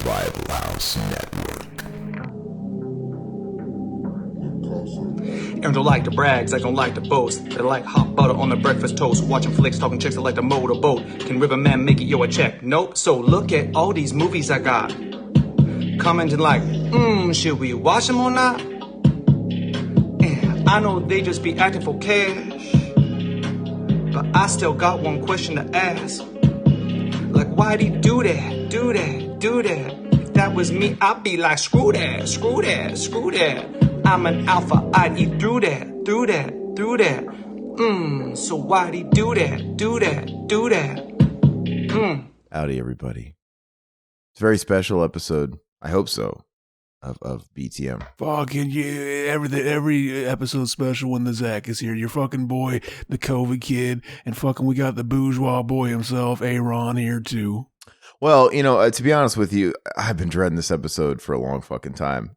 Rival House Network. And don't like the brags, I don't like the boast. They like hot butter on the breakfast toast. Watching flicks, talking chicks, I like to motorboat. Can Riverman make it, yo, a check? Nope. So look at all these movies I got. Commenting like, should we watch them or not? And I know they just be acting for cash, but I still got one question to ask. Like, why'd he do that, do that, do that? If that was me, I'd be like, screw that, screw that, screw that. I'm an alpha, I'd eat through that, through that, through that. So why'd he do that, do that, do that? Howdy, everybody. It's a very special episode, I hope so, of BTM. Fucking yeah, every episode special when the Zach is here. Your fucking boy, the COVID kid, and fucking we got the bourgeois boy himself, Aaron, here too. Well, you know, to be honest with you, I've been dreading this episode for a long fucking time.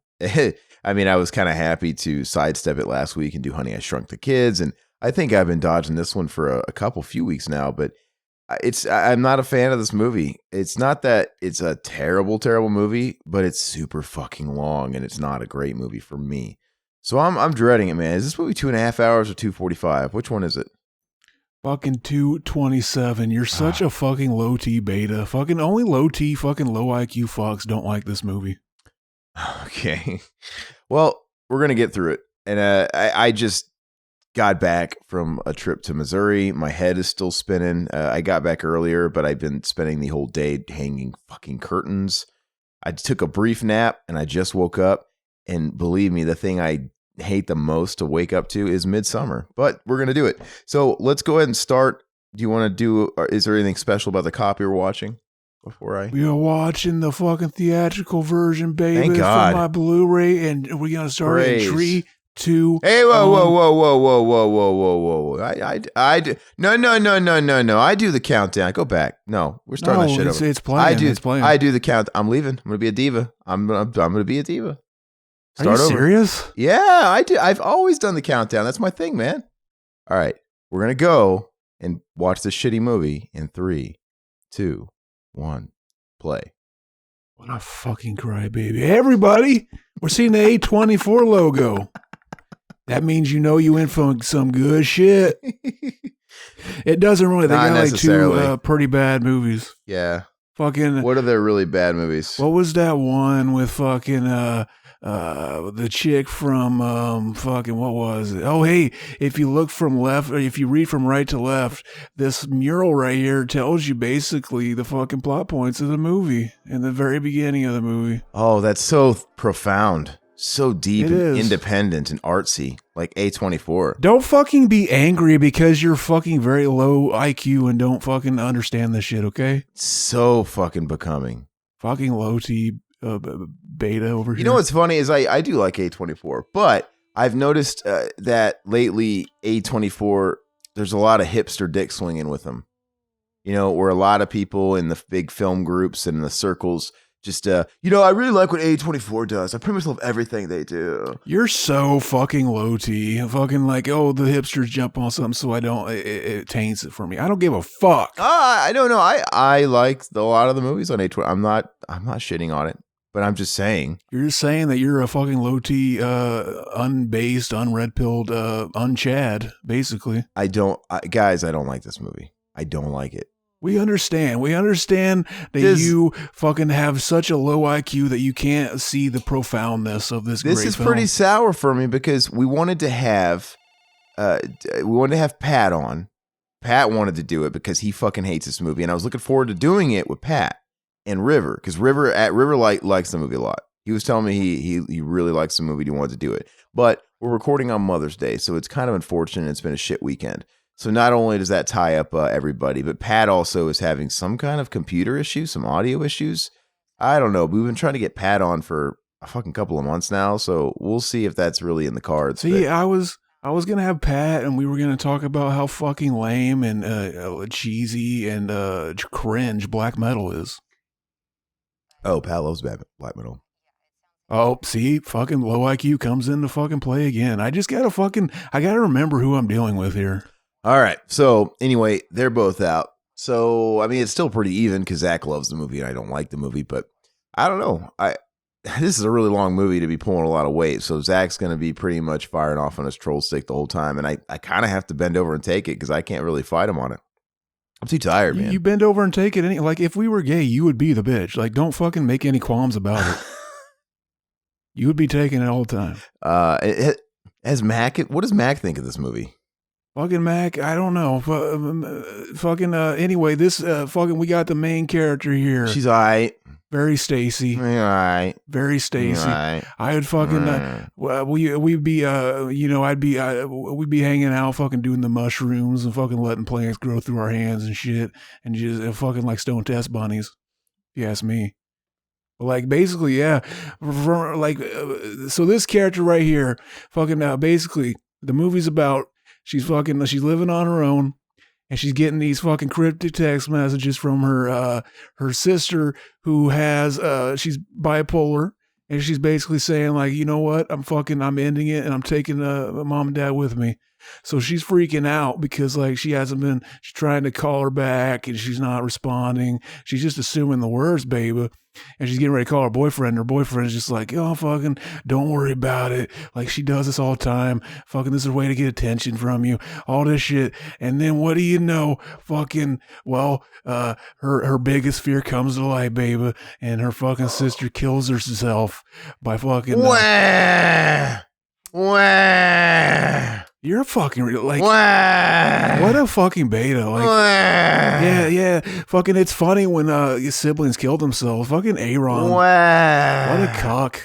I mean, I was kind of happy to sidestep it last week and do Honey, I Shrunk the Kids, and I think I've been dodging this one for a few weeks now, but I'm not a fan of this movie. It's not that it's a terrible, terrible movie, but it's super fucking long, and it's not a great movie for me. So I'm dreading it, man. Is this movie 2.5 hours or 2:45? Which one is it? Fucking 227. You're such a fucking low T beta. Fucking only low T, fucking low IQ fucks don't like this movie. Okay. Well, we're going to get through it. And I just got back from a trip to Missouri. My head is still spinning. I got back earlier, but I've been spending the whole day hanging fucking curtains. I took a brief nap and I just woke up. And believe me, the thing I hate the most to wake up to is Midsommar. But we're going to do it. So let's go ahead and start. Do you want to do, is there anything special about the copy we're watching? We are watching the fucking theatrical version, baby. Thank God. For my Blu-ray, and we're gonna start in 3, 2. Hey, whoa! No! I do the countdown. Go back. No, we're starting that shit over. It's playing. It's playing. I do the count. I'm leaving. I'm gonna be a diva. I'm gonna be a diva. Are you serious? Yeah, I do. I've always done the countdown. That's my thing, man. All right, we're gonna go and watch this shitty movie in 3, 2, 1, play. What a fucking crybaby. Hey, everybody, we're seeing the A24 logo. That means you know you in for some good shit. It doesn't really. They got like 2 pretty bad movies. Yeah. Fucking. What are their really bad movies? What was that one with fucking the chick from fucking, what was it? Oh, hey, if you look from left, or if you read from right to left, this mural right here tells you basically the fucking plot points of the movie in the very beginning of the movie. Oh, that's so profound, so deep and independent and artsy, like A24. Don't fucking be angry because you're fucking very low IQ and don't fucking understand this shit, okay? So fucking becoming. Fucking low T beta over here. You know what's funny is I do like A24, but I've noticed that lately A24, there's a lot of hipster dick swinging with them. You know, where a lot of people in the big film groups and in the circles just, I really like what A24 does. I pretty much love everything they do. You're so fucking low T. Fucking like, oh, the hipsters jump on something so I don't, it taints it for me. I don't give a fuck. I don't know. I like a lot of the movies on A24. I'm not shitting on it. But I'm just saying. You're just saying that you're a fucking low T, unbased, unred-pilled, unchad, basically. Guys, I don't like this movie. I don't like it. We understand. We understand that you fucking have such a low IQ that you can't see the profoundness of this great film. This is pretty sour for me because we wanted to have Pat on. Pat wanted to do it because he fucking hates this movie, and I was looking forward to doing it with Pat. And River, because River likes the movie a lot. He was telling me he really likes the movie. He wanted to do it. But we're recording on Mother's Day, so it's kind of unfortunate. It's been a shit weekend. So not only does that tie up everybody, but Pat also is having some kind of computer issue, some audio issues. I don't know. We've been trying to get Pat on for a fucking couple of months now, so we'll see if that's really in the cards. See, I was gonna have Pat, and we were gonna talk about how fucking lame and cheesy and cringe black metal is. Oh, Pat loves black metal. Oh, see, fucking low IQ comes into fucking play again. I gotta remember who I'm dealing with here. All right. So anyway, they're both out. So, I mean, it's still pretty even because Zach loves the movie and I don't like the movie, but I don't know. This is a really long movie to be pulling a lot of weight, so Zach's going to be pretty much firing off on his troll stick the whole time, and I kind of have to bend over and take it because I can't really fight him on it. I'm too tired, man. You bend over and take it. Like, if we were gay, you would be the bitch. Like, don't fucking make any qualms about it. You would be taking it all the time. As Mac, what does Mac think of this movie? Fucking Mac, I don't know. Fucking anyway, this fucking we got the main character here. She's all right. Very Stacy. All right. Very Stacy. Right. I would fucking we'd be we'd be hanging out, fucking doing the mushrooms and fucking letting plants grow through our hands and shit, and just fucking like stone test bunnies. If you ask me. Like, basically, yeah. So this character right here, fucking basically, the movie's about she's living on her own, and she's getting these fucking cryptic text messages from her sister who has she's bipolar, and she's basically saying like, you know what, I'm ending it, and I'm taking mom and dad with me. So she's freaking out because like she's trying to call her back and she's not responding. She's just assuming the worst, baby. And she's getting ready to call her boyfriend. Her boyfriend's just like, oh, fucking, don't worry about it. Like, she does this all the time. Fucking, this is a way to get attention from you. All this shit. And then what do you know? Fucking, well, her biggest fear comes to light, baby. And her fucking sister kills herself by fucking. Wah! You're a fucking like Wah! What a fucking beta. Like yeah. Fucking it's funny when your siblings killed themselves. Fucking Aaron. Wah! What a cock.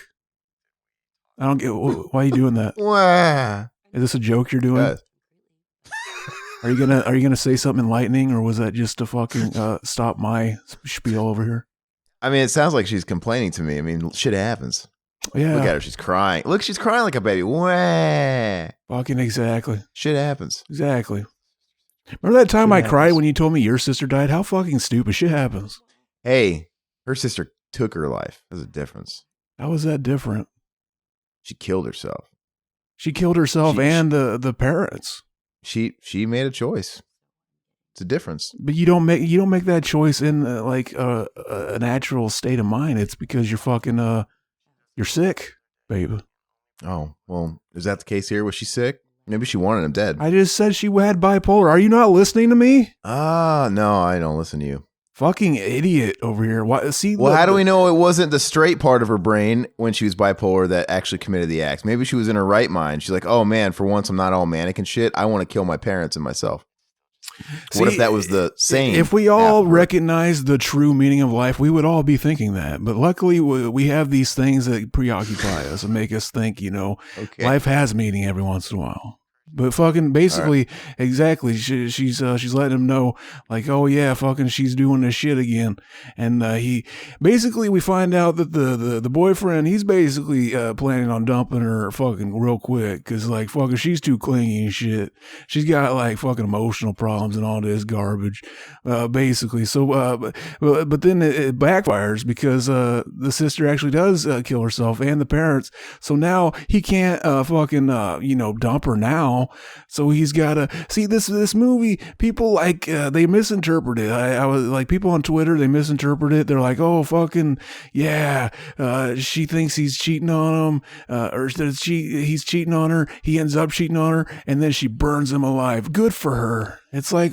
I don't get why are you doing that? Wah! Is this a joke you're doing? Yes. Are you gonna say something enlightening, or was that just to fucking stop my spiel over here? I mean, it sounds like she's complaining to me. I mean, shit happens. Yeah. Look at her. She's crying. Look, she's crying like a baby. Wah! Fucking exactly. Shit happens. Exactly. Remember that time Shit I cried happens. when you told me your sister died? How fucking stupid. Shit happens. Hey, her sister took her life. There's a difference. How was that different? She killed herself. She killed herself and the parents. She made a choice. It's a difference. But you don't make that choice in a natural state of mind. It's because you're fucking you're sick, baby. Oh, well, is that the case here? Was she sick? Maybe she wanted him dead. I just said she had bipolar. Are you not listening to me? No, I don't listen to you. Fucking idiot over here. Why? See, well, how do we know it wasn't the straight part of her brain when she was bipolar that actually committed the acts? Maybe she was in her right mind. She's like, oh man, for once I'm not all manic and shit. I want to kill my parents and myself. What if that was the same? If we all recognize the true meaning of life, we would all be thinking that. But luckily, we have these things that preoccupy us and make us think, life has meaning every once in a while. But fucking basically, exactly, she's letting him know, like, oh yeah, fucking she's doing this shit again. And we find out that the boyfriend, he's basically planning on dumping her fucking real quick, because like fucking she's too clingy and shit. She's got like fucking emotional problems and all this garbage, basically. So but then it backfires because the sister actually does kill herself and the parents. So now he can't fucking dump her now. So he's got to see this movie. People like they misinterpret it. I was like, people on Twitter, they misinterpret it. They're like, oh fucking yeah, she thinks he's cheating on him, or he's cheating on her. He ends up cheating on her, and then she burns him alive. Good for her. It's like,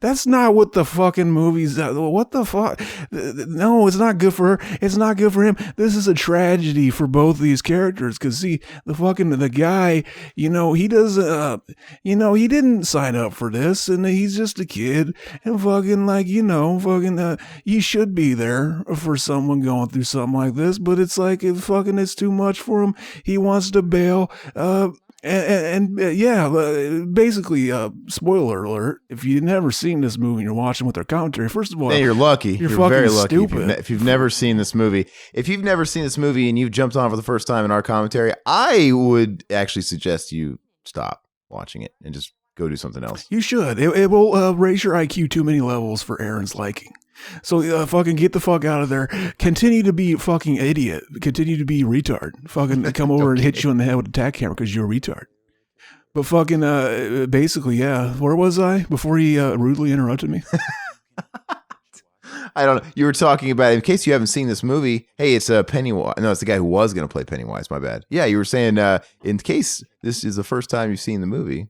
that's not what the fucking movie's. What the fuck? No, it's not good for her. It's not good for him. This is a tragedy for both these characters. Because see, the guy, he doesn't, he didn't sign up for this, and he's just a kid, and fucking like, you should be there for someone going through something like this, but it's like, it's too much for him. He wants to bail. Basically, spoiler alert, if you've never seen this movie and you're watching with their commentary, first of all, you're lucky. You're fucking very lucky. Stupid. If you've never seen this movie, and you've jumped on for the first time in our commentary, I would actually suggest you stop watching it and just go do something else. You should. It will raise your IQ too many levels for Aaron's liking. So fucking get the fuck out of there. Continue to be fucking idiot. Continue to be retard. Fucking come over and hit you in the head with a tack camera because you're a retard. But fucking basically, yeah. Where was I before he rudely interrupted me? I don't know. You were talking about, in case you haven't seen this movie, hey, it's Pennywise. No, it's the guy who was going to play Pennywise. My bad. Yeah, you were saying in case this is the first time you've seen the movie.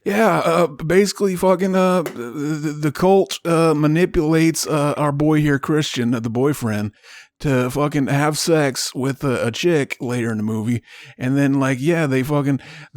Yeah, basically fucking the cult manipulates our boy here, Christian, the boyfriend, to fucking have sex with a chick later in the movie. And then like, yeah, they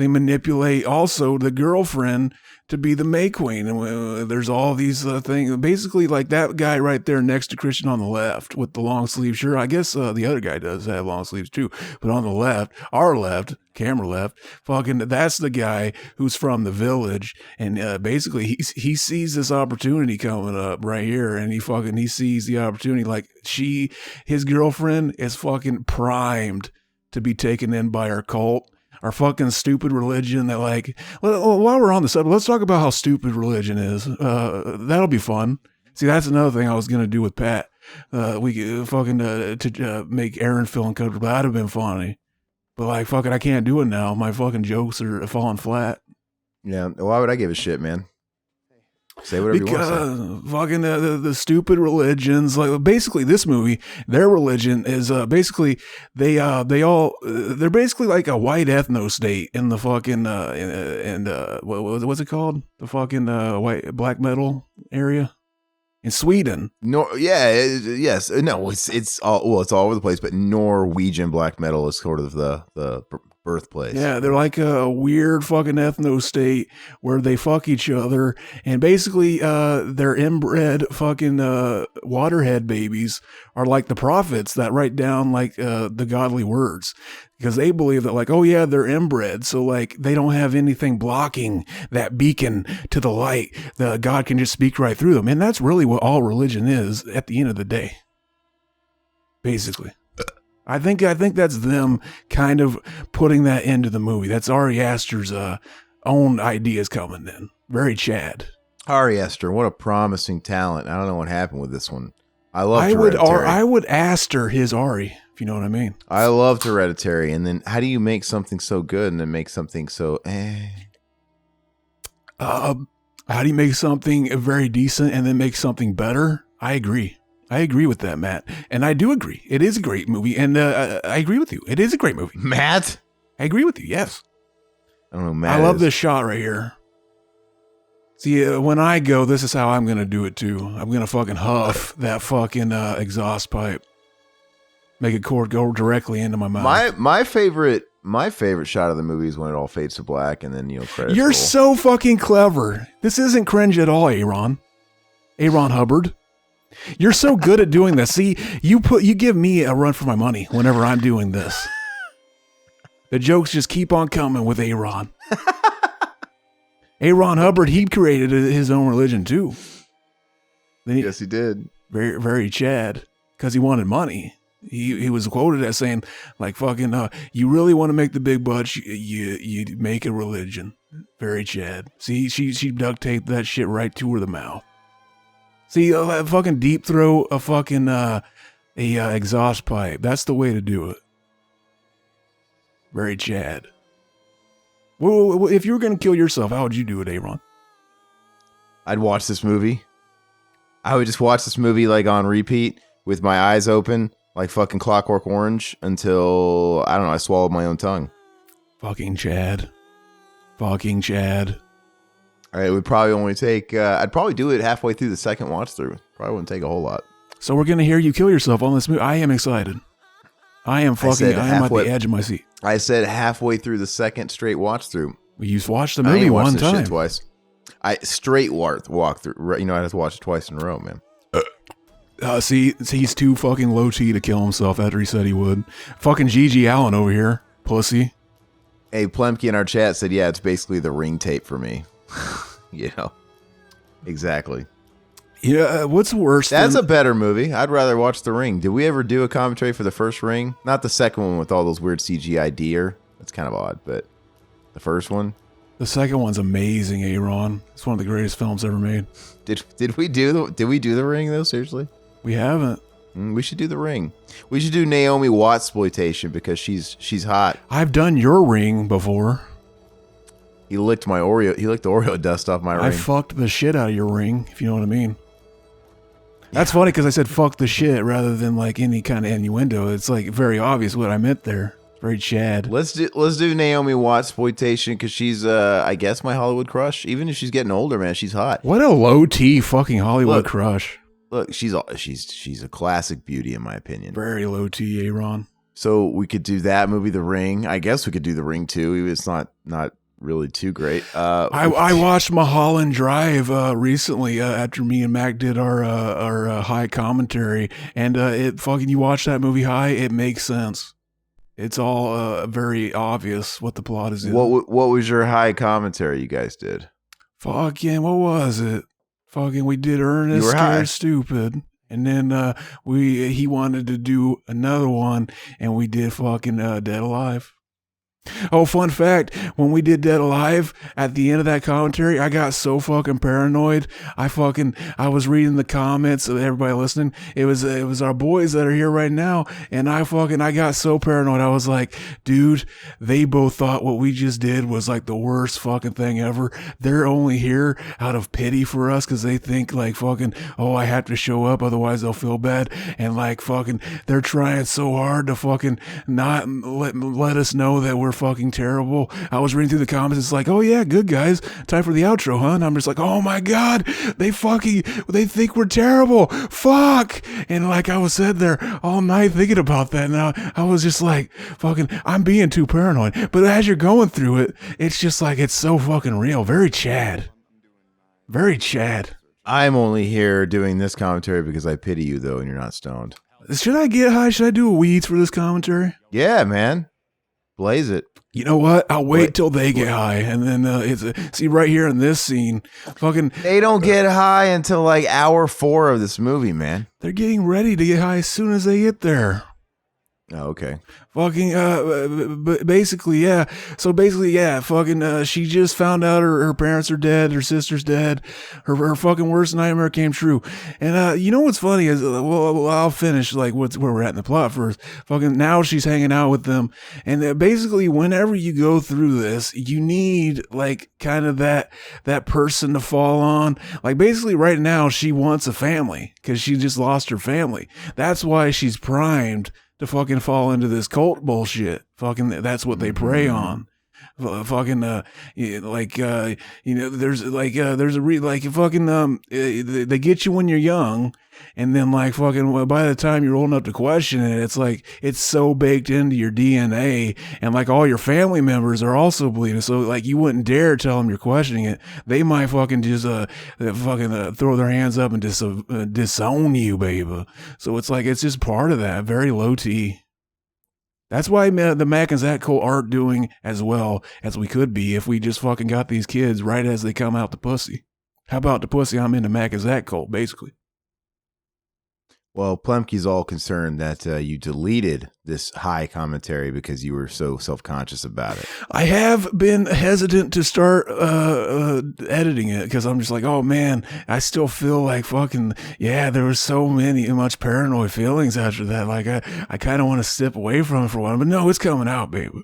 manipulate also the girlfriend to be the May Queen. And there's all these things. Basically, like that guy right there next to Christian on the left with the long sleeve shirt. I guess the other guy does have long sleeves too. But on the left, our left, camera left, fucking that's the guy who's from the village. And basically, he sees this opportunity coming up right here. And he sees the opportunity. Like his girlfriend is fucking primed to be taken in by our cult. Our fucking stupid religion that like, well, while we're on the subject, let's talk about how stupid religion is. That'll be fun. See, that's another thing I was going to do with Pat. We fucking, to make Aaron feel uncomfortable. That'd have been funny. But like, fucking, I can't do it now. My fucking jokes are falling flat. Yeah. Why would I give a shit, man? Say whatever you want to say. Fucking the stupid religions, like basically this movie, their religion is basically they're basically like a white ethno state in the fucking what's it called, the fucking white black metal area in Sweden. No, yeah, yes, no, it's all over the place, but Norwegian black metal is sort of the birthplace. Yeah, they're like a weird fucking ethno state where they fuck each other, and basically their inbred fucking waterhead babies are like the prophets that write down like the godly words, because they believe that like, oh yeah, they're inbred, so like they don't have anything blocking that beacon to the light. The God can just speak right through them, and that's really what all religion is at the end of the day, basically. I think that's them kind of putting that into the movie. That's Ari Aster's own ideas coming in. Very Chad. Ari Aster, what a promising talent. I don't know what happened with this one. I would Aster his Ari, if you know what I mean. I loved Hereditary, and then how do you make something so good and then make something so How do you make something very decent and then make something better? I agree with that, Matt. And I do agree. It is a great movie. And I agree with you. It is a great movie. Matt? I agree with you, yes. I don't know, Matt. I love this shot right here. See, when I go, this is how I'm going to do it too. I'm going to fucking huff that fucking exhaust pipe. Make it go directly into my mouth. My favorite shot of the movie is when it all fades to black and then, credits You're roll. so fucking clever. This isn't cringe at all, Aaron Hubbard. You're so good at doing this. See, you give me a run for my money whenever I'm doing this. The jokes just keep on coming with Aaron. Aaron Hubbard, he created his own religion too. Yes, he did. Very, very Chad, because he wanted money. He was quoted as saying, like, fucking, you really want to make the big bucks, you make a religion. Very Chad. See, she duct taped that shit right to the mouth. See, fucking deep throat a fucking exhaust pipe. That's the way to do it. Very Chad. Well, if you were going to kill yourself, how would you do it, Aaron? I'd watch this movie. I would just watch this movie like on repeat with my eyes open like fucking Clockwork Orange until, I don't know, I swallowed my own tongue. Fucking Chad. It would probably only take, I'd probably do it halfway through the second watch through. Probably wouldn't take a whole lot. So we're going to hear you kill yourself on this movie. I am excited. I am at the edge of my seat. I said halfway through the second straight watch through. You watched the movie one time. Shit twice. I straight walk through. I had to watch it twice in a row, man. See, he's too fucking low T to kill himself after he said he would. Fucking Gigi Allen over here, pussy. Hey, Plemke in our chat said, yeah, it's basically the Ring tape for me. Exactly. Yeah, what's worse? That's a better movie. I'd rather watch The Ring. Did we ever do a commentary for the first Ring? Not the second one with all those weird CGI deer. That's kind of odd, but the first one. The second one's amazing, Aaron. It's one of the greatest films ever made. Did we do The Ring though? Seriously? We haven't. We should do The Ring. We should do Naomi Watts exploitation because she's hot. I've done your ring before. He licked my Oreo. He licked the Oreo dust off my ring. I fucked the shit out of your ring, if you know what I mean. That's funny because I said fuck the shit rather than like any kind of innuendo. It's like very obvious what I meant there. Very Chad. Let's do Naomi Watts exploitation because she's I guess my Hollywood crush. Even if she's getting older, man, she's hot. What a low T fucking Hollywood crush. Look, she's a classic beauty in my opinion. Very low T, Aaron. So we could do that movie, The Ring. I guess we could do The Ring too. It's not really too great. I watched Mulholland Drive recently after me and Mac did our high commentary, and it fucking, you watch that movie High, it makes sense. It's all very obvious what the plot is in. What was your high commentary you guys did? Fucking, what was it? Fucking, we did Ernest Scared Stupid. And then he wanted to do another one, and we did fucking Dead Alive. Oh, fun fact, when we did Dead Alive, at the end of that commentary, I got so fucking paranoid. I was reading the comments of everybody listening. It was our boys that are here right now, and I got so paranoid. I was like, dude, they both thought what we just did was like the worst fucking thing ever. They're only here out of pity for us because they think like fucking, oh, I have to show up, otherwise they'll feel bad. And like fucking, they're trying so hard to fucking not let us know that we're fucking terrible. I was reading through the comments. It's like, oh yeah, good guys, time for the outro, huh? And I'm just like, oh my god, they think we're terrible. Fuck. And like I was sitting there all night thinking about that. Now I was just like, fucking, I'm being too paranoid. But as you're going through it, it's just like it's so fucking real. Very Chad. Very Chad. I'm only here doing this commentary because I pity you though, and you're not stoned. Should I get high? Should I do a weeds for this commentary? Yeah, man. Blaze it. You know what? I'll wait till they get high, and then see right here in this scene, fucking. They don't get high until like hour 4 of this movie, man. They're getting ready to get high as soon as they get there. Oh, okay. Fucking, basically, yeah. So basically, yeah, fucking, she just found out her parents are dead, her sister's dead, her fucking worst nightmare came true. And, you know what's funny is, well, I'll finish, like, where we're at in the plot first. Fucking, now she's hanging out with them. And basically, whenever you go through this, you need, like, kind of that person to fall on. Like, basically, right now, she wants a family, because she just lost her family. That's why she's primed to fucking fall into this cult bullshit. Fucking, that's what they prey on. Fucking, there's they get you when you're young, and then like fucking by the time you're old enough to question it, it's like it's so baked into your DNA, and like all your family members are also believing it. So like you wouldn't dare tell them you're questioning it. They might fucking just throw their hands up and disown you, baby. So it's like it's just part of that. Very low T. That's why the Mac and Zach Cole aren't doing as well as we could be if we just fucking got these kids right as they come out the pussy. How about the pussy? I'm into Mac and Zach Cole, basically. Well, Plemke's all concerned that you deleted this high commentary because you were so self-conscious about it. I have been hesitant to start editing it because I'm just like, oh man, I still feel like fucking, yeah, there was so much paranoid feelings after that. Like I kind of want to step away from it for a while, but no, it's coming out, baby.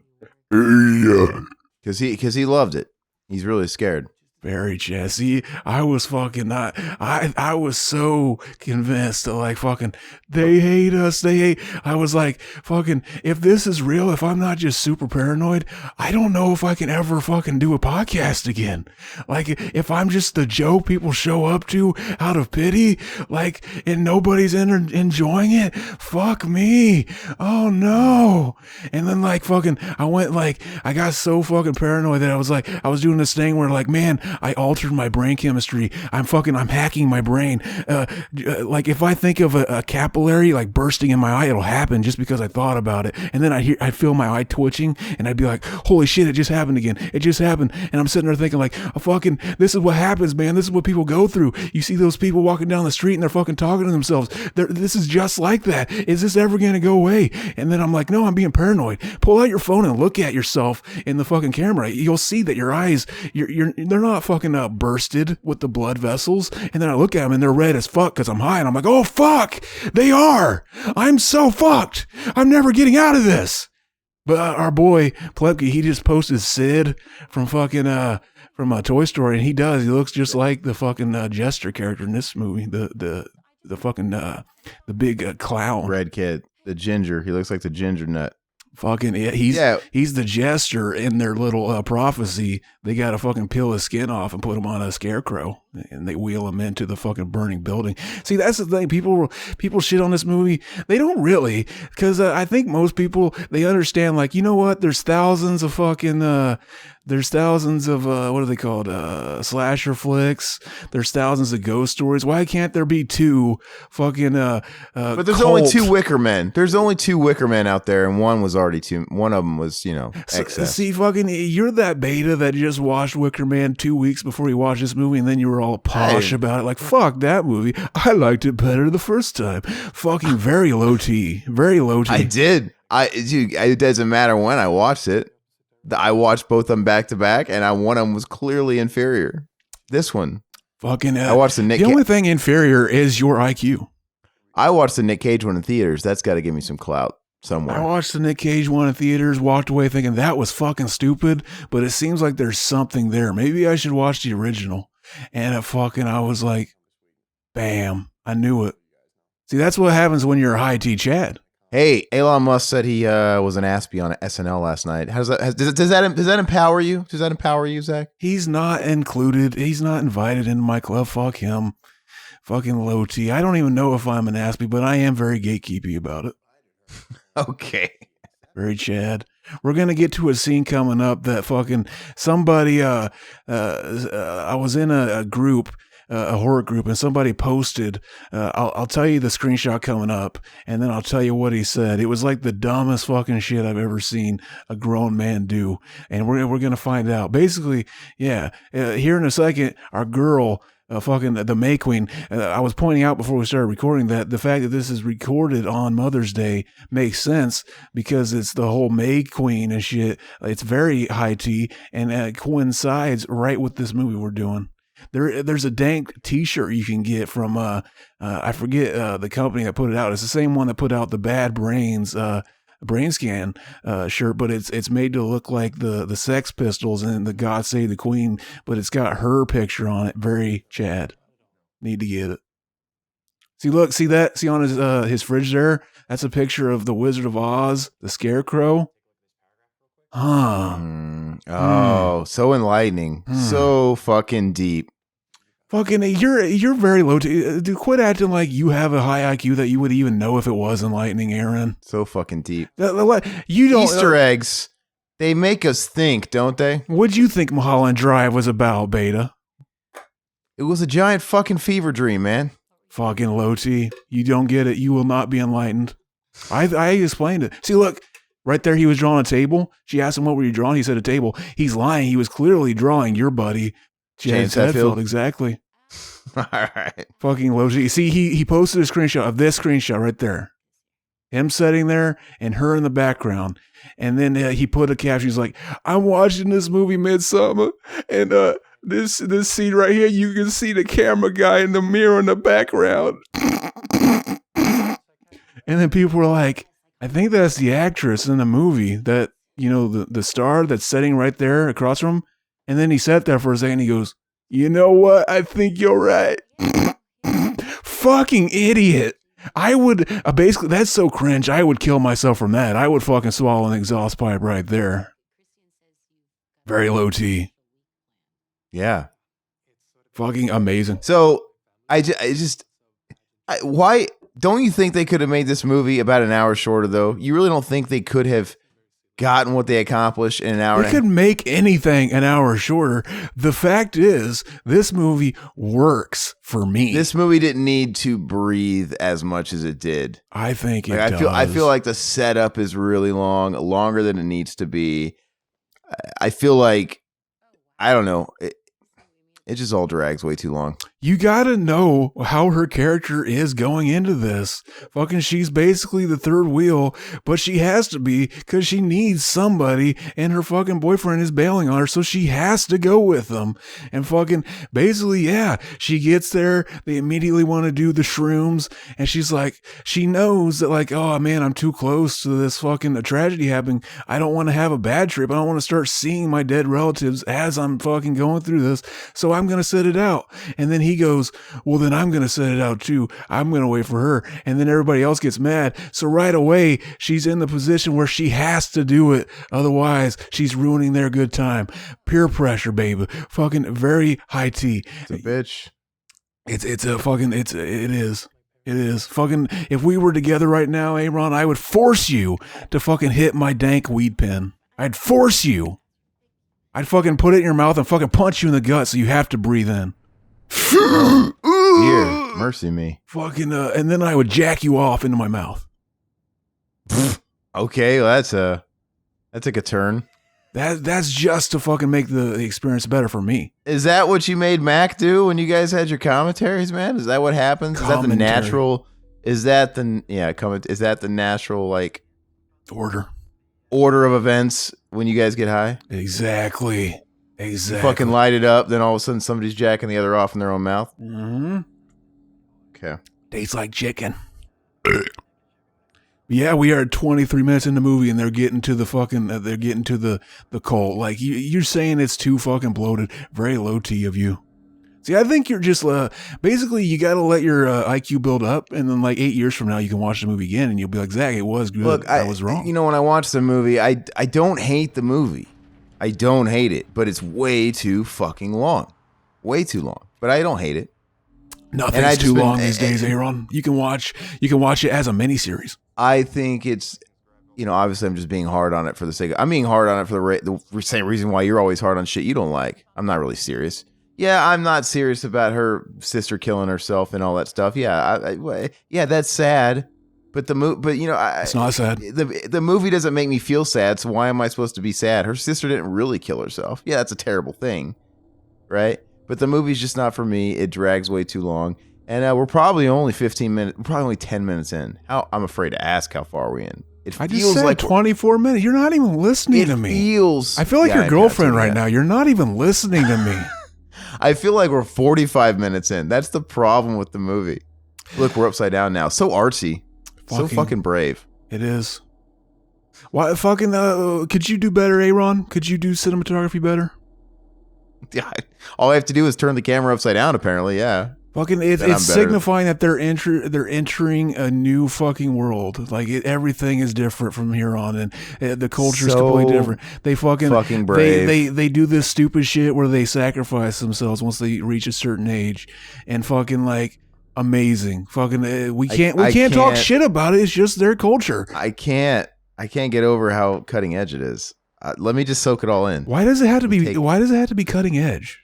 Yeah. Because he loved it. He's really scared. Very Jesse. I was fucking not. I was so convinced that like fucking they hate us. I was like fucking. If this is real, if I'm not just super paranoid, I don't know if I can ever fucking do a podcast again. Like if I'm just the joke people show up to out of pity, like and nobody's enjoying it. Fuck me. Oh no. And then like fucking, I got so fucking paranoid that I was doing this thing where like, man, I altered my brain chemistry. I'm hacking my brain. Like if I think of a capillary like bursting in my eye, it'll happen just because I thought about it. And then I'd feel my eye twitching and I'd be like, holy shit, it just happened again. It just happened. And I'm sitting there thinking like, oh, fucking, this is what happens, man. This is what people go through. You see those people walking down the street and they're fucking talking to themselves. This is just like that. Is this ever going to go away? And then I'm like, no, I'm being paranoid. Pull out your phone and look at yourself in the fucking camera. You'll see that your eyes, they're not fucking bursted with the blood vessels. And then I look at them and they're red as fuck because I'm high. And I'm like, oh fuck, they are. I'm so fucked. I'm never getting out of this. But our boy Plepke, he just posted Sid from fucking from Toy Story, and he looks just like the fucking Jester character in this movie. The fucking the big clown. Red kid, the ginger. He looks like the ginger nut. Fucking he's the jester in their little prophecy. They got to fucking peel his skin off and put him on a scarecrow, and they wheel him into the fucking burning building. See, that's the thing. People shit on this movie. They don't really, because I think most people, they understand, like, you know what? There's thousands of fucking there's thousands of what are they called? Slasher flicks. There's thousands of ghost stories. Why can't there be two fucking but there's only two Wicker Men. There's only two Wicker Men out there, and one was already too. One of them was, excess. See, fucking, you're that beta that just watched Wicker Man 2 weeks before you watched this movie, and then you were all posh about it. Like, fuck that movie. I liked it better the first time. Fucking very low T. Very low T. I did. Dude, it doesn't matter when I watched it. I watched both of them back to back, and one of them was clearly inferior. This one, fucking. I watched the only thing inferior is your IQ. I watched the Nick Cage one in theaters. That's got to give me some clout somewhere. I watched the Nick Cage one in theaters, walked away thinking that was fucking stupid, but it seems like there's something there. Maybe I should watch the original. And I was like, bam, I knew it. See, that's what happens when you're a high T Chad. Hey, Elon Musk said he was an Aspie on SNL last night. Does that empower you? Does that empower you, Zach? He's not included. He's not invited into my club. Fuck him. Fucking low T. I don't even know if I'm an Aspie, but I am very gatekeepy about it. Okay. Very Chad. We're going to get to a scene coming up that fucking somebody, I was in a group, a horror group, and somebody posted, I'll tell you the screenshot coming up, and then I'll tell you what he said. It was like the dumbest fucking shit I've ever seen a grown man do. And we're going to find out. Basically, yeah, here in a second, our girl, fucking the May Queen. I was pointing out before we started recording that the fact that this is recorded on Mother's Day makes sense because it's the whole May Queen and shit. It's very high tea and coincides right with this movie we're doing. There's a dank T-shirt you can get from I forget the company that put it out. It's the same one that put out the Bad Brains brain scan shirt, but it's made to look like the Sex Pistols and the God Save the Queen, but it's got her picture on it. Very Chad. Need to get it. See that? See on his fridge there? That's a picture of the Wizard of Oz, the Scarecrow. Huh. So enlightening. So fucking deep. Fucking, you're very low. Dude, quit acting like you have a high IQ that you would even know if it was enlightening, Aaron. So fucking deep. You don't. Easter eggs. They make us think, don't they? What'd you think Mulholland Drive was about, Beta? It was a giant fucking fever dream, man. Fucking low T. You don't get it. You will not be enlightened. I explained it. See, look. Right there, he was drawing a table. She asked him, what were you drawing? He said a table. He's lying. He was clearly drawing your buddy, James Hetfield. Exactly. All right. Fucking low G. See, he posted a screenshot of this screenshot right there. Him sitting there and her in the background. And then he put a caption. He's like, I'm watching this movie Midsommar. And this scene right here, you can see the camera guy in the mirror in the background. And then people were like, I think that's the actress in the movie that, the star that's sitting right there across from him. And then he sat there for a second. He goes, you know what? I think you're right. Fucking idiot. I would basically, that's so cringe. I would kill myself from that. I would fucking swallow an exhaust pipe right there. Very low T. Yeah. Fucking amazing. So why don't you think they could have made this movie about an hour shorter though? You really don't think they could have gotten what they accomplished in an hour? They could make anything an hour shorter. The fact is, this movie works for me. This movie didn't need to breathe as much as it did. I think it does. I feel like the setup is really long, longer than it needs to be. I feel like, I don't know, it just all drags way too long. You gotta know how her character is going into this. Fucking, she's basically the third wheel, but she has to be because she needs somebody, and her fucking boyfriend is bailing on her, so she has to go with them. And fucking, basically, yeah, she gets there. They immediately want to do the shrooms, and she's like, she knows that, like, oh man, I'm too close to this fucking tragedy happening. I don't want to have a bad trip. I don't want to start seeing my dead relatives as I'm fucking going through this. So I'm gonna sit it out. And then he he goes, well, then I'm going to set it out too. I'm going to wait for her. And then everybody else gets mad. So right away, she's in the position where she has to do it. Otherwise, she's ruining their good time. Peer pressure, baby. Fucking very high tea. It's a bitch. It is. It is. Fucking, if we were together right now, Aaron, I would force you to fucking hit my dank weed pen. I'd force you. I'd fucking put it in your mouth and fucking punch you in the gut so you have to breathe in. Here, mercy me. Fucking, and then I would jack you off into my mouth. Okay, well, that took a turn. That's just to fucking make the experience better for me. Is that what you made Mac do when you guys had your commentaries, man? Is that what happens? Is that the natural? Is that the natural like order of events when you guys get high? Exactly. You fucking light it up, then all of a sudden somebody's jacking the other off in their own mouth. Mm-hmm. Okay. Tastes like chicken. Yeah, we are 23 minutes in the movie and they're getting to the fucking, the cult. Like you're saying it's too fucking bloated. Very low T of you. See, I think you're just, basically you got to let your IQ build up and then like 8 years from now you can watch the movie again and you'll be like, Zach, it was good. Look, I was wrong. You know, when I watch the movie, I don't hate the movie. I don't hate it, but it's way too fucking long. Way too long. But I don't hate it. Nothing's too long these days, Aaron. You can watch it as a miniseries. I think it's, you know, obviously I'm just being hard on it for the sake of, I'm being hard on it for the same reason why you're always hard on shit you don't like. I'm not really serious. Yeah, I'm not serious about her sister killing herself and all that stuff. Yeah, yeah, that's sad. But you know, it's not sad. The movie doesn't make me feel sad. So why am I supposed to be sad? Her sister didn't really kill herself. Yeah, that's a terrible thing, right? But the movie's just not for me. It drags way too long. And we're probably only 15 minutes, we're probably only 10 minutes in. I'm afraid to ask how far we're in. I just said like 24 minutes. You're not even listening to me. I feel like your girlfriend right now. You're not even listening to me. I feel like we're 45 minutes in. That's the problem with the movie. Look, we're upside down now. So artsy. So fucking brave. It is. Why fucking, could you do better, Aaron? Could you do cinematography better? Yeah. All I have to do is turn the camera upside down, apparently. Yeah. Fucking, it's signifying that they're entering a new fucking world. Like everything is different from here on, and the culture is completely different. They fucking brave. They do this stupid shit where they sacrifice themselves once they reach a certain age, and fucking like amazing. Fucking, we can't talk shit about it. It's just their culture. I can't get over how cutting edge it is. Let me just soak it all in. Why does it have to be? Why does it have to be cutting edge?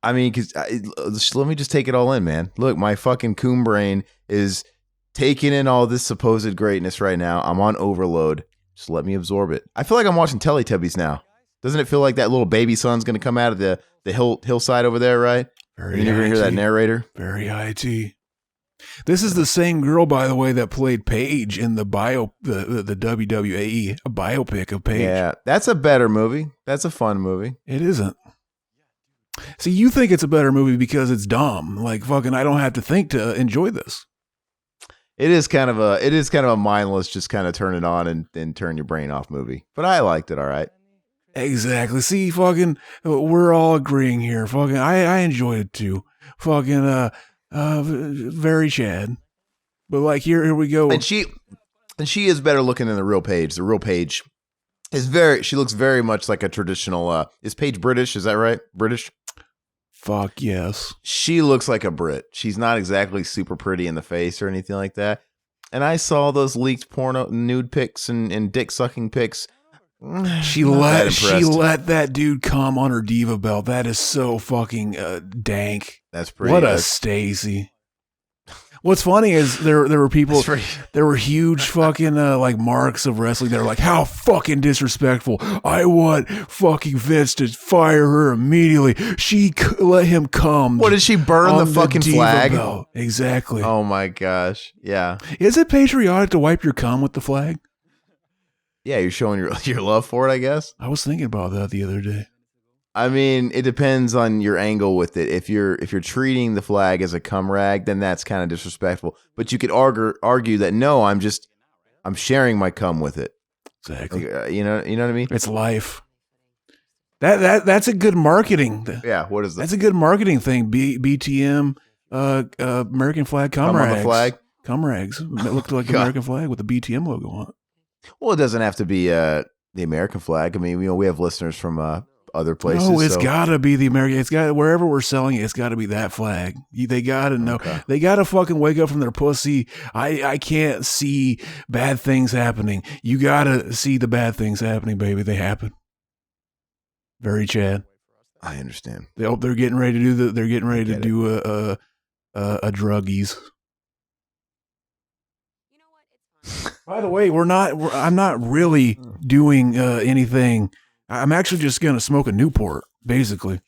I mean, because let me just take it all in, man. Look, my fucking coon brain is taking in all this supposed greatness right now. I'm on overload. Just let me absorb it. I feel like I'm watching Teletubbies now. Doesn't it feel like that little baby son's going to come out of the hillside over there, right? You're going to hear that narrator. Very high tea. This is the same girl, by the way, that played Paige in the WWE, a biopic of Paige. Yeah, that's a better movie. That's a fun movie. It isn't. See, you think it's a better movie because it's dumb. Like fucking, I don't have to think to enjoy this. It is kind of a mindless, just kind of turn it on and turn your brain off movie. But I liked it, all right. Exactly. See, fucking, we're all agreeing here. Fucking, I enjoyed it too. Fucking, very Chad. But like here we go. And she is better looking than the real Paige. The real Paige she looks very much like a traditional. Is Paige British? Is that right? British. Fuck yes. She looks like a Brit. She's not exactly super pretty in the face or anything like that. And I saw those leaked porno nude pics and dick sucking pics. She let that dude come on her diva belt. That is so fucking dank. That's pretty. What a Stacy. What's funny is there were people, there were huge fucking like marks of wrestling that are like, how fucking disrespectful. I want fucking Vince to fire her immediately. She let him come. What, did she burn the fucking flag? Belt. Exactly. Oh my gosh. Yeah. Is it patriotic to wipe your cum with the flag? Yeah, you're showing your love for it, I guess. I was thinking about that the other day. I mean, it depends on your angle with it. If you're treating the flag as a cum rag, then that's kind of disrespectful. But you could argue that no, I'm sharing my cum with it. Exactly. Like, you know what I mean? It's life. That's a good marketing. Yeah, what is that? That's a good marketing thing. BTM, American flag cum Come on rags. the flag. Cum rags. It looked like the God. American flag with the BTM logo on it. Well, it doesn't have to be the American flag. I mean, we have listeners from other places. No, it's so. got to be the American. It's got wherever we're selling it. It's got to be that flag. They got to know. Okay. They got to fucking wake up from their pussy. I can't see bad things happening. You got to see the bad things happening, baby. They happen. Very Chad. I understand. They're getting ready to do They're getting ready to do a druggies. By the way, I'm not really doing anything. I'm actually just gonna smoke a Newport, basically.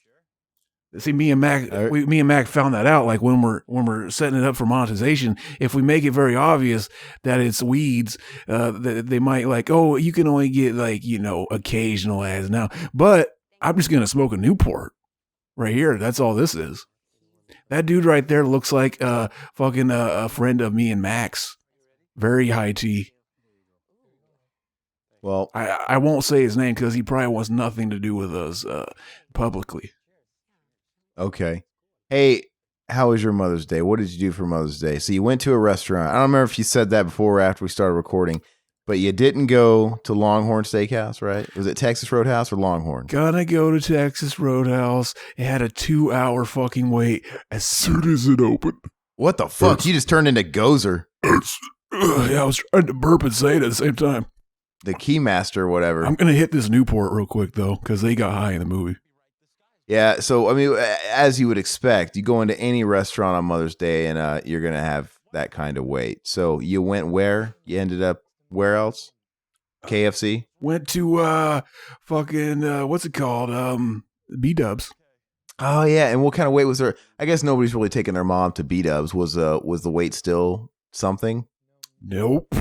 See, me and Mac found that out. Like when we're setting it up for monetization, if we make it very obvious that it's weeds, they might like, oh, you can only get like occasional ads now. But I'm just gonna smoke a Newport right here. That's all this is. That dude right there looks like fucking a friend of me and Max. Very high tea. Well, I won't say his name because he probably wants nothing to do with us publicly. okay. Hey, how was your Mother's Day? What did you do for Mother's Day? So you went to a restaurant. I don't remember if you said that before or after we started recording, but you didn't go to Longhorn Steakhouse, right? Was it Texas Roadhouse or Longhorn? Gonna go to Texas Roadhouse. It had a 2-hour fucking wait as soon as it opened. What the fuck? You just turned into Gozer. Yeah, I was trying to burp and say it at the same time. The Keymaster or whatever. I'm gonna hit this Newport real quick though, because they got high in the movie. Yeah, so I mean, as you would expect, you go into any restaurant on Mother's Day and you're gonna have that kind of wait. So you went where? You ended up where else? KFC? Went to fucking what's it called? B-Dubs. Oh yeah, and what kind of wait was there? I guess nobody's really taking their mom to B-Dubs. Was the wait still something? Nope.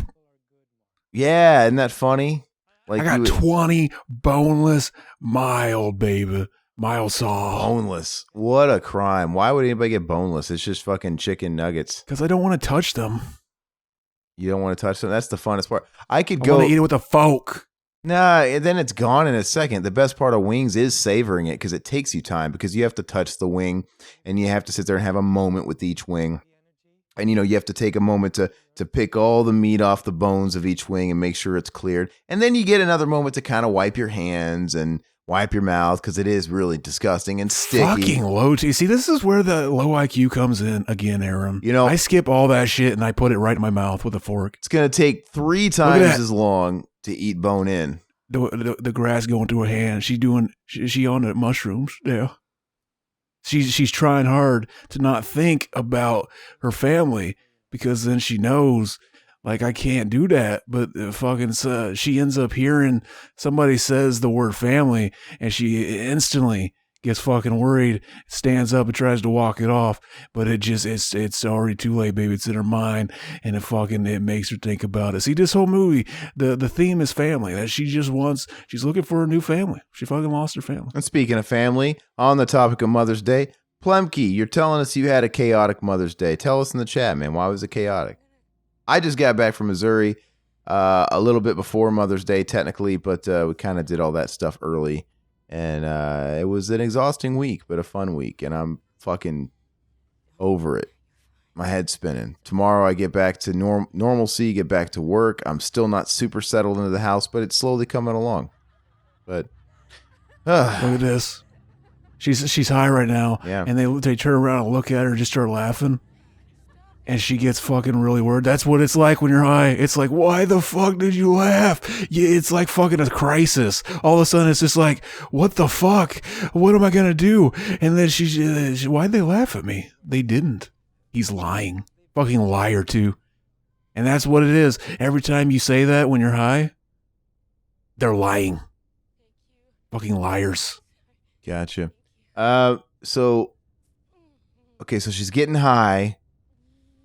Yeah, isn't that funny? Like I got 20 boneless mild, baby. Mild saw. boneless. What a crime! Why would anybody get boneless? It's just fucking chicken nuggets. Because I don't want to touch them. You don't want to touch them. That's the funnest part. I could I go. want to eat it with a fork. Nah, and then it's gone in a second. The best part of wings is savoring it because it takes you time because you have to touch the wing and you have to sit there and have a moment with each wing. And, you have to take a moment to pick all the meat off the bones of each wing and make sure it's cleared. And then you get another moment to kind of wipe your hands and wipe your mouth because it is really disgusting and sticky. Fucking low T. See, this is where the low IQ comes in again, Aaron. I skip all that shit and I put it right in my mouth with a fork. It's going to take 3 times as long to eat bone in. The grass going through her hand. She on the mushrooms. Yeah. She's trying hard to not think about her family because then she knows, like, I can't do that. But she ends up hearing somebody says the word family and she instantly gets fucking worried, stands up and tries to walk it off. But it's already too late, baby. It's in her mind and it makes her think about it. See, this whole movie, the theme is family. That she's looking for a new family. She fucking lost her family. And speaking of family, on the topic of Mother's Day, Plemke, you're telling us you had a chaotic Mother's Day. Tell us in the chat, man. Why was it chaotic? I just got back from Missouri a little bit before Mother's Day, technically, but we kind of did all that stuff early. And it was an exhausting week, but a fun week. And I'm fucking over it. My head's spinning. Tomorrow I get back to normalcy, get back to work. I'm still not super settled into the house, but it's slowly coming along. But look at this. She's high right now. Yeah. And they turn around and look at her and just start laughing. And she gets fucking really worried. That's what it's like when you're high. It's like, why the fuck did you laugh? Yeah, it's like fucking a crisis. All of a sudden, it's just like, what the fuck? What am I going to do? And then why'd they laugh at me? They didn't. He's lying. Fucking liar, too. And that's what it is. Every time you say that when you're high, they're lying. Fucking liars. Gotcha. So she's getting high.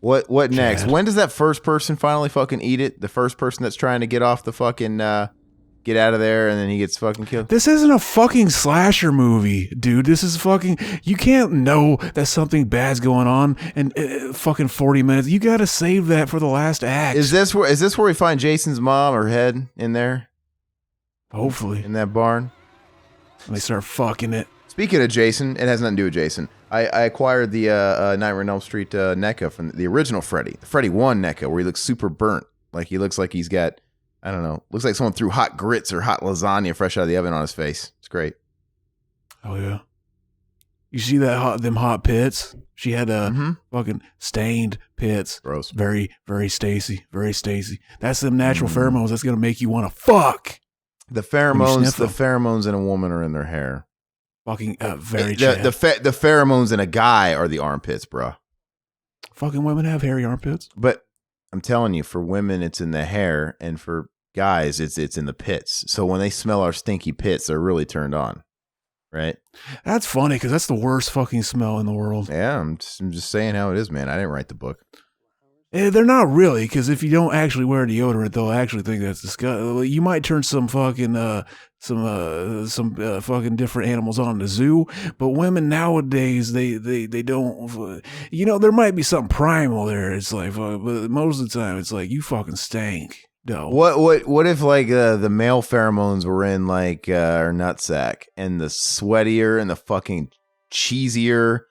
What next? Chad. When does that first person finally fucking eat it? The first person that's trying to get off the fucking get out of there and then he gets fucking killed? This isn't a fucking slasher movie, dude. This is fucking... You can't know that something bad's going on in fucking 40 minutes. You gotta save that for the last act. Is this where we find Jason's mom or head in there? Hopefully. In that barn? And they start fucking it. Speaking of Jason, it has nothing to do with Jason. I acquired the Nightmare on Elm Street NECA from the original Freddy, the Freddy 1 NECA, where he looks super burnt. Like he looks like he's got, I don't know, looks like someone threw hot grits or hot lasagna fresh out of the oven on his face. It's great. Oh yeah. You see them hot pits? She had fucking stained pits. Gross. Very, very Stacy. Very Stacy. That's them natural pheromones that's gonna make you want to fuck. The pheromones in a woman are in their hair. Fucking very the pheromones in a guy are the armpits, bro. Fucking women have hairy armpits. But I'm telling you, for women it's in the hair, and for guys it's in the pits. So when they smell our stinky pits, they're really turned on. Right? That's funny because that's the worst fucking smell in the world. Yeah, I'm just saying how it is, man. I didn't write the book. They're not really, because if you don't actually wear deodorant, they'll actually think that's disgusting. You might turn some fucking fucking different animals on in the zoo, but women nowadays they don't. There might be something primal there. It's like, but most of the time it's like you fucking stank. No. What if like the male pheromones were in like our nutsack, and the sweatier and the fucking cheesier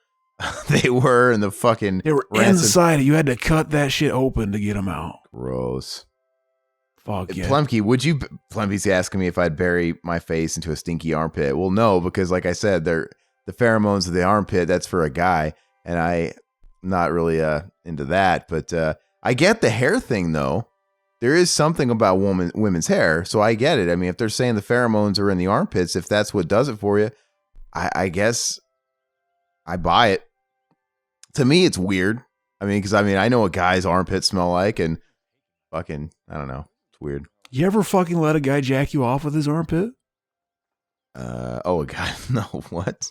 they were, and they were inside it. You had to cut that shit open to get them out. Gross. Fuck yeah. Plumky's asking me if I'd bury my face into a stinky armpit. Well, no, because like I said, the pheromones of the armpit, that's for a guy, and I'm not really into that. But I get the hair thing though. There is something about women's hair, so I get it. I mean, if they're saying the pheromones are in the armpits, if that's what does it for you, I guess I buy it. To me, it's weird. I mean, because I know what guys' armpits smell like, and fucking, I don't know. It's weird. You ever fucking let a guy jack you off with his armpit? Oh, God, no, what?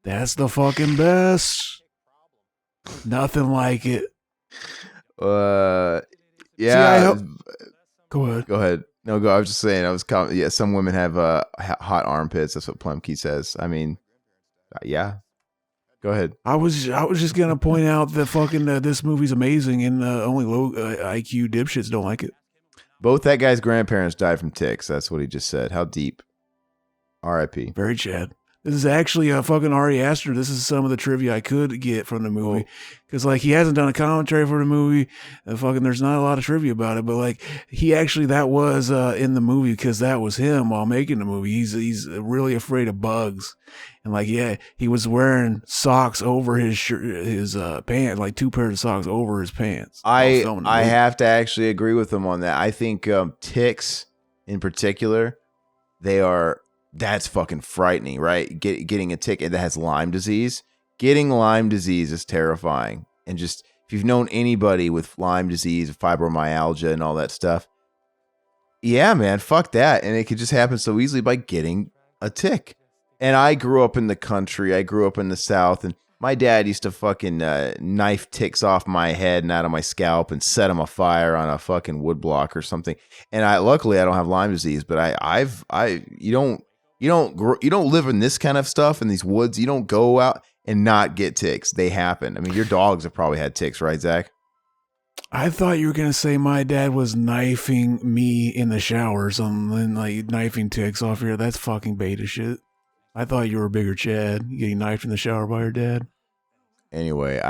That's the fucking best. Nothing like it. Yeah. See, go ahead. Go ahead. No, go. I was just saying. Some women have hot armpits. That's what Plumkey says. I mean, yeah. Go ahead. I was just gonna point out that fucking this movie's amazing, and only low IQ dipshits don't like it. Both that guy's grandparents died from ticks. That's what he just said. How deep? R.I.P. Very Chad. This is actually a fucking Ari Aster. This is some of the trivia I could get from the movie. Because, like, he hasn't done a commentary for the movie. There's not a lot of trivia about it. But, like, that was in the movie because that was him while making the movie. He's really afraid of bugs. And, like, yeah, he was wearing socks over his pants, like 2 pairs of socks over his pants. I have to actually agree with him on that. I think ticks in particular, that's fucking frightening, right? Getting a tick that has Lyme disease. Getting Lyme disease is terrifying. And just, if you've known anybody with Lyme disease, fibromyalgia, and all that stuff, yeah, man, fuck that. And it could just happen so easily by getting a tick. And I grew up in the country. I grew up in the South. And my dad used to fucking knife ticks off my head and out of my scalp and set them afire on a fucking woodblock or something. And luckily I don't have Lyme disease, but you don't live in this kind of stuff in these woods. You don't go out and not get ticks. They happen. I mean, your dogs have probably had ticks, right, Zach? I thought you were going to say my dad was knifing me in the shower or something, like knifing ticks off here. That's fucking beta shit. I thought you were a bigger Chad, getting knifed in the shower by your dad. Anyway,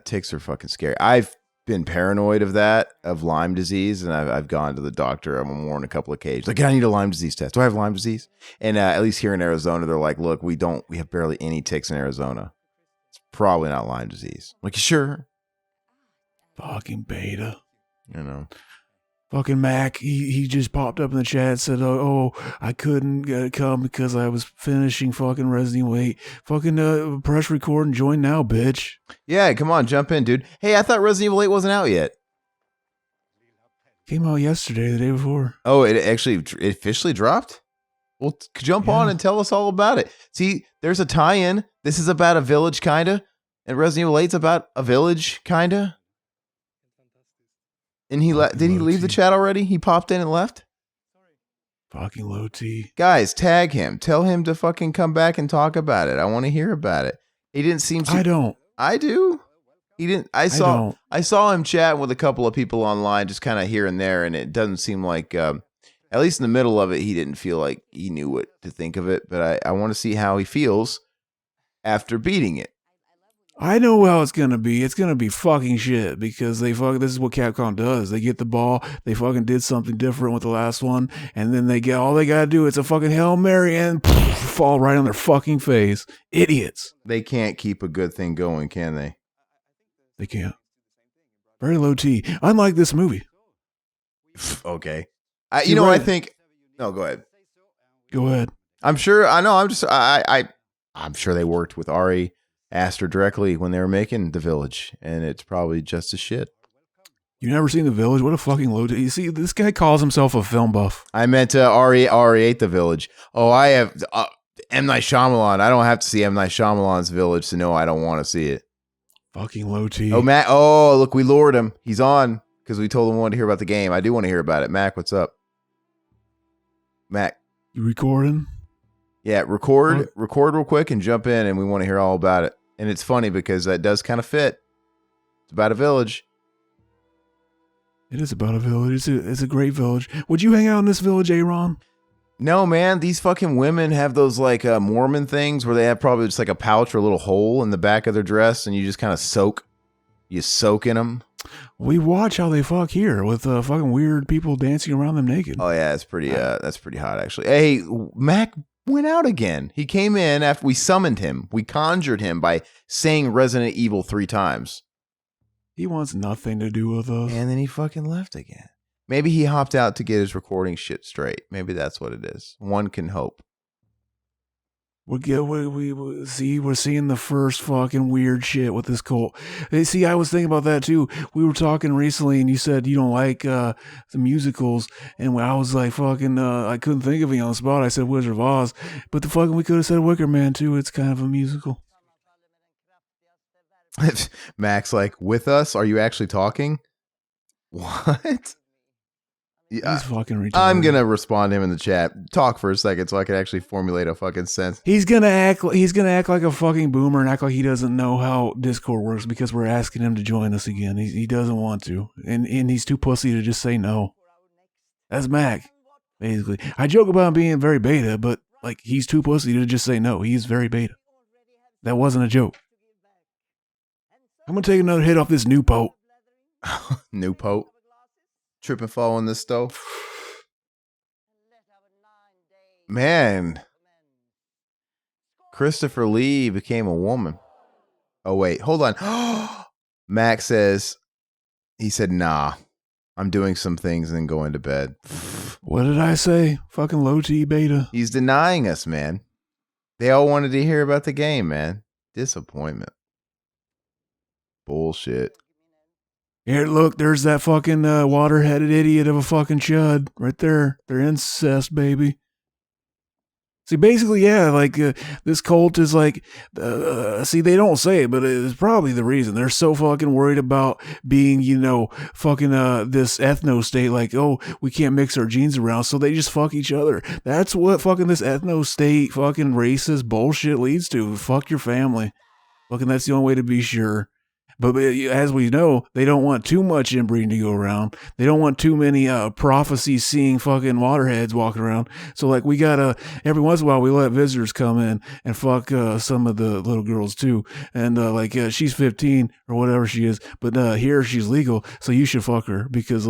ticks are fucking scary. I've been paranoid of Lyme disease, and I've gone to the doctor. I'm warned a couple of occasions. Like, I need a Lyme disease test. Do I have Lyme disease? And at least here in Arizona, they're like, look, we have barely any ticks in Arizona. It's probably not Lyme disease. I'm like, sure. Fucking beta. You know. Fucking Mac, he just popped up in the chat and said, oh, I couldn't come because I was finishing fucking Resident Evil 8. Fucking press record and join now, bitch. Yeah, come on, jump in, dude. Hey, I thought Resident Evil 8 wasn't out yet. Came out yesterday, the day before. Oh, it officially dropped? Well, jump on and tell us all about it. See, there's a tie-in. This is about a village, kinda. And Resident Evil 8's about a village, kinda. And did he leave the chat already? He popped in and left? Fucking low T. Guys, tag him. Tell him to fucking come back and talk about it. I want to hear about it. He didn't seem to. I don't. I do. He didn't. I saw him chatting with a couple of people online, just kind of here and there, and it doesn't seem like. at least in the middle of it, he didn't feel like he knew what to think of it. But I want to see how he feels after beating it. I know how it's gonna be. It's gonna be fucking shit because this is what Capcom does. They get the ball, they fucking did something different with the last one, and then all they gotta do is a fucking Hail Mary and fall right on their fucking face. Idiots. They can't keep a good thing going, can they? They can't. Very low T. Unlike this movie. Okay. I think. No, go ahead. Go ahead. I'm sure. I know. I'm sure they worked with Ari Aster directly when they were making The Village, and it's probably just as shit. You never seen The Village? What a fucking low T. You see, this guy calls himself a film buff. I meant Ari ate The Village. Oh, I have M. Night Shyamalan. I don't have to see M. Night Shyamalan's Village to know I don't want to see it. Fucking low T. Oh, Matt. Oh, look, we lured him. He's on because we told him we wanted to hear about the game. I do want to hear about it. Mac, what's up? Mac. You recording? Yeah, record real quick and jump in, and we want to hear all about it. And it's funny because that does kind of fit. It's about a village. It is about a village. It's a great village. Would you hang out in this village, Aaron? No, man. These fucking women have those like Mormon things where they have probably just like a pouch or a little hole in the back of their dress, and you just kind of soak. You soak in them. We watch how they fuck here with fucking weird people dancing around them naked. Oh yeah, that's pretty hot actually. Hey, Mac went out again. He came in after we summoned him. We conjured him by saying Resident Evil 3 times. He wants nothing to do with us. And then he fucking left again. Maybe he hopped out to get his recording shit straight. Maybe that's what it is. One can hope. We're seeing the first fucking weird shit with this cult. See, I was thinking about that too. We were talking recently, and you said you don't like the musicals, and I was like, fucking, I couldn't think of any on the spot. I said Wizard of Oz, but we could have said Wicker Man too. It's kind of a musical. Max, like, with us? Are you actually talking? What? Yeah, he's fucking retarded. I'm gonna respond to him in the chat. Talk for a second so I can actually formulate a fucking sense. He's gonna act like a fucking boomer and act like he doesn't know how Discord works because we're asking him to join us again. He doesn't want to, and he's too pussy to just say no. That's Mac, basically. I joke about him being very beta, but like he's too pussy to just say no. He's very beta. That wasn't a joke. I'm gonna take another hit off this new pope. New pope. Trip and fall in this stove. Man. Christopher Lee became a woman. Oh, wait. Hold on. Max says, he said, nah, I'm doing some things and then going to bed. What did I say? Fucking low T beta. He's denying us, man. They all wanted to hear about the game, man. Disappointment. Bullshit. Here, look, there's that fucking water-headed idiot of a fucking chud right there. They're incest, baby. See, basically, yeah, like this cult is like, see, they don't say it, but it's probably the reason. They're so fucking worried about being, fucking this ethno state, like, oh, we can't mix our genes around, so they just fuck each other. That's what fucking this ethno state fucking racist bullshit leads to. Fuck your family. Fucking that's the only way to be sure. But as we know, they don't want too much inbreeding to go around. They don't want too many prophecies seeing fucking waterheads walking around. So like we gotta, every once in a while we let visitors come in and fuck some of the little girls too. And she's 15 or whatever she is, but here she's legal, so you should fuck her because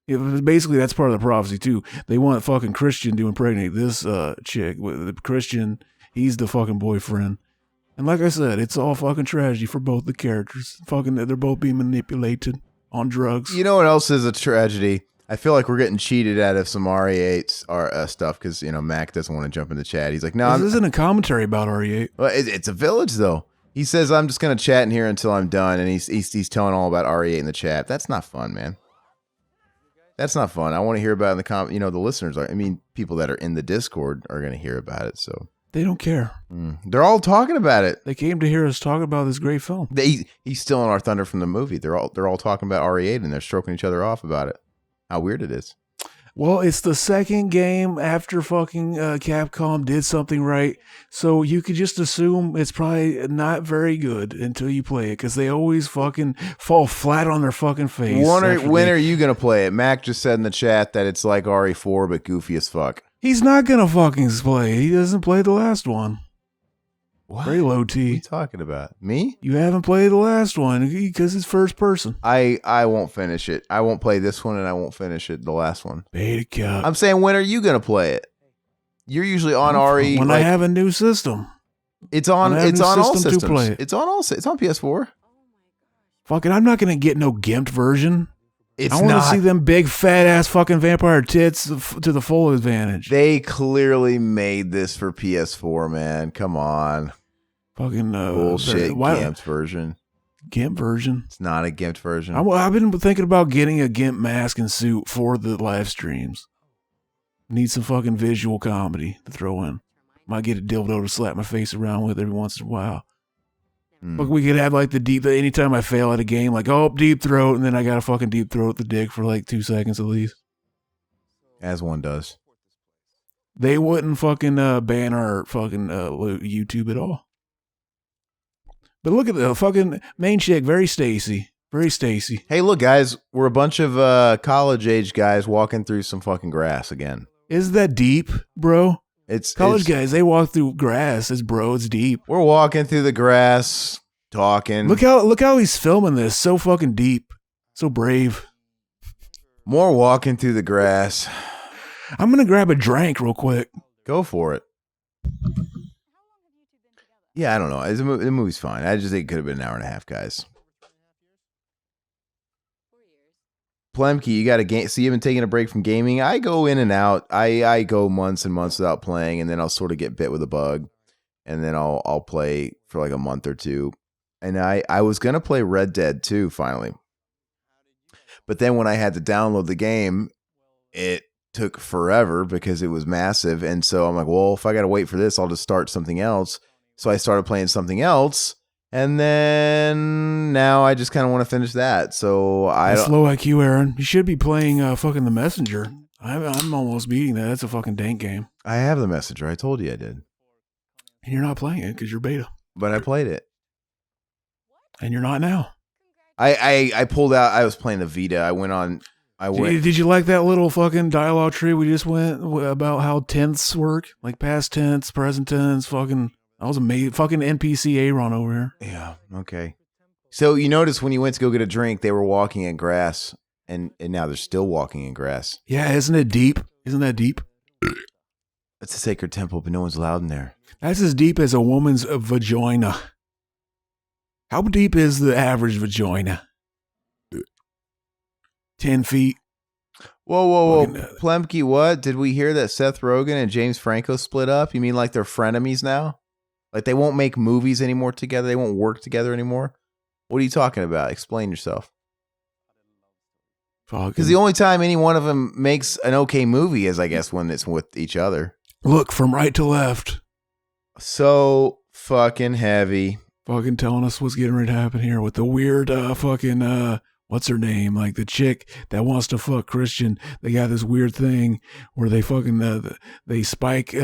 basically that's part of the prophecy too. They want fucking Christian to impregnate this chick. The Christian, he's the fucking boyfriend. And like I said, it's all fucking tragedy for both the characters. Fucking, they're both being manipulated on drugs. You know what else is a tragedy? I feel like we're getting cheated out of some RE8 stuff because, Mac doesn't want to jump in the chat. He's like, no. This isn't a commentary about RE8. Well, it's a village, though. He says, I'm just going to chat in here until I'm done. And he's telling all about RE8 in the chat. That's not fun, man. That's not fun. I want to hear about it in the the listeners. People that are in the Discord are going to hear about it, so. They don't care. They're all talking about it. They came to hear us talk about this great film. He's stealing our thunder from the movie. They're all talking about RE8 and they're stroking each other off about it. How weird it is. Well, it's the second game after fucking Capcom did something right. So you could just assume it's probably not very good until you play it because they always fucking fall flat on their fucking face. When are you going to play it? Mac just said in the chat that it's like RE4 but goofy as fuck. He's not going to fucking play. He doesn't play the last one. What? Very low What are T. you talking about? Me? You haven't played the last one because it's first person. I won't finish it. I won't play this one and I won't finish it, the last one. Beta cup. I'm saying, when are you going to play it? You're usually on RE. When I have a new system. It's on all systems. To play it. It's on PS4. Fucking, I'm not going to get no gimped version. It's I want not. to see them big fat ass fucking vampire tits to the full advantage. They clearly made this for PS4, man. Come on. Fucking bullshit gimped version. GIMP version. It's not a gimped version. I've been thinking about getting a GIMP mask and suit for the live streams. Need some fucking visual comedy to throw in. Might get a dildo to slap my face around with every once in a while. But we could have like the deep. Anytime I fail at a game, like deep throat, and then I got to fucking deep throat the dick for like 2 seconds at least. As one does. They wouldn't fucking ban our fucking YouTube at all. But look at the fucking main chick, very Stacy. Very Stacy. Hey, look, guys, we're a bunch of college-age guys walking through some fucking grass again. Isn't that deep, bro? It's college guys, they walk through grass. It's deep. We're walking through the grass, talking. Look how he's filming this. So fucking deep. So brave. More walking through the grass. I'm going to grab a drink real quick. Go for it. Yeah, I don't know. The movie's fine. I just think it could have been an hour and a half, guys. Plemke, you got a game. So you've been taking a break from gaming. I go in and out. I go months and months without playing, and then I'll sort of get bit with a bug, and then I'll play for like a month or two. And I was gonna play Red Dead 2 finally, but then when I had to download the game, it took forever because it was massive, and so I'm like, well, if I got to wait for this, I'll just start something else. So I started playing something else, and then now I just kind of want to finish that. So That's low IQ, Aaron. You should be playing fucking The Messenger. I'm almost beating that. That's a fucking dank game. I have The Messenger. I told you I did. And you're not playing it because you're beta. But I played it. And you're not now. I pulled out. I was playing the Vita. I went. Did you like that little fucking dialogue tree we just went about how tense work? Like past tense, present tense, fucking... That was amazing. Fucking NPC run over here. Yeah, okay. So you notice when you went to go get a drink, they were walking in grass, and now they're still walking in grass. Yeah, isn't it deep? Isn't that deep? It's a sacred temple, but no one's allowed in there. That's as deep as a woman's vagina. How deep is the average vagina? 10 feet. Whoa. Plemke, what? Did we hear that Seth Rogen and James Franco split up? You mean like they're frenemies now? Like they won't make movies anymore together? They won't work together anymore? What are you talking about? Explain yourself. Because the only time any one of them makes an okay movie is, I guess, when it's with each other. Look, from right to left. So fucking heavy. Fucking telling us what's getting ready to happen here with the weird what's her name? Like the chick that wants to fuck Christian. They got this weird thing where they fucking they spike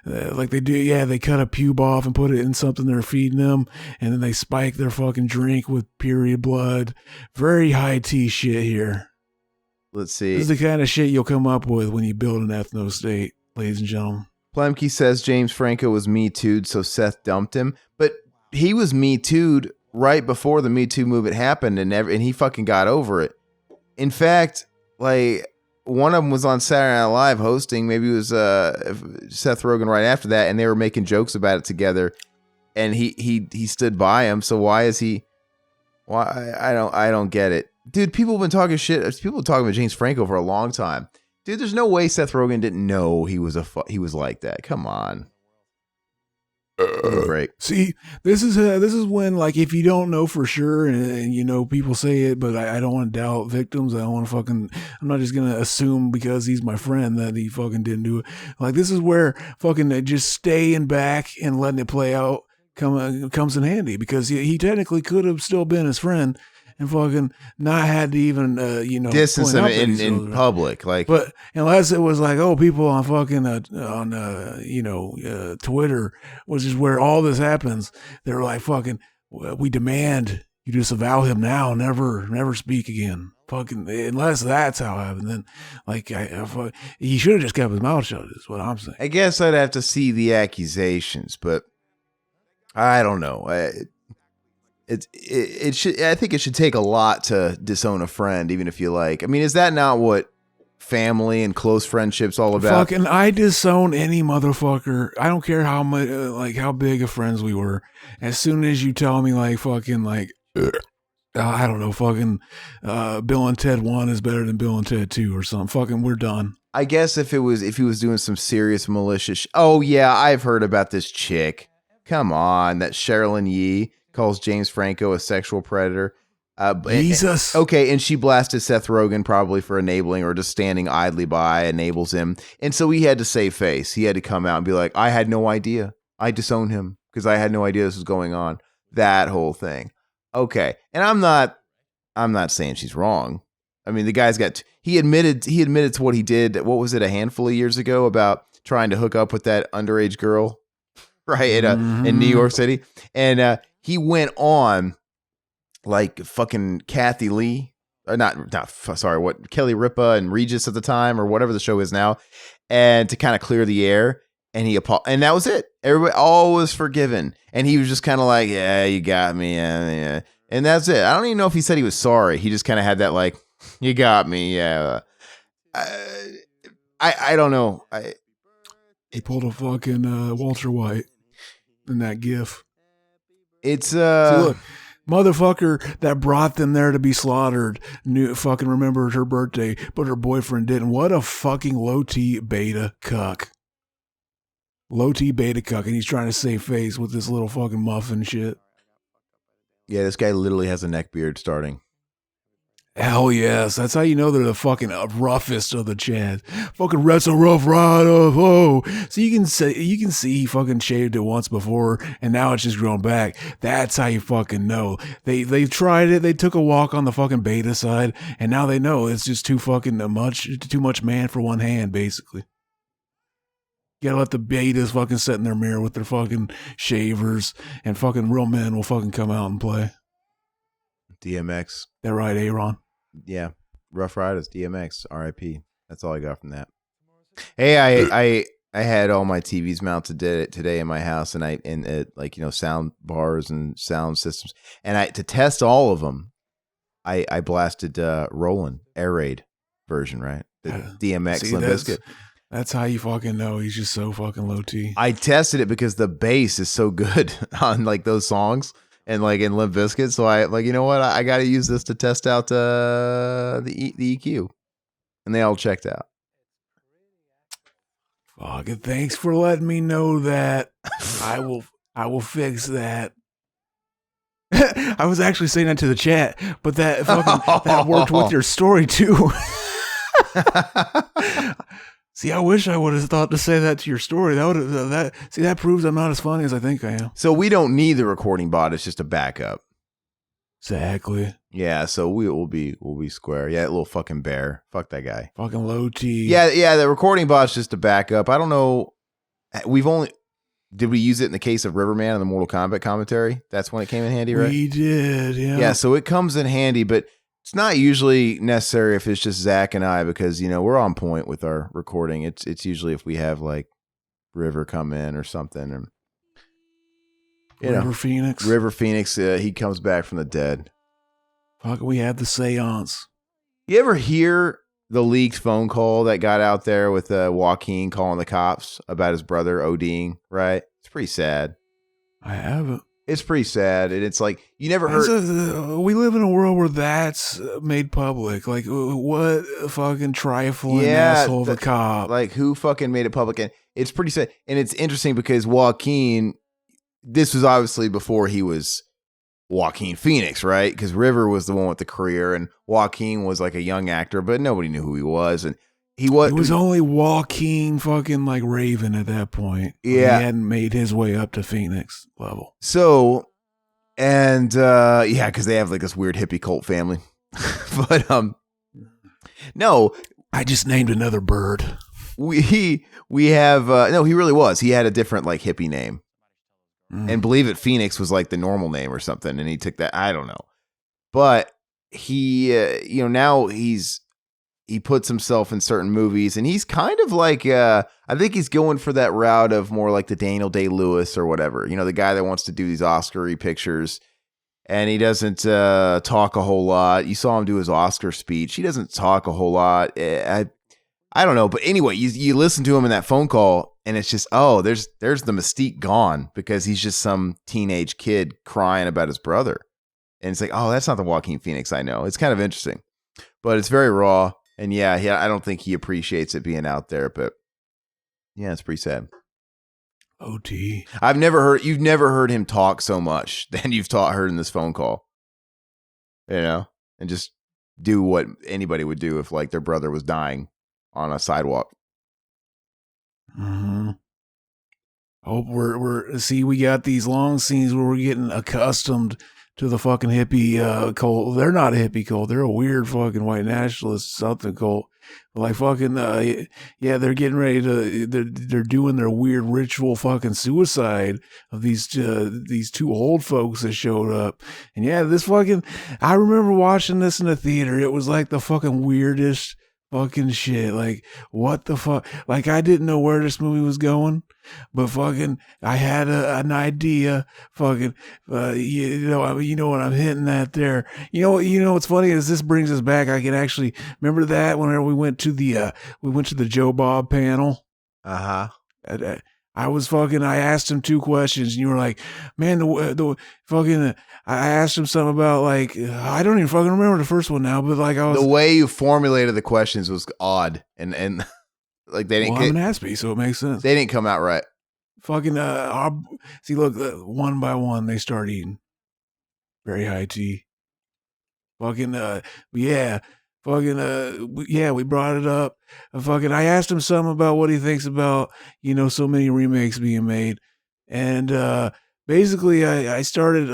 like they do. Yeah, they cut a pube off and put it in something they're feeding them, and then they spike their fucking drink with period blood. Very high tea shit here. Let's see. This is the kind of shit you'll come up with when you build an ethno state, ladies and gentlemen. Plemke says James Franco was Me Too'd, so Seth dumped him, but he was Me Too'd right before the Me Too movement happened, and he fucking got over it. In fact, like one of them was on Saturday Night Live hosting. Maybe it was Seth Rogen right after that, and they were making jokes about it together. And he stood by him. So why is he? Why I don't get it, dude. People have been talking shit. People have been talking about James Franco for a long time, dude. There's no way Seth Rogen didn't know he was like that. Come on. Break. See, this is when, like, if you don't know for sure, and you know people say it, but I don't want to doubt victims. I don't want to fucking. I'm not just gonna assume because he's my friend that he fucking didn't do it. Like, this is where fucking just staying back and letting it play out comes in handy, because he technically could have still been his friend, and fucking not had to even, distance point him out that in, he's in older. public. Like, But unless it was like, oh, people on fucking Twitter, which is where all this happens, they're like, fucking, we demand you disavow him now, never speak again. Fucking, unless that's how it happened, then like he should have just kept his mouth shut. Is what I'm saying. I guess I'd have to see the accusations, but I don't know. It should. I think it should take a lot to disown a friend, even if you like. I mean, is that not what family and close friendships all about? Fucking, I disown any motherfucker. I don't care how much, like how big of friends we were. As soon as you tell me like fucking like. I don't know, fucking Bill and Ted 1 is better than Bill and Ted 2 or something. Fucking, we're done. I guess if he was doing some serious malicious. Oh yeah, I've heard about this chick. Come on, that Sherilyn Yee calls James Franco a sexual predator. Jesus. Okay, and she blasted Seth Rogen probably for enabling or just standing idly by enables him. And so he had to save face. He had to come out and be like, I had no idea. I disowned him because I had no idea this was going on. That whole thing. Okay, and I'm not saying she's wrong. I mean, the guy's he admitted to what he did. What was it, a handful of years ago, about trying to hook up with that underage girl, right, in New York City, and he went on like fucking Kathy Lee, what Kelly Ripa and Regis at the time, or whatever the show is now, and to kind of clear the air. And and that was it. Everybody, all was forgiven. And he was just kind of like, yeah, you got me. Yeah. And that's it. I don't even know if he said he was sorry. He just kind of had that like, you got me. Yeah. I don't know. He pulled a fucking Walter White in that gif. It's See, look, motherfucker that brought them there to be slaughtered fucking remembered her birthday, but her boyfriend didn't. What a fucking low-T beta cuck. Low-T beta cuck, and he's trying to save face with this little fucking muffin shit. Yeah, this guy literally has a neck beard starting. Hell yes. That's how you know they're the fucking roughest of the Chads. Fucking Rhett's a rough rider. Oh. So you can see he fucking shaved it once before and now it's just grown back. That's how you fucking know. They've tried it. They took a walk on the fucking beta side and now they know it's just too much man for one hand, basically. You gotta let the betas fucking sit in their mirror with their fucking shavers and fucking real men will fucking come out and play. DMX. That right, Aaron? Yeah. Rough Riders, DMX, RIP. That's all I got from that. Hey, I had all my TVs mounted today in my house and sound bars and sound systems. And to test all of them, I blasted Roland Air Raid version, right? The DMX Limp Bizkit. That's how you fucking know he's just so fucking low T. I tested it because the bass is so good on like those songs and like in Limp Bizkit. So I like, you know what? I got to use this to test out the EQ, and they all checked out. Fuck it. Thanks for letting me know that. I will fix that. I was actually saying that to the chat, but that worked with your story too. See, I wish I would have thought to say that to your story. That proves I'm not as funny as I think I am. So we don't need the recording bot. It's just a backup. Exactly. Yeah. So we'll be square. Yeah. That little fucking bear. Fuck that guy. Fucking low T. Yeah. The recording bot's just a backup. I don't know. Did we use it in the case of Riverman and the Mortal Kombat commentary? That's when it came in handy, right? We did. Yeah. Yeah. So it comes in handy, but it's not usually necessary if it's just Zach and I, because, we're on point with our recording. It's usually if we have like River come in or something. And, River Phoenix. River Phoenix, he comes back from the dead. Fuck, we had the seance. You ever hear the leaked phone call that got out there with Joaquin calling the cops about his brother ODing, right? It's pretty sad. I haven't. It's pretty sad, and it's like you never heard. We live in a world where that's made public. Like, what fucking trifling asshole of a cop? Like, who fucking made it public? And it's pretty sad, and it's interesting because Joaquin. This was obviously before he was Joaquin Phoenix, right? Because River was the one with the career, and Joaquin was like a young actor, but nobody knew who he was, and he was only Joaquin fucking like Raven at that point. Yeah, he hadn't made his way up to Phoenix level. So And yeah, because they have like this weird hippie cult family. But no, I just named another bird. we have no, he really was. He had a different like hippie name. And believe it, Phoenix was like the normal name or something, and he took that. I don't know, but he, now he puts himself in certain movies, and he's kind of like, I think he's going for that route of more like the Daniel Day-Lewis or whatever, the guy that wants to do these Oscar-y pictures, and he doesn't talk a whole lot. You saw him do his Oscar speech. He doesn't talk a whole lot. I don't know, but anyway, you listen to him in that phone call, and it's just, there's the mystique gone because he's just some teenage kid crying about his brother. And it's like, that's not the Joaquin Phoenix I know. It's kind of interesting, but it's very raw. And yeah, I don't think he appreciates it being out there, but yeah, it's pretty sad. OT. You've never heard him talk so much than you've heard in this phone call, and just do what anybody would do if like their brother was dying on a sidewalk. Mm-hmm. We got these long scenes where we're getting accustomed to the fucking hippie cult. They're not a hippie cult. They're a weird fucking white nationalist something cult. Like fucking they're getting ready to they're doing their weird ritual fucking suicide of these two old folks that showed up. And yeah, this fucking, I remember watching this in the theater. It was like the fucking weirdest fucking shit. Like, what the fuck? Like, I didn't know where this movie was going, but fucking I had an idea. Fucking you know what I'm hitting at there. You know what's funny is this brings us back. I can actually remember that whenever we went to the Joe Bob panel. I asked him 2 questions, and you were like, man, the fucking, I asked him something about, like, I don't even fucking remember the first one now, but like, the way you formulated the questions was odd, and like they didn't. Well, I'm an Aspie, so it makes sense. They didn't come out right. Fucking, see, look, one by one, they start eating. Very high tea. Fucking, yeah. Fucking, we brought it up. I asked him something about what he thinks about, so many remakes being made. And, basically I started,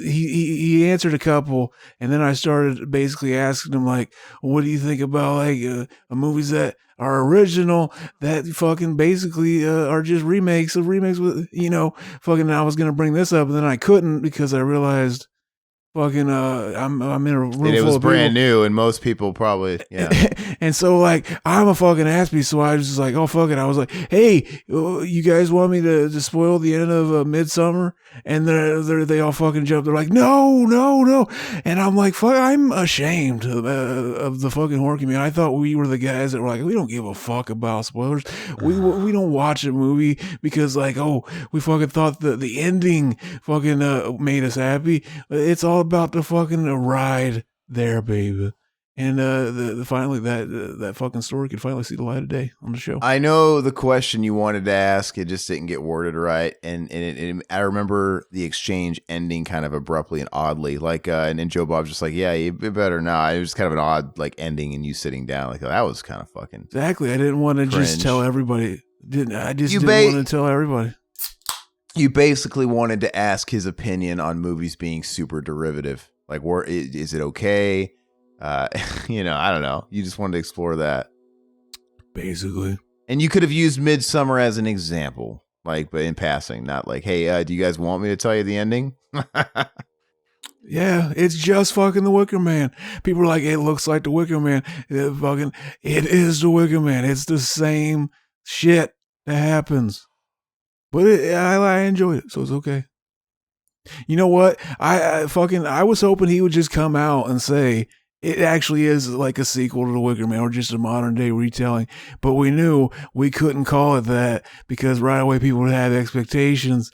he answered a couple, and then I started basically asking him, like, what do you think about, like, movies that are original that fucking basically, are just remakes of remakes with, fucking, I was going to bring this up, and then I couldn't because I realized, fucking, I'm in a room full of people. It was brand new, and most people probably, yeah. And so, like, I'm a fucking Aspie, so I was just like, oh, fuck it. I was like, hey, you guys want me to spoil the end of Midsommar? And they all fucking jumped. They're like, no. And I'm like, fuck, I'm ashamed of the fucking horror community. I thought we were the guys that were like, we don't give a fuck about spoilers. We don't watch a movie because, like, we fucking thought the ending fucking made us happy. It's all about the fucking ride there, baby. And finally that fucking story could finally see the light of day on the show. I know the question you wanted to ask, it just didn't get worded right, and I remember the exchange ending kind of abruptly and oddly, like and Joe Bob's just like, yeah, you better not. It was kind of an odd like ending, and you sitting down, like, that was kind of fucking exactly. I didn't want to just tell everybody. Didn't want to tell everybody. You basically wanted to ask his opinion on movies being super derivative. Like, is it okay? I don't know. You just wanted to explore that. Basically. And you could have used Midsommar as an example, like, but in passing, not like, hey, do you guys want me to tell you the ending? Yeah, it's just fucking the Wicker Man. People are like, it looks like the Wicker Man. It is the Wicker Man. It's the same shit that happens. But I enjoyed it, so it's okay. You know what? I was hoping he would just come out and say it actually is like a sequel to The Wicker Man or just a modern day retelling. But we knew we couldn't call it that because right away people would have expectations.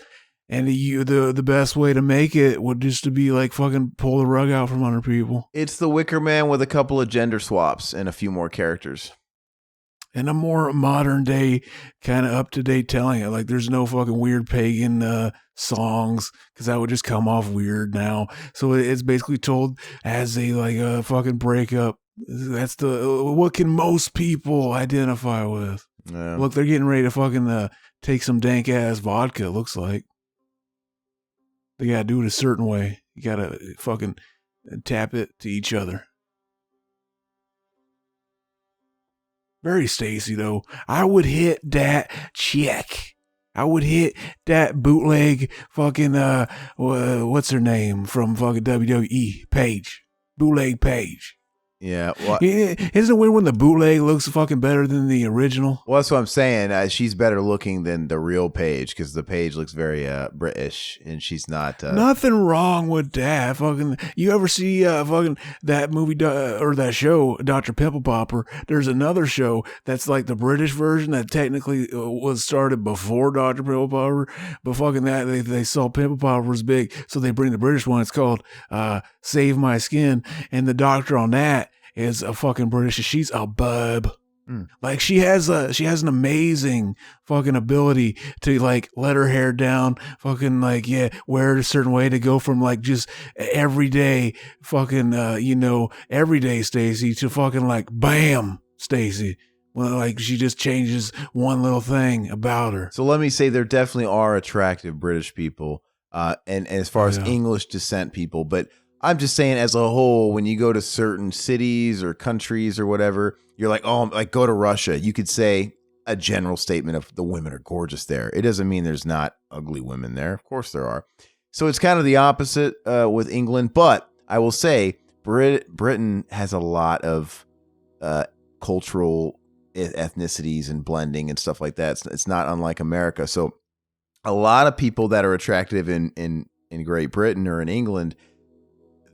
And the best way to make it would just to be like fucking pull the rug out from under people. It's The Wicker Man with a couple of gender swaps and a few more characters. And a more modern day kind of up to date telling it. Like there's no fucking weird pagan songs because that would just come off weird now. So it's basically told as a fucking breakup. That's what can most people identify with. Yeah. Look, they're getting ready to fucking take some dank ass vodka. It looks like. They gotta do it a certain way. You gotta fucking tap it to each other. Very Stacy though. I would hit that check. I would hit that bootleg fucking what's her name from fucking WWE? Paige. Bootleg Paige. Yeah, well, Isn't it weird when the bootleg looks fucking better than the original? well, that's what I'm saying. She's better looking than the real Paige because the Paige looks very British, and she's not. Nothing wrong with that. Fucking, you ever see fucking that movie or that show, Dr. Pimple Popper? There's another show that's like the British version that technically was started before Dr. Pimple Popper, but fucking that they saw Pimple Popper was big, so they bring the British one. It's called Save My Skin, and the doctor on that is a fucking British. She's a bub. Like she has an amazing fucking ability to like let her hair down, fucking like wear it a certain way to go from like just everyday fucking everyday Stacy to fucking like bam Stacy. Well, like she just changes one little thing about her. So let me say there definitely are attractive British people, and as far as English descent people, but I'm just saying as a whole, when you go to certain cities or countries or whatever, you're like, oh, like go to Russia. You could say a general statement of the women are gorgeous there. It doesn't mean there's not ugly women there. Of course there are. So it's kind of the opposite with England. But I will say Britain has a lot of cultural ethnicities and blending and stuff like that. It's not unlike America. So a lot of people that are attractive in Great Britain or in England,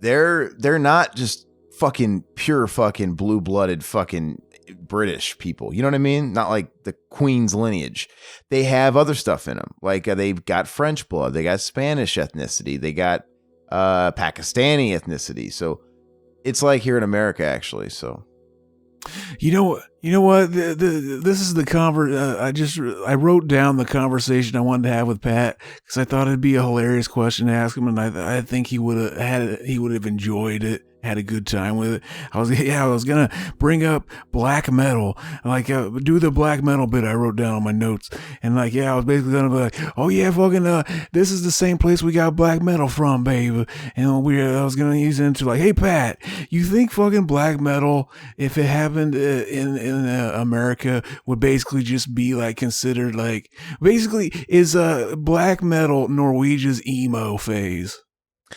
they're not just fucking pure fucking blue-blooded fucking British people. You know what I mean? Not like the Queen's lineage. They have other stuff in them. Like they've got French blood. They got Spanish ethnicity. They got Pakistani ethnicity. So it's like here in America, actually. So. You know what? This is the I wrote down the conversation I wanted to have with Pat because I thought it'd be a hilarious question to ask him, and I think he would have enjoyed it, had a good time with it. I was gonna bring up black metal, like do the black metal bit I wrote down on my notes, and I was basically gonna be like, oh yeah, fucking this is the same place we got black metal from, babe, and I was gonna use it into like, hey Pat, you think fucking black metal, if it happened in America, would basically just be like considered like basically is black metal Norwegian's emo phase?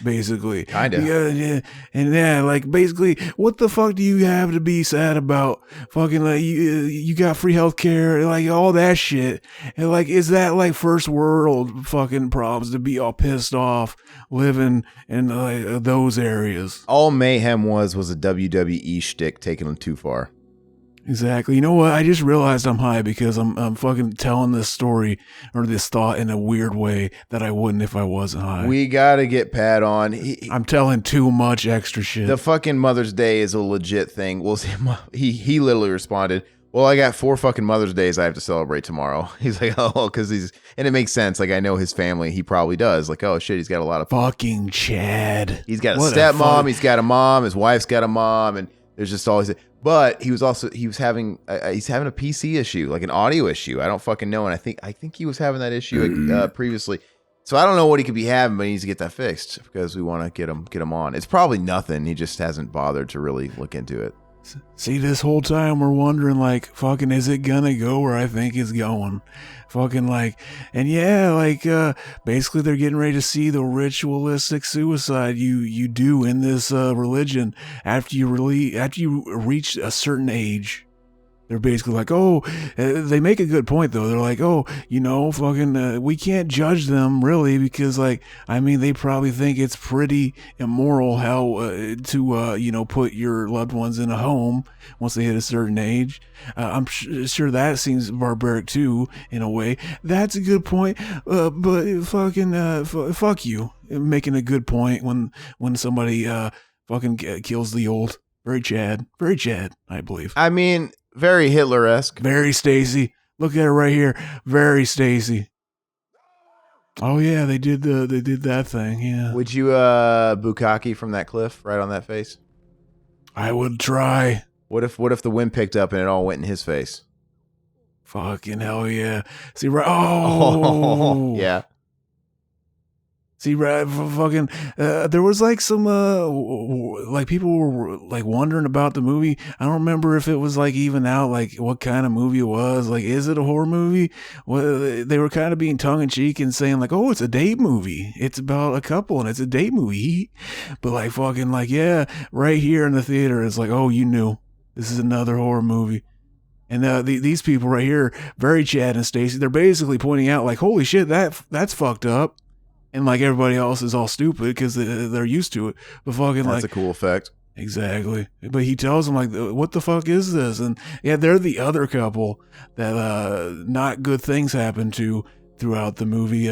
Basically, kind of, and like basically, what the fuck do you have to be sad about? Fucking like you got free healthcare, like all that shit, and like is that like first world fucking problems to be all pissed off living in those areas? All Mayhem was a WWE shtick taken too far. Exactly. You know what? I just realized I'm high because I'm fucking telling this story or this thought in a weird way that I wouldn't if I wasn't high. We gotta get Pat on. I'm telling too much extra shit. The fucking Mother's Day is a legit thing. Well, he literally responded, well, I got 4 fucking Mother's Days I have to celebrate tomorrow. He's like, oh, because and it makes sense. Like, I know his family. He probably does. Like, oh, shit, he's got a lot of... Fucking Chad. He's got a stepmom. He's got a mom. His wife's got a mom. And there's just always... But he was having a PC issue, like an audio issue. I don't fucking know. And I think he was having that issue previously. So I don't know what he could be having, but he needs to get that fixed because we want to get him on. It's probably nothing. He just hasn't bothered to really look into it. See, this whole time we're wondering, like, fucking, is it gonna go where I think it's going? Fucking, like, and yeah, like, basically they're getting ready to see the ritualistic suicide you do in this religion after you reach a certain age. They're basically like, oh, they make a good point though. They're like, oh, fucking, we can't judge them really because, like, I mean, they probably think it's pretty immoral how to put your loved ones in a home once they hit a certain age. I'm sure that seems barbaric too in a way. That's a good point, but fucking fuck you, making a good point when somebody fucking kills the old. Very Chad, I believe. I mean. Very Hitler-esque. Very Stacy. Look at it right here. Very Stacy. Oh yeah, they did that thing. Yeah. Would you bukkake from that cliff right on that face? I would try. What if the wind picked up and it all went in his face? Fucking hell yeah. See right. Oh yeah. See, fucking, there was like some, like people were like wondering about the movie. I don't remember if it was like even out, like what kind of movie it was. Like, is it a horror movie? Well, they were kind of being tongue in cheek and saying like, oh, it's a date movie. It's about a couple and it's a date movie. But like fucking like, yeah, right here in the theater, it's like, oh, you knew this is another horror movie. And these people right here, very Chad and Stacy, they're basically pointing out like, holy shit, that's fucked up. And like everybody else is all stupid because they're used to it. But fucking That's a cool effect. Exactly. But he tells them like, what the fuck is this? And yeah, they're the other couple that not good things happen to throughout the movie.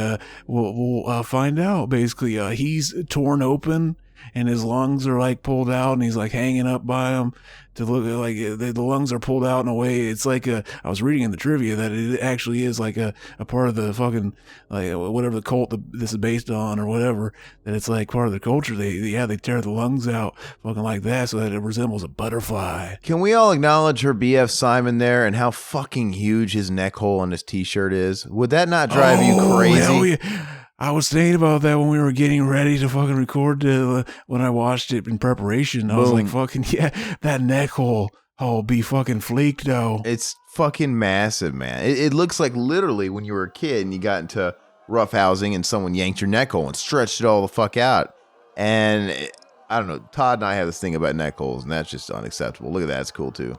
We'll find out. Basically, he's torn open and his lungs are like pulled out and he's like hanging up by him to look like the lungs are pulled out in a way. It's like I was reading in the trivia that it actually is like a part of the fucking like whatever the cult this is based on or whatever, that it's like part of the culture. They tear the lungs out fucking like that so that it resembles a butterfly. Can we all acknowledge her BF Simon there and how fucking huge his neck hole on his t-shirt is? Would that not drive you crazy? Hell yeah. I was thinking about that when we were getting ready to fucking record when I watched it in preparation. I was like, fucking, yeah, that neck hole be fucking flaked though. It's fucking massive, man. It looks like literally when you were a kid and you got into rough housing and someone yanked your neck hole and stretched it all the fuck out. And I don't know, Todd and I have this thing about neck holes and that's just unacceptable. Look at that. It's cool too.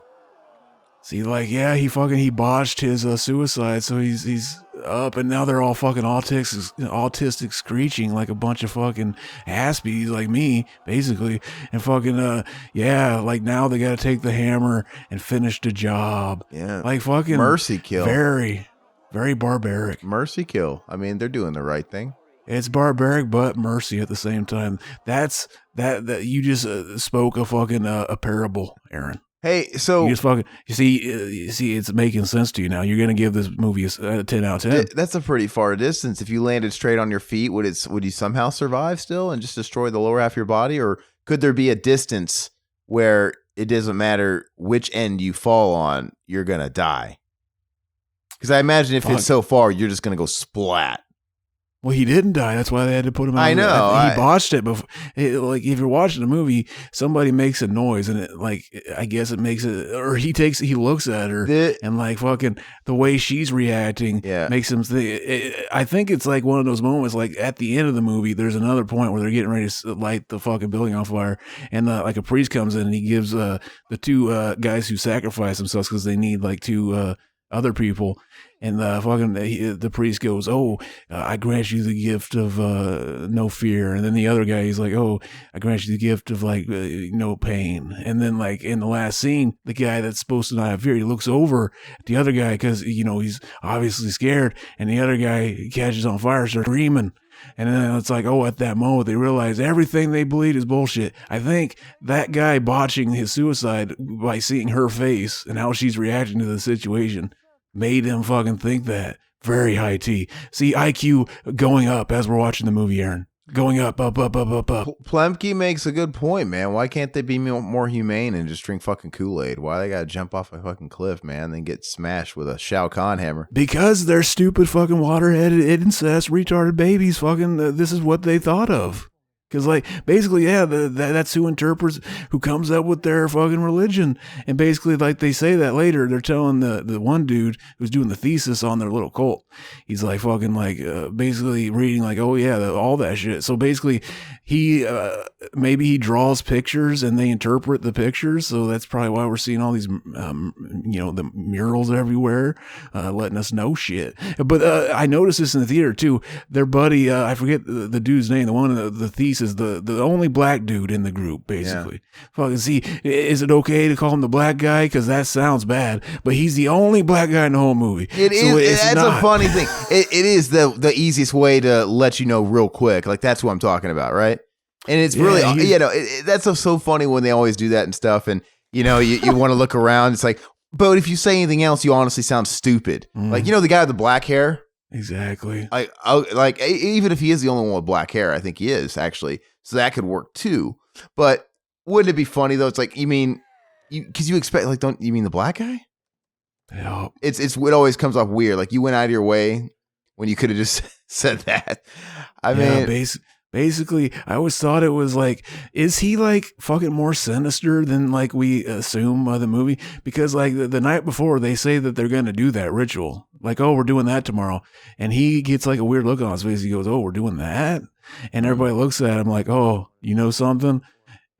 See, like, yeah, he botched his suicide, so he's up, and now they're all fucking autistic screeching like a bunch of fucking aspies like me, basically, and fucking, yeah, like now they gotta take the hammer and finish the job. Yeah. Like fucking mercy kill. Very, very barbaric. Mercy kill. I mean, they're doing the right thing. It's barbaric, but mercy at the same time. That you just spoke a fucking a parable, Aaron. Hey, so you just fucking you see, it's making sense to you now. You're gonna give this movie a 10 out of 10. That's a pretty far distance. If you landed straight on your feet, would you somehow survive still and just destroy the lower half of your body, or could there be a distance where it doesn't matter which end you fall on, you're gonna die? Because I imagine if it's so far, you're just gonna go splat. Well, he didn't die. That's why they had to put him out. I know. He botched it before. Like, if you're watching a movie, somebody makes a noise, and it, like, I guess it makes it, or he looks at her, and like fucking the way she's reacting makes him think. I think it's like one of those moments, like at the end of the movie, there's another point where they're getting ready to light the fucking building on fire, and like a priest comes in and he gives the two guys who sacrifice themselves because they need like two other people. And the priest goes, "Oh, I grant you the gift of no fear." And then the other guy, he's like, "Oh, I grant you the gift of like no pain." And then like in the last scene, the guy that's supposed to not have fear, he looks over at the other guy because he's obviously scared, and the other guy catches on fire, starts screaming. And then it's like, oh, at that moment, they realize everything they believe is bullshit. I think that guy botching his suicide by seeing her face and how she's reacting to the situation made him fucking think that. Very high T. See, IQ going up as we're watching the movie, Aaron. Going up. Plemke makes a good point, man. Why can't they be more humane and just drink fucking Kool-Aid? Why they gotta jump off a fucking cliff, man, then get smashed with a Shao Kahn hammer? Because they're stupid fucking water-headed, incest, retarded babies. Fucking, this is what they thought of. Because, like, basically, yeah, that's who comes up with their fucking religion. And basically, like, they say that later. They're telling the one dude who's doing the thesis on their little cult. He's, like, fucking, like, basically reading, like, oh, yeah, all that shit. So, basically, maybe he draws pictures and they interpret the pictures. So, that's probably why we're seeing all these, the murals everywhere, letting us know shit. But I noticed this in the theater, too. Their buddy, I forget the dude's name, the one in the thesis, is the only black dude in the group, basically. Fucking see, is it okay to call him the black guy? Because that sounds bad, but he's the only black guy in the whole movie. That's a funny thing. It is the easiest way to let you know real quick. Like, that's what I'm talking about, right? And it's really, that's so funny when they always do that and stuff. And, you want to look around. It's like, but if you say anything else, you honestly sound stupid. Like, the guy with the black hair. Exactly. Like even if he is the only one with black hair, I think he is actually. So that could work too. But wouldn't it be funny though? It's like, because you expect, like, don't you mean the black guy? Yeah. It always comes off weird. Like, you went out of your way when you could have just said that. I Yeah, mean, basically, I always thought it was like, is he like fucking more sinister than like we assume by the movie? Because like the night before, they say that they're going to do that ritual. Like, oh, we're doing that tomorrow. And he gets like a weird look on his face. He goes, oh, we're doing that? And everybody looks at him like, oh, you know something?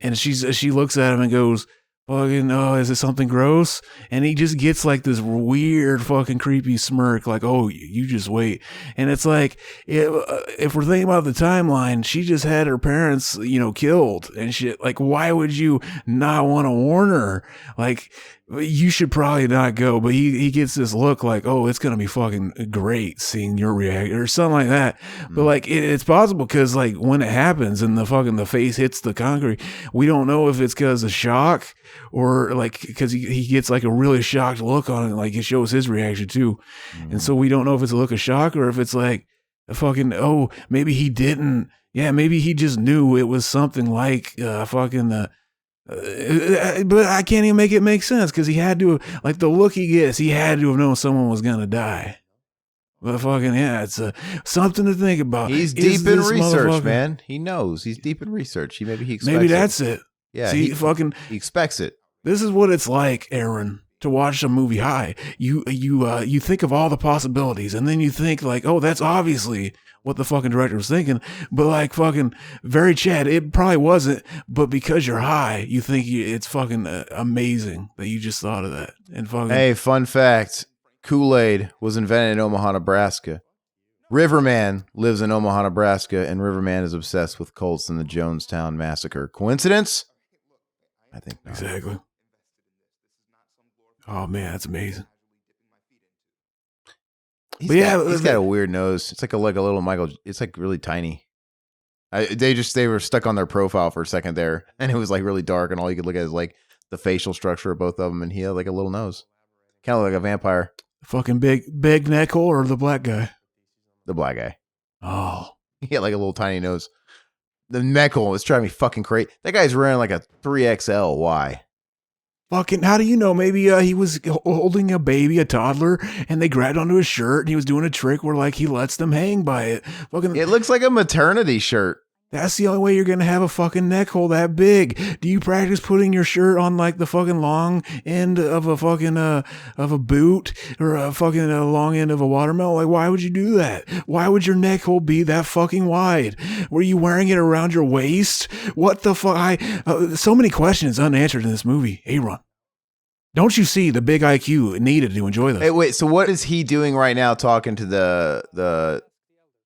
And she looks at him and goes, fucking, oh, is it something gross? And he just gets like this weird fucking creepy smirk, like, oh, you just wait. And it's like, if we're thinking about the timeline, she just had her parents, killed and shit. Like, why would you not want to warn her? Like, you should probably not go. But he gets this look like, oh, it's going to be fucking great seeing your reaction or something like that. But like, it's possible because like when it happens and the face hits the concrete, we don't know if it's because of shock or like because he gets like a really shocked look on it, like it shows his reaction too. And so we don't know if it's a look of shock or if it's like a fucking, oh, maybe he didn't. Yeah, maybe he just knew it was something like but I can't even make it make sense because he had to, like the look he gets, he had to have known someone was gonna die. But fucking yeah, it's something to think about. He's deep in research, man. He knows he's deep in research. He expects maybe that's it. Yeah, see, he expects it. This is what it's like, Aaron, to watch a movie high. You think of all the possibilities, and then you think like, oh, that's obviously what the fucking director was thinking. But like fucking very Chad, it probably wasn't. But because you're high, you think it's fucking amazing that you just thought of that. And fucking hey, fun fact: Kool-Aid was invented in Omaha, Nebraska. Riverman lives in Omaha, Nebraska, and Riverman is obsessed with cults and the Jonestown Massacre. Coincidence? I think not. Exactly. Oh man, that's amazing. He's got a weird nose. It's like a little Michael. It's like really tiny. They were stuck on their profile for a second there, and it was like really dark, and all you could look at is like the facial structure of both of them, and he had like a little nose, kind of like a vampire. Fucking big neck hole or the black guy? The black guy. Oh, he had like a little tiny nose. The neck hole is driving me fucking crazy. That guy's wearing like a 3XL. Why? Fucking, how do you know? Maybe he was holding a baby, a toddler, and they grabbed onto his shirt, and he was doing a trick where like he lets them hang by it. Fucking, it looks like a maternity shirt. That's the only way you're gonna have a fucking neck hole that big. Do you practice putting your shirt on like the fucking long end of a fucking of a boot or a fucking long end of a watermelon? Like, why would you do that? Why would your neck hole be that fucking wide? Were you wearing it around your waist? What the fuck? So many questions unanswered in this movie. Aaron, don't you see the big IQ needed to enjoy this? Hey, wait. So what is he doing right now? Talking to the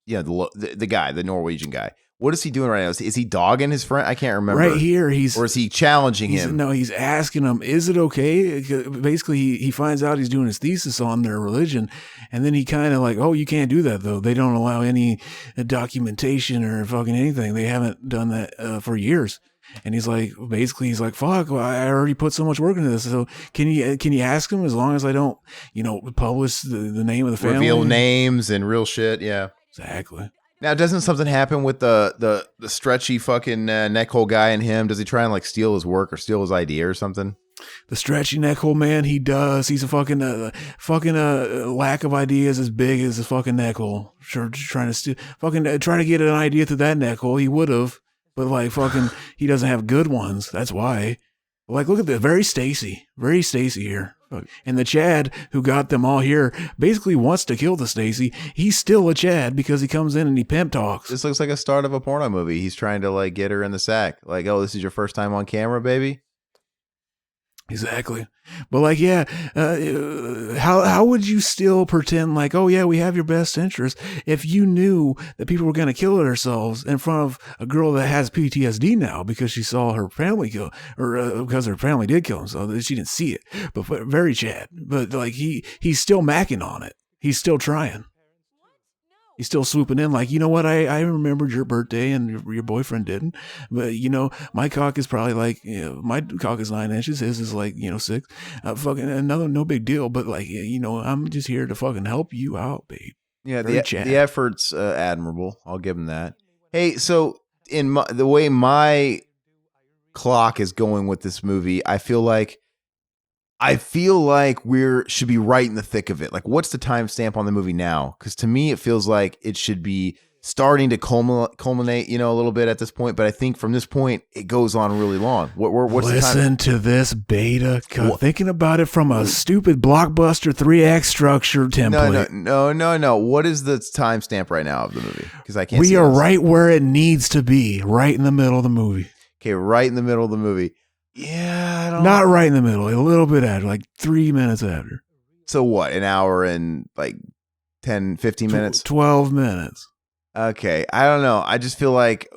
guy, the Norwegian guy. What is he doing right now? Is he dogging his friend? I can't remember. Right here, or is he challenging him? No, he's asking him, is it okay? Basically, he finds out he's doing his thesis on their religion, and then he kind of like, oh, you can't do that, though. They don't allow any documentation or fucking anything. They haven't done that for years. And he's like, fuck, well, I already put so much work into this. So can you ask him as long as I don't, publish the name of the family? Reveal names and real shit, yeah. Exactly. Now, doesn't something happen with the stretchy fucking neck hole guy and him? Does he try and like steal his work or steal his idea or something? The stretchy neck hole man, he does. He's a fucking lack of ideas as big as his fucking neck hole. Sure, trying to steal, trying to get an idea through that neck hole. He would have, but like fucking, he doesn't have good ones. That's why. Like, look at this. Very Stacy here. And the Chad who got them all here basically wants to kill the Stacy. He's still a Chad because he comes in and he pimp talks. This looks like a start of a porno movie. He's trying to like get her in the sack. Like, oh, this is your first time on camera, baby. Exactly. But like, yeah, how would you still pretend like, oh yeah, we have your best interest if you knew that people were going to kill themselves in front of a girl that has PTSD now because she saw her family kill, or because her family did kill him, so she didn't see it. But very Chad. But like he's still macking on it. He's still trying. He's still swooping in like, you know what? I remembered your birthday and your boyfriend didn't. But, my cock is probably like, my cock is 9 inches. His is like, 6. Fucking another, no big deal. But like, I'm just here to fucking help you out, babe. Yeah, the effort's admirable. I'll give him that. Hey, so the way my clock is going with this movie, I feel like I feel like should be right in the thick of it. Like, what's the timestamp on the movie now? Because to me, it feels like it should be starting to culminate, a little bit at this point. But I think from this point, it goes on really long. What's the time? Listen to this beta. Thinking about it from a stupid blockbuster 3-act structure template. No. What is the timestamp right now of the movie? Because I can't. We are right where it needs to be, right in the middle of the movie. Okay, right in the middle of the movie. Yeah, I don't Not right in the middle, a little bit after, like 3 minutes after. So what, an hour and like 10, 15 minutes? 12 minutes. Okay, I don't know. I just feel like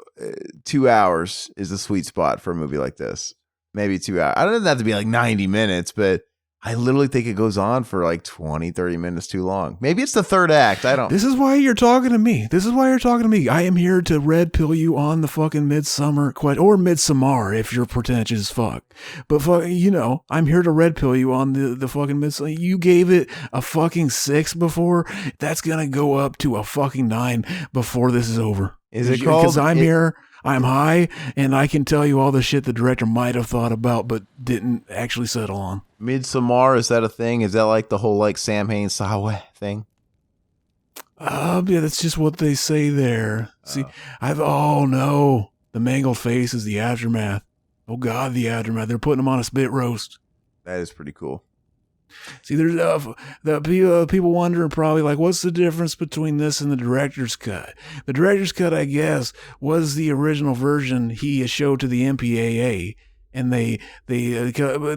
2 hours is the sweet spot for a movie like this. Maybe 2 hours. I don't have to be like 90 minutes, but I literally think it goes on for like 20, 30 minutes too long. Maybe it's the third act. I don't. This is why you're talking to me. I am here to red pill you on the fucking Midsommar or Midsommar if you're pretentious as fuck. But I'm here to red pill you on the fucking Midsommar. You gave it a fucking 6 before. That's gonna go up to a fucking 9 before this is over. Is it called? Because I'm here. I'm high, and I can tell you all the shit the director might have thought about, but didn't actually settle on. Midsommar, is that a thing? Is that like the whole like Sam Hain Sawa thing? Yeah, that's just what they say there. See, no, the mangled face is the aftermath. Oh God, the aftermath. They're putting him on a spit roast. That is pretty cool. See, there's people wondering probably like, what's the difference between this and the director's cut? The director's cut, I guess, was the original version he showed to the MPAA, and they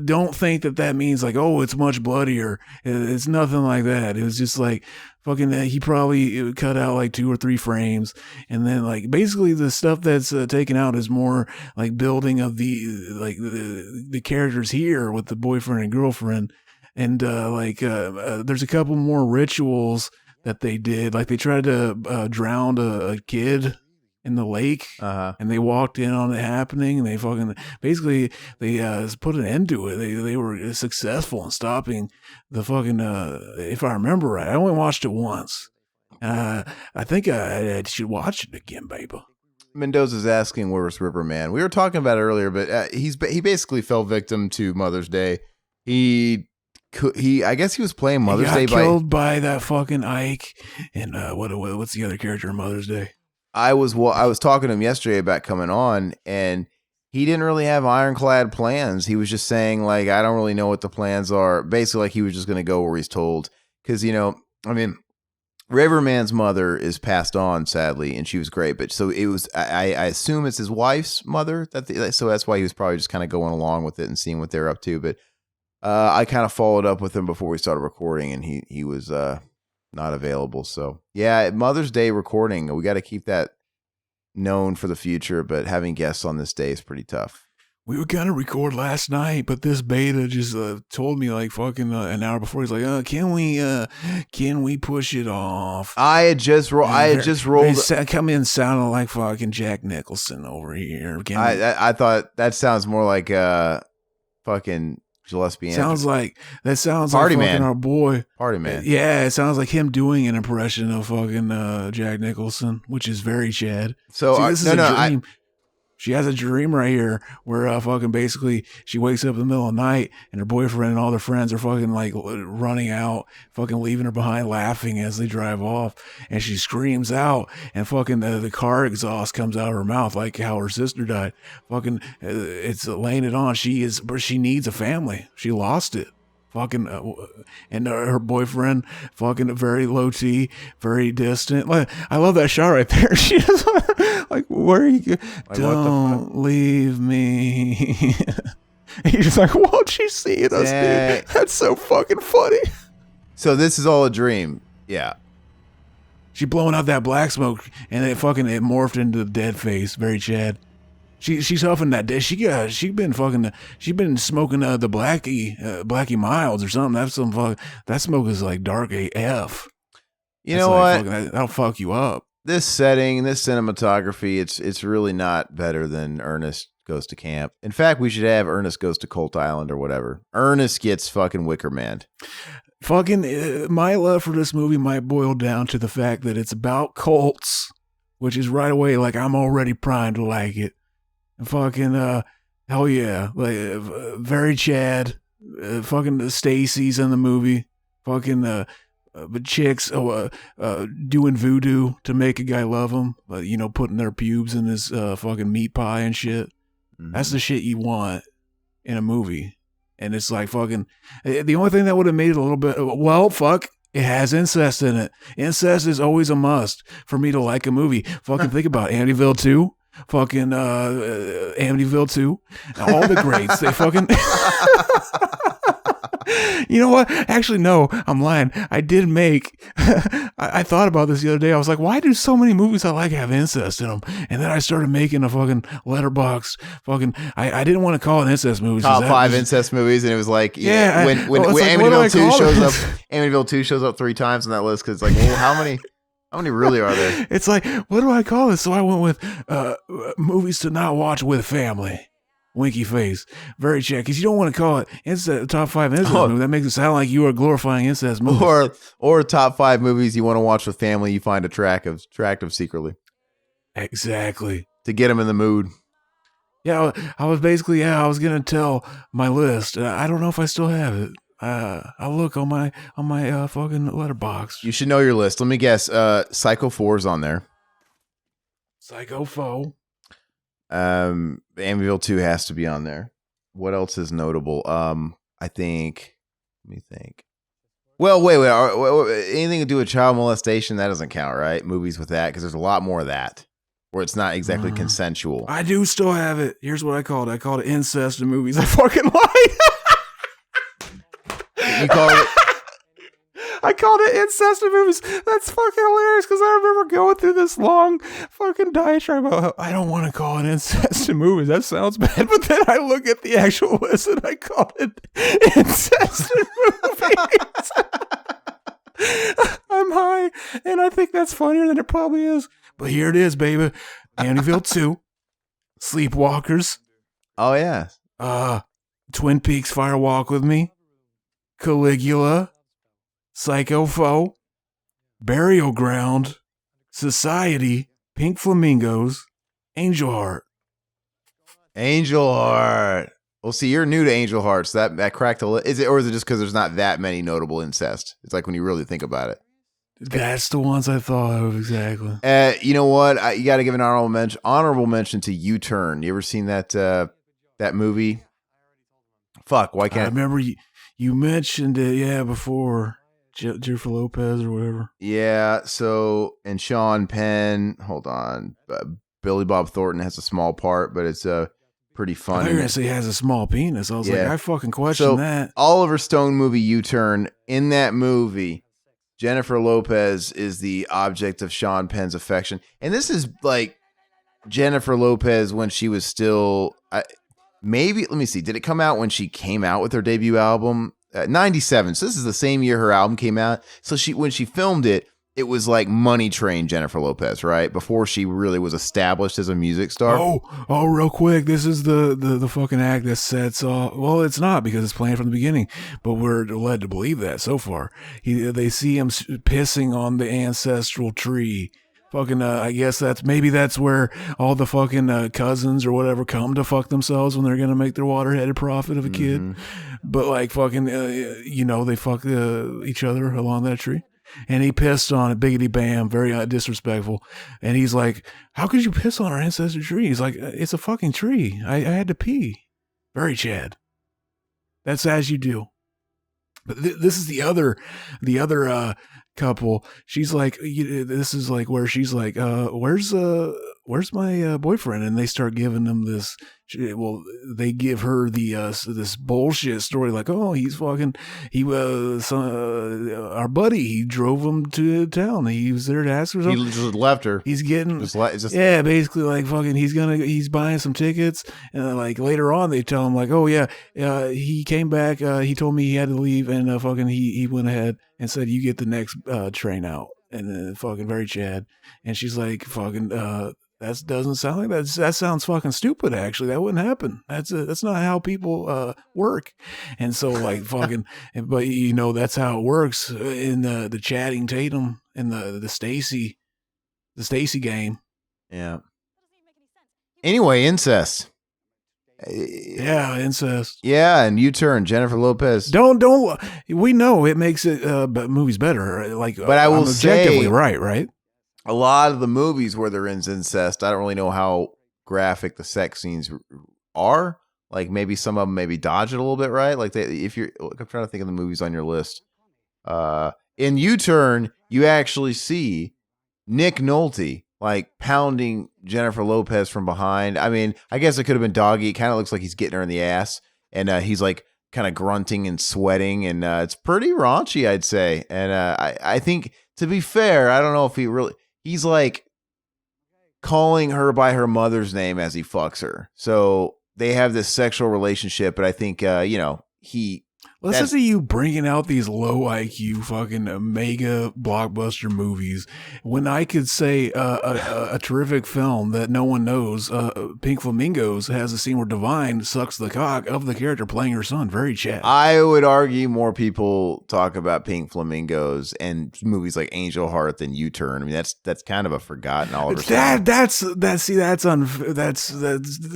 don't think that means like, oh, it's much bloodier. It's nothing like that. It was just like fucking. He probably cut out like 2 or 3 frames, and then like basically the stuff that's taken out is more like building of the characters here with the boyfriend and girlfriend. And there's a couple more rituals that they did. Like they tried to drown a kid in the lake, and they walked in on it happening, and they fucking basically they put an end to it. They were successful in stopping the fucking. If I remember right, I only watched it once. I think I should watch it again, baby. Mendoza's asking where's Riverman. We were talking about it earlier, but he basically fell victim to Mother's Day. I guess he was playing Mother's Day. Killed by that fucking Ike. And what's the other character in Mother's Day? I was talking to him yesterday about coming on, and he didn't really have ironclad plans. He was just saying like, I don't really know what the plans are. Basically, like he was just going to go where he's told. Because Riverman's mother is passed on sadly, and she was great. But so it was. I assume it's his wife's mother. So that's why he was probably just kind of going along with it and seeing what they're up to. But I kind of followed up with him before we started recording, and he was not available. So yeah, Mother's Day recording, we got to keep that known for the future. But having guests on this day is pretty tough. We were gonna record last night, but this beta just told me like fucking an hour before. He's like, can we push it off? I had just rolled. Come in sounding like fucking Jack Nicholson over here. I thought that sounds more like fucking Gillespie. Sounds like Party like Man. Our boy Party Man. Yeah, it sounds like him doing an impression of fucking Jack Nicholson, which is very Chad. So this is a dream. She has a dream right here where fucking basically she wakes up in the middle of the night and her boyfriend and all their friends are fucking like running out, fucking leaving her behind, laughing as they drive off, and she screams out and fucking the car exhaust comes out of her mouth like how her sister died. Fucking it's laying it on. She needs a family. She lost it. Fucking and her boyfriend, fucking very low T, very distant. Like, I love that shot right there. She is like, "Where are you? Like, don't leave me." He's like, "Won't she see us, dude?" That's so fucking funny. So this is all a dream. Yeah. She blowing out that black smoke, and it morphed into the dead face. Very Chad. She's huffing that. She's been smoking the Blackie Milds or something. That's some fuck. That smoke is like dark AF. You know what? That'll fuck you up. This setting, this cinematography, it's really not better than Ernest Goes to Camp. In fact, we should have Ernest Goes to Colt Island or whatever. Ernest gets fucking Wicker Man. Fucking my love for this movie might boil down to the fact that it's about cults, which is right away like I'm already primed to like it. Fucking hell yeah, like very Chad, Fucking Stacy's in the movie. Fucking but chicks doing voodoo to make a guy love them. Putting their pubes in his fucking meat pie and shit. Mhm. That's the shit you want in a movie. And it's like fucking the only thing that would have made it a little bit it has incest in it. Incest is always a must for me to like a movie. Fucking think about Amityville 2. Fucking Amityville 2. All the greats. They fucking You know what? Actually, no, I'm lying. I did make. I thought about this the other day. I was like, why do so many movies I like have incest in them? And then I started making a fucking letterbox. I didn't want to call it incest movies. Top 5 incest movies, and it was like, when like, Amityville 2 shows up, Amityville 2 shows up 3 times on that list because it's like, well, how many really are there? It's like, what do I call this? So I went with movies to not watch with family. Winky face. Very check. Because you don't want to call it incest, top 5 incest movie. That makes it sound like you are glorifying incest movies. Or top 5 movies you want to watch with family you find attractive secretly. Exactly. To get them in the mood. Yeah, I was basically, I was going to tell my list. I don't know if I still have it. I'll look on my fucking letterbox. You should know your list. Let me guess. Psycho 4 is on there. Psycho 4. Amityville 2 has to be on there. What else is notable? I think. Let me think. Well, wait. Anything to do with child molestation, that doesn't count, right? Movies with that, because there's a lot more of that where it's not exactly consensual. I do still have it. Here's what I called it. I called it incest in movies I fucking like. You called it? I called it incest in movies. That's fucking hilarious because I remember going through this long fucking diatribe about how I don't want to call it incest in movies. That sounds bad. But then I look at the actual list and I call it incest in movies. I'm high and I think that's funnier than it probably is. But here it is, baby. Amityville 2. Sleepwalkers. Oh, yeah. Twin Peaks Fire Walk with Me. Caligula. Psycho 4, Burial Ground, Society, Pink Flamingos, Angel Heart. Angel Heart. Well, see, you're new to Angel Heart, so that cracked a little. Is it, or is it just because there's not that many notable incest? It's like when you really think about it. That's the ones I thought of, exactly. You know what? You got to give an honorable mention to U-Turn. You ever seen that movie? Fuck, why can't I remember you mentioned it, before. Jennifer Lopez or whatever. Yeah, so, and Sean Penn, hold on. Billy Bob Thornton has a small part, but it's pretty funny. I thought you were going to say he has a small penis. I was like, I fucking question that. Oliver Stone movie U-Turn, in that movie, Jennifer Lopez is the object of Sean Penn's affection. And this is like Jennifer Lopez when she was still, maybe, let me see, did it come out when she came out with her debut album? 97. So this is the same year her album came out. So when she filmed it, it was like Money Train Jennifer Lopez, right? Before she really was established as a music star. Oh, real quick. This is the fucking act that sets off. Well, it's not because it's playing from the beginning, but we're led to believe that so far. They see him pissing on the ancestral tree. Fucking, I guess that's where all the fucking cousins or whatever come to fuck themselves when they're gonna make their water-headed profit of a kid. But like fucking, they fuck each other along that tree. And he pissed on it, biggity bam, very disrespectful. And he's like, "How could you piss on our ancestor tree?" He's like, "It's a fucking tree. I had to pee." Very Chad. That's as you do. But this is the other couple. She's like, this is like where she's like, where's my boyfriend? And they start giving them this. Well, they give her this bullshit story like, oh, he's fucking, our buddy, he drove him to town. He was there to ask her something. He just left her. He's getting, basically like fucking, he's buying some tickets. And then like later on, they tell him like, oh yeah, he came back. He told me he had to leave, and fucking he went ahead and said, you get the next train out. And then fucking very Chad. And she's like, fucking, that doesn't sound like that. That sounds fucking stupid. Actually, that wouldn't happen. That's not how people work. And so, like, fucking, but that's how it works in the chatting Tatum and the Stacy game. Yeah. Anyway, incest. Yeah, incest. Yeah, and U-Turn, Jennifer Lopez. Don't. We know it makes it movies better. Like, But I will I'm objectively say, right. a lot of the movies where there is incest, I don't really know how graphic the sex scenes are. Like maybe some of them maybe dodge it a little bit, right? Like if you're, I'm trying to think of the movies on your list. In U-Turn, you actually see Nick Nolte like pounding Jennifer Lopez from behind. I mean, I guess it could have been doggy. It kind of looks like he's getting her in the ass, and he's like kind of grunting and sweating, and it's pretty raunchy, I'd say. And I think, to be fair, I don't know if he's like calling her by her mother's name as he fucks her. So they have this sexual relationship, but I think Listen to you bringing out these low IQ fucking mega blockbuster movies when I could say a terrific film that no one knows, Pink Flamingos, has a scene where Divine sucks the cock of the character playing her son. Very Chad. I would argue more people talk about Pink Flamingos and movies like Angel Heart than U-Turn. I mean, that's kind of a forgotten Oliver Stone. That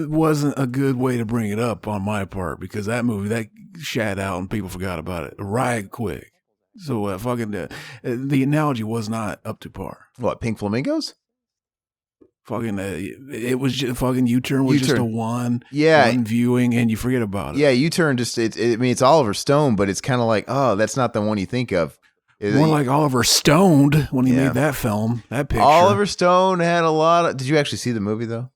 wasn't a good way to bring it up on my part, because that movie that shat out and people forgot about it right quick. So the analogy was not up to par. What, Pink Flamingos? It was just fucking U-Turn was just a one viewing, and you forget about it. Yeah, U-Turn it's Oliver Stone, but it's kind of like, oh, that's not the one you think of. More like Oliver Stoned when he made that film, that picture. Oliver Stone had a lot of. Did you actually see the movie though?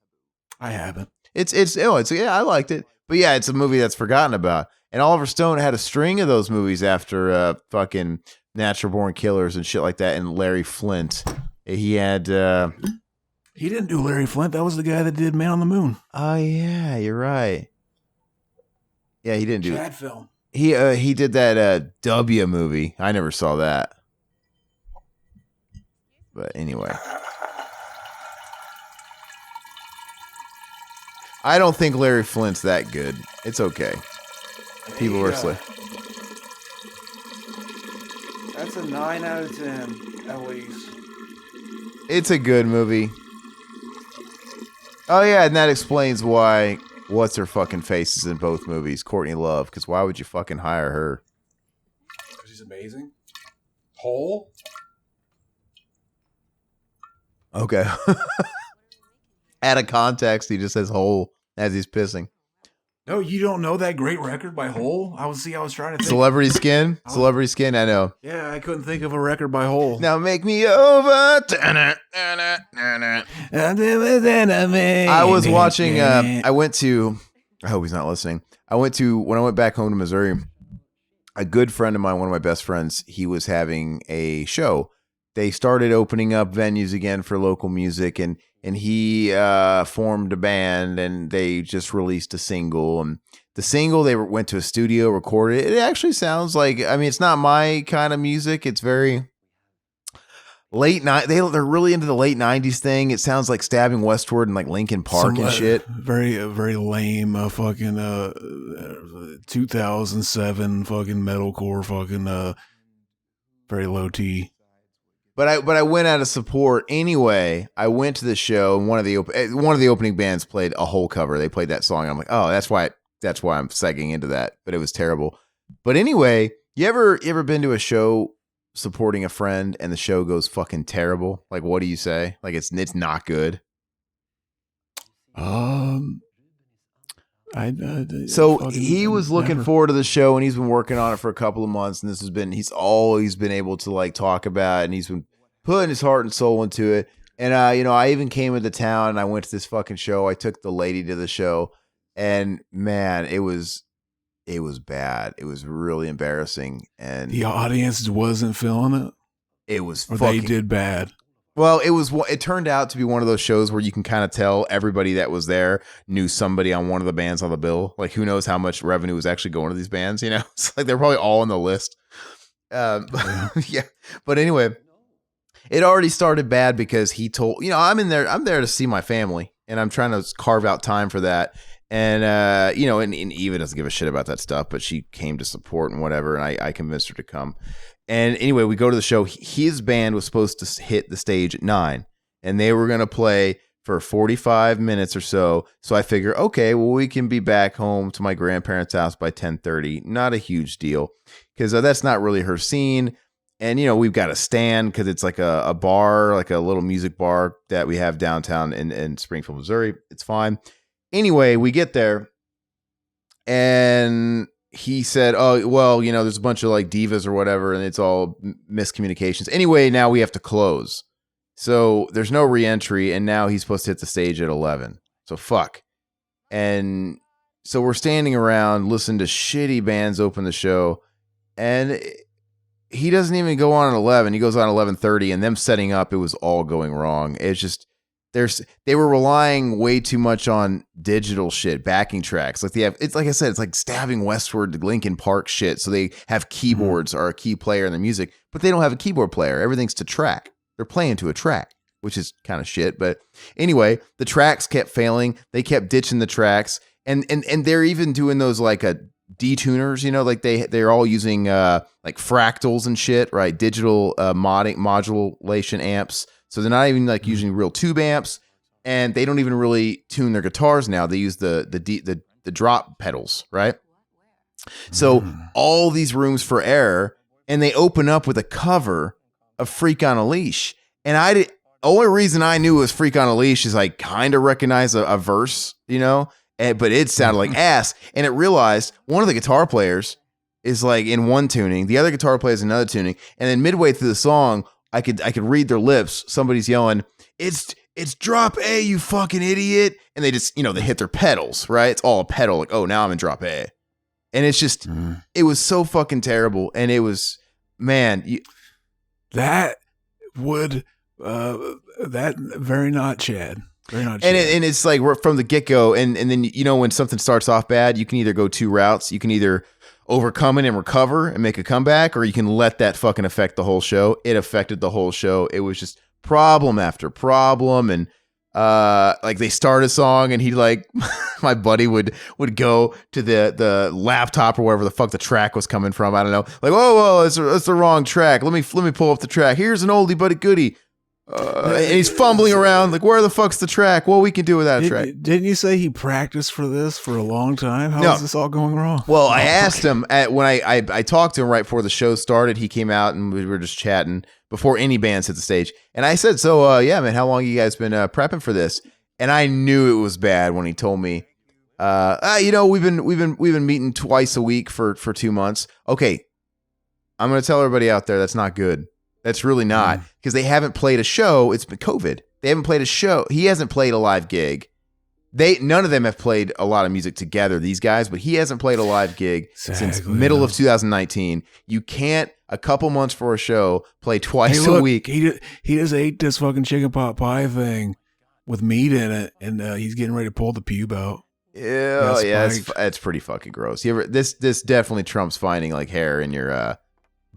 I haven't. I liked it, but yeah, it's a movie that's forgotten about. And Oliver Stone had a string of those movies after fucking Natural Born Killers and shit like that. And Larry Flint, he had. He didn't do Larry Flint. That was the guy that did Man on the Moon. Oh yeah, you're right. Yeah, he didn't do Chad film. He did that W movie. I never saw that. But anyway, I don't think Larry Flint's that good. It's okay. People were asleep. That's a 9 out of 10, at least. It's a good movie. Oh yeah, and that explains why what's her fucking face is in both movies, Courtney Love. Because why would you fucking hire her? Because she's amazing. Hole. Okay. Out of context, he just says hole as he's pissing. No, you don't know that great record by Hole? I was trying to think. Celebrity Skin? Celebrity Skin, I know. Yeah, I couldn't think of a record by Hole. Now make me over. I was watching, I hope he's not listening. When I went back home to Missouri, a good friend of mine, one of my best friends, he was having a show. They started opening up venues again for local music, and he formed a band, and they just released a single. And the single, they went to a studio, recorded it. It actually sounds like, I mean, it's not my kind of music. It's very late night. They're really into the late 90s thing. It sounds like Stabbing Westward and like Linkin Park and shit. Very, very lame fucking 2007 fucking metalcore fucking very low T. But I went out of support anyway. I went to the show, and one of the opening bands played a whole cover. They played that song. I'm like, oh, that's why I'm segging into that. But it was terrible. But anyway, you ever been to a show supporting a friend and the show goes fucking terrible? Like, what do you say? Like, it's not good. So he was looking forward to the show, and he's been working on it for a couple of months, and he's always been able to like talk about it, and he's been putting his heart and soul into it. And I even came into town and I went to this fucking show. I took the lady to the show, and man, it was bad. It was really embarrassing, and the audience wasn't feeling it. It was they did bad. Well, it turned out to be one of those shows where you can kind of tell everybody that was there knew somebody on one of the bands on the bill. Like, who knows how much revenue was actually going to these bands, you know? It's like they're probably all on the list. Yeah. But anyway, it already started bad because he told, I'm there to see my family, and I'm trying to carve out time for that. And, and Eva doesn't give a shit about that stuff, but she came to support and whatever, and I convinced her to come. And anyway, we go to the show. His band was supposed to hit the stage at 9, and they were going to play for 45 minutes or so. So I figure, okay, well, we can be back home to my grandparents' house by 10:30. Not a huge deal because that's not really her scene. And, we've got a stand because it's like a bar, like a little music bar that we have downtown in Springfield, Missouri. It's fine. Anyway, we get there and he said, oh, well, there's a bunch of like divas or whatever, and it's all miscommunications. Anyway, now we have to close. So there's no re-entry, and now he's supposed to hit the stage at 11. So fuck. And so we're standing around, listening to shitty bands open the show, and he doesn't even go on at 11. He goes on 11:30, and them setting up, it was all going wrong. It's just they were relying way too much on digital shit, backing tracks. Like it's like I said, it's like Stabbing Westward to Linkin Park shit. So they have keyboards or a key player in the music, but they don't have a keyboard player. Everything's to track. They're playing to a track, which is kind of shit. But anyway, the tracks kept failing. They kept ditching the tracks, and they're even doing those like detuners. Like they're all using like fractals and shit, right? Digital modulation amps. So they're not even like using real tube amps, and they don't even really tune their guitars now. They use the drop pedals, right? So all these rooms for error, and they open up with a cover of Freak on a Leash. And only reason I knew it was Freak on a Leash is I kind of recognized a verse, but it sounded like ass. And it realized one of the guitar players is like in one tuning, the other guitar player is another tuning, and then midway through the song, I could read their lips. Somebody's yelling, it's drop A, you fucking idiot. And they just, they hit their pedals, right? It's all a pedal. Like, oh, now I'm in drop A. And it's just, it was so fucking terrible. And it was, man. That would, that very not Chad. Very not Chad. And And it's like from the get-go. And then, when something starts off bad, you can either go two routes. You can either overcome it and recover and make a comeback, or you can let that fucking affect the whole show. It affected the whole show. It was just problem after problem. And like they start a song and he like my buddy would go to the laptop or wherever the fuck the track was coming from. I don't know. Like, whoa, it's the wrong track. Let me pull up the track. Here's an oldie but a goodie. And he's fumbling around like, where the fuck's the track? Well, we can do without a track. Didn't you say he practiced for this for a long time? How is this all going wrong? Well, I asked him when I talked to him right before the show started. He came out and we were just chatting before any bands hit the stage. And I said, so yeah, man, how long you guys been prepping for this? And I knew it was bad when he told me, we've been meeting twice a week for 2 months. Okay, I'm gonna tell everybody out there that's not good. That's really not, because they haven't played a show. It's been COVID. They haven't played a show. He hasn't played a live gig. None of them have played a lot of music together, these guys, but he hasn't played a live gig since middle of 2019. You can't, a couple months for a show, play twice a week. He just ate this fucking chicken pot pie thing with meat in it, and he's getting ready to pull the pube out. Yeah, that's pretty fucking gross. This definitely trumps finding like hair in your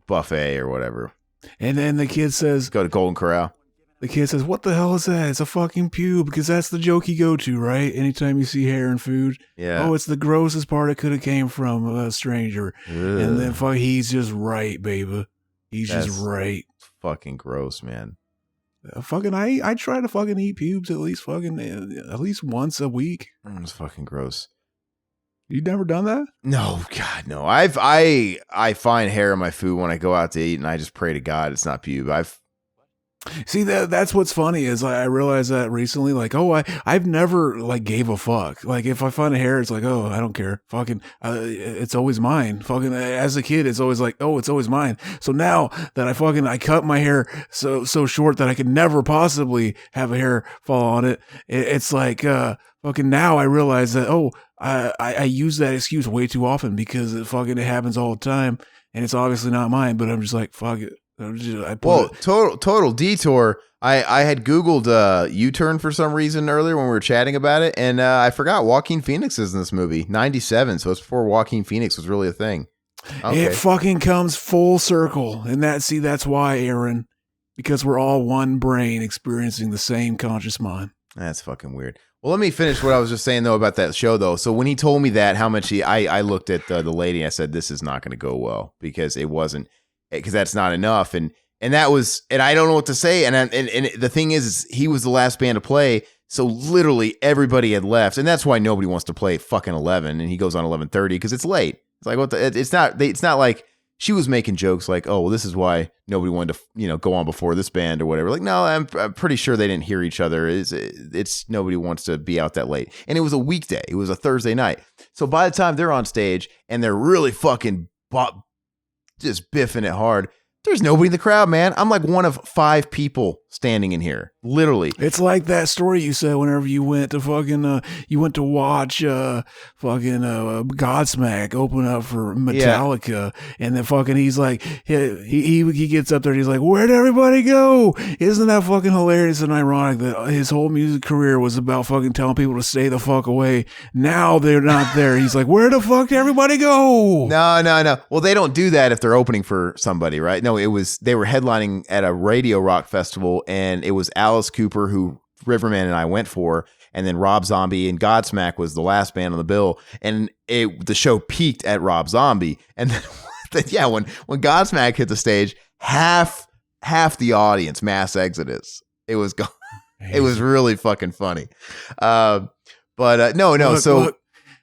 buffet or whatever. And then the kid says, go to Golden Corral. The kid says, what the hell is that? It's a fucking pube, because that's the joke you go to, right? Anytime you see hair in food. Yeah. Oh, it's the grossest part it could have came from a stranger. Ugh. And then he's just right, baby. That's just right. Fucking gross, man. I try to fucking eat pubes at least once a week. It's fucking gross. You've never done that? No, God, no. I find hair in my food when I go out to eat, and I just pray to God it's not pube. See, that's what's funny is I realized that recently. Like, I've never like gave a fuck. Like, if I find a hair, it's like, oh, I don't care. Fucking, it's always mine. Fucking, as a kid, it's always like, oh, it's always mine. So now that I cut my hair so short that I could never possibly have a hair fall on it, it's like, fucking now I realize that, I use that excuse way too often because it happens all the time, and it's obviously not mine. But I'm just like, fuck it. Total detour. I had Googled U-turn for some reason earlier when we were chatting about it, and I forgot Joaquin Phoenix is in this movie. 97, so it's before Joaquin Phoenix was really a thing. Okay. It fucking comes full circle, and that's why, Aaron, because we're all one brain experiencing the same conscious mind. That's fucking weird. Well, let me finish what I was just saying, though, about that show, though. So when he told me that, how much I looked at the lady, and I said, this is not going to go well, because it wasn't, because that's not enough. And that was, and I don't know what to say. And the thing is he was the last band to play. So literally everybody had left, and that's why nobody wants to play fucking 11. And he goes on 11:30 because it's late. It's like what? It's not like she was making jokes like, oh, well, this is why nobody wanted to go on before this band or whatever. Like, no, I'm pretty sure they didn't hear each other. It's nobody wants to be out that late, and it was a weekday. It was a Thursday night. So by the time they're on stage and they're really fucking just biffing it hard, there's nobody in the crowd, man. I'm like one of 5 people standing in here, literally. It's like that story you said whenever you went to fucking you went to watch Godsmack open up for Metallica, and then fucking he's like he gets up there and he's like, where'd everybody go? Isn't that fucking hilarious and ironic that his whole music career was about fucking telling people to stay the fuck away? Now they're not there. He's like, where the fuck did everybody go? No. Well, they don't do that if they're opening for somebody, right? No, they were headlining at a radio rock festival, and it was Alice Cooper, who Riverman and I went for, and then Rob Zombie, and Godsmack was the last band on the bill, and the show peaked at Rob Zombie, and then when Godsmack hit the stage, half the audience mass exodus. It was it was really fucking funny, no. Look,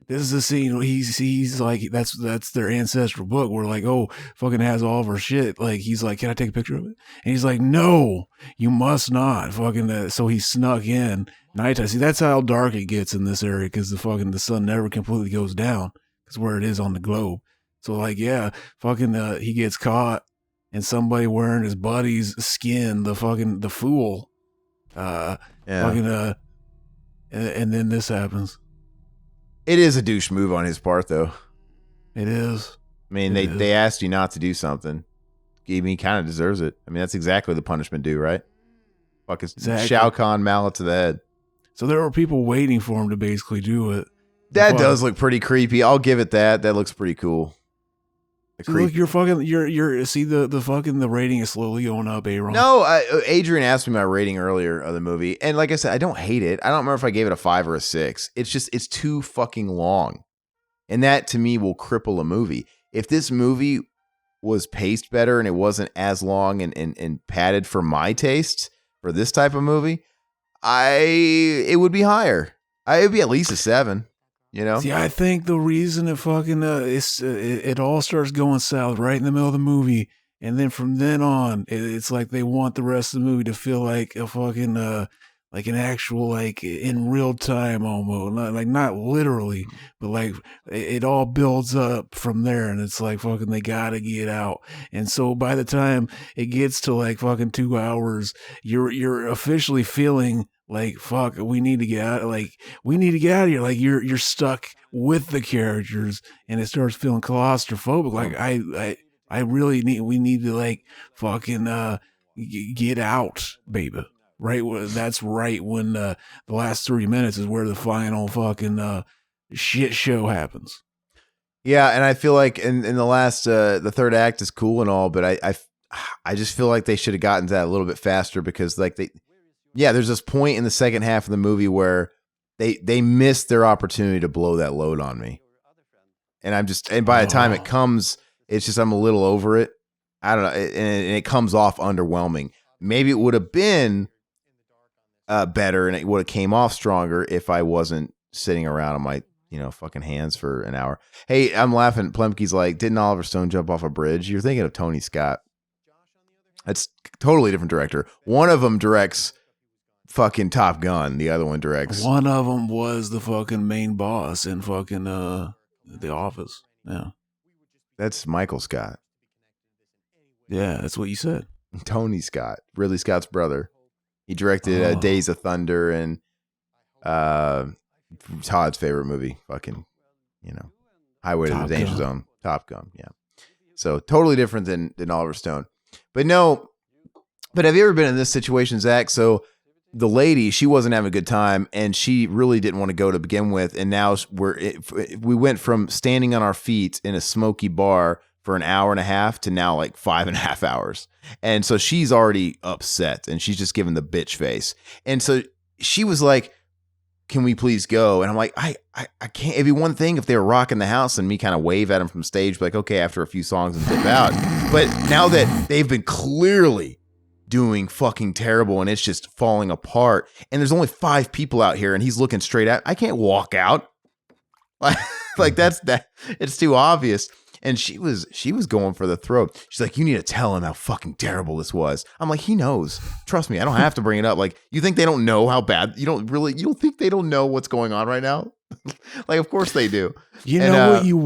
this is the scene. He's like, that's their ancestral book. We're like, oh, fucking has all of our shit. Like, he's like, can I take a picture of it? And he's like, no, you must not. Fucking. So he snuck in nighttime. See, that's how dark it gets in this area because the sun never completely goes down because where it is on the globe. So like, yeah, fucking, he gets caught and somebody wearing his buddy's skin, the fool, fucking, and then this happens. It is a douche move on his part, though. It is. I mean, they asked you not to do something. He kind of deserves it. I mean, that's exactly the punishment due, right? Fuck, it's exactly. Shao Kahn mallet to the head. So there were people waiting for him to basically do it. That does look pretty creepy. I'll give it that. That looks pretty cool. Look, you're see the rating is slowly going up, Aaron. No, Adrian asked me my rating earlier of the movie, and like I said, I don't hate it. I don't remember if I gave it a 5 or a 6. It's just it's too fucking long, and that to me will cripple a movie. If this movie was paced better and it wasn't as long and padded for my taste for this type of movie, it would be higher. It would be at least a 7. You know? See, I think the reason it fucking it all starts going south right in the middle of the movie, and then from then on, it's like they want the rest of the movie to feel like a fucking like an actual like in real time almost, not literally, but like it all builds up from there, and it's like fucking they gotta get out, and so by the time it gets to like fucking 2 hours, you're officially feeling like, fuck, we need to get out. Like, we need to get out of here. Like, you're stuck with the characters, and it starts feeling claustrophobic. Like, we need to like fucking get out, baby. Right? That's right when the last 3 minutes is where the final fucking shit show happens. Yeah, and I feel like in the last the third act is cool and all, but I just feel like they should have gotten to that a little bit faster because like there's this point in the second half of the movie where they missed their opportunity to blow that load on me. And by the time it comes, it's just I'm a little over it. I don't know. And it comes off underwhelming. Maybe it would have been better and it would have came off stronger if I wasn't sitting around on my, fucking hands for an hour. Hey, I'm laughing. Plemke's like, didn't Oliver Stone jump off a bridge? You're thinking of Tony Scott. That's totally different director. One of them directs fucking Top Gun. The other one directs. One of them was the fucking main boss in fucking The Office. Yeah, that's Michael Scott. Yeah, that's what you said. Tony Scott, Ridley Scott's brother. He directed Days of Thunder and Todd's favorite movie, fucking, Highway to the Danger Zone, Top Gun. Yeah, so totally different than Oliver Stone. But no, but have you ever been in this situation, Zach? So the lady, she wasn't having a good time, and she really didn't want to go to begin with. And now we went from standing on our feet in a smoky bar for an hour and a half to now like 5.5 hours. And so she's already upset, and she's just giving the bitch face. And so she was like, can we please go? And I'm like, I can't. It'd be one thing if they were rocking the house and me kind of wave at them from stage, like, okay, after a few songs and dip out. But now that they've been clearly doing fucking terrible and it's just falling apart. And there's only 5 people out here and he's looking straight at, I can't walk out. Like that's that. It's too obvious. And she was going for the throat. She's like, you need to tell him how fucking terrible this was. I'm like, he knows. Trust me, I don't have to bring it up. Like, you think they don't know how bad? You don't think they don't know what's going on right now? Like, of course they do. You know what you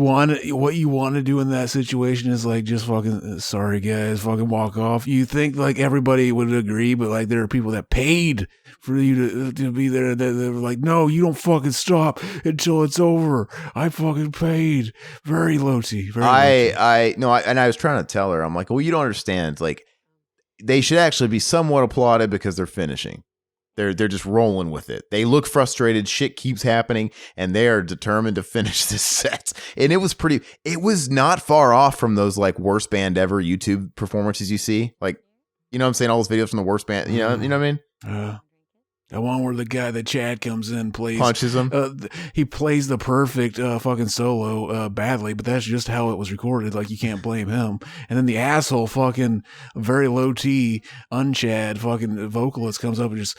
want to do in that situation is like just fucking sorry guys, fucking walk off. You think like everybody would agree, but like there are people that paid for you to be there that they were like, no, you don't fucking stop until it's over. I fucking paid. Very low T. I was trying to tell her, I'm like, well, you don't understand. Like, they should actually be somewhat applauded because they're finishing. They're just rolling with it. They look frustrated. Shit keeps happening, and they are determined to finish this set. And it was not far off from those like worst band ever YouTube performances you see. Like, you know what I'm saying? All those videos from the worst band. You know what I mean? The one where the guy that Chad comes in punches him. He plays the perfect fucking solo badly, but that's just how it was recorded. Like, you can't blame him. And then the asshole fucking very low T unchad fucking vocalist comes up and just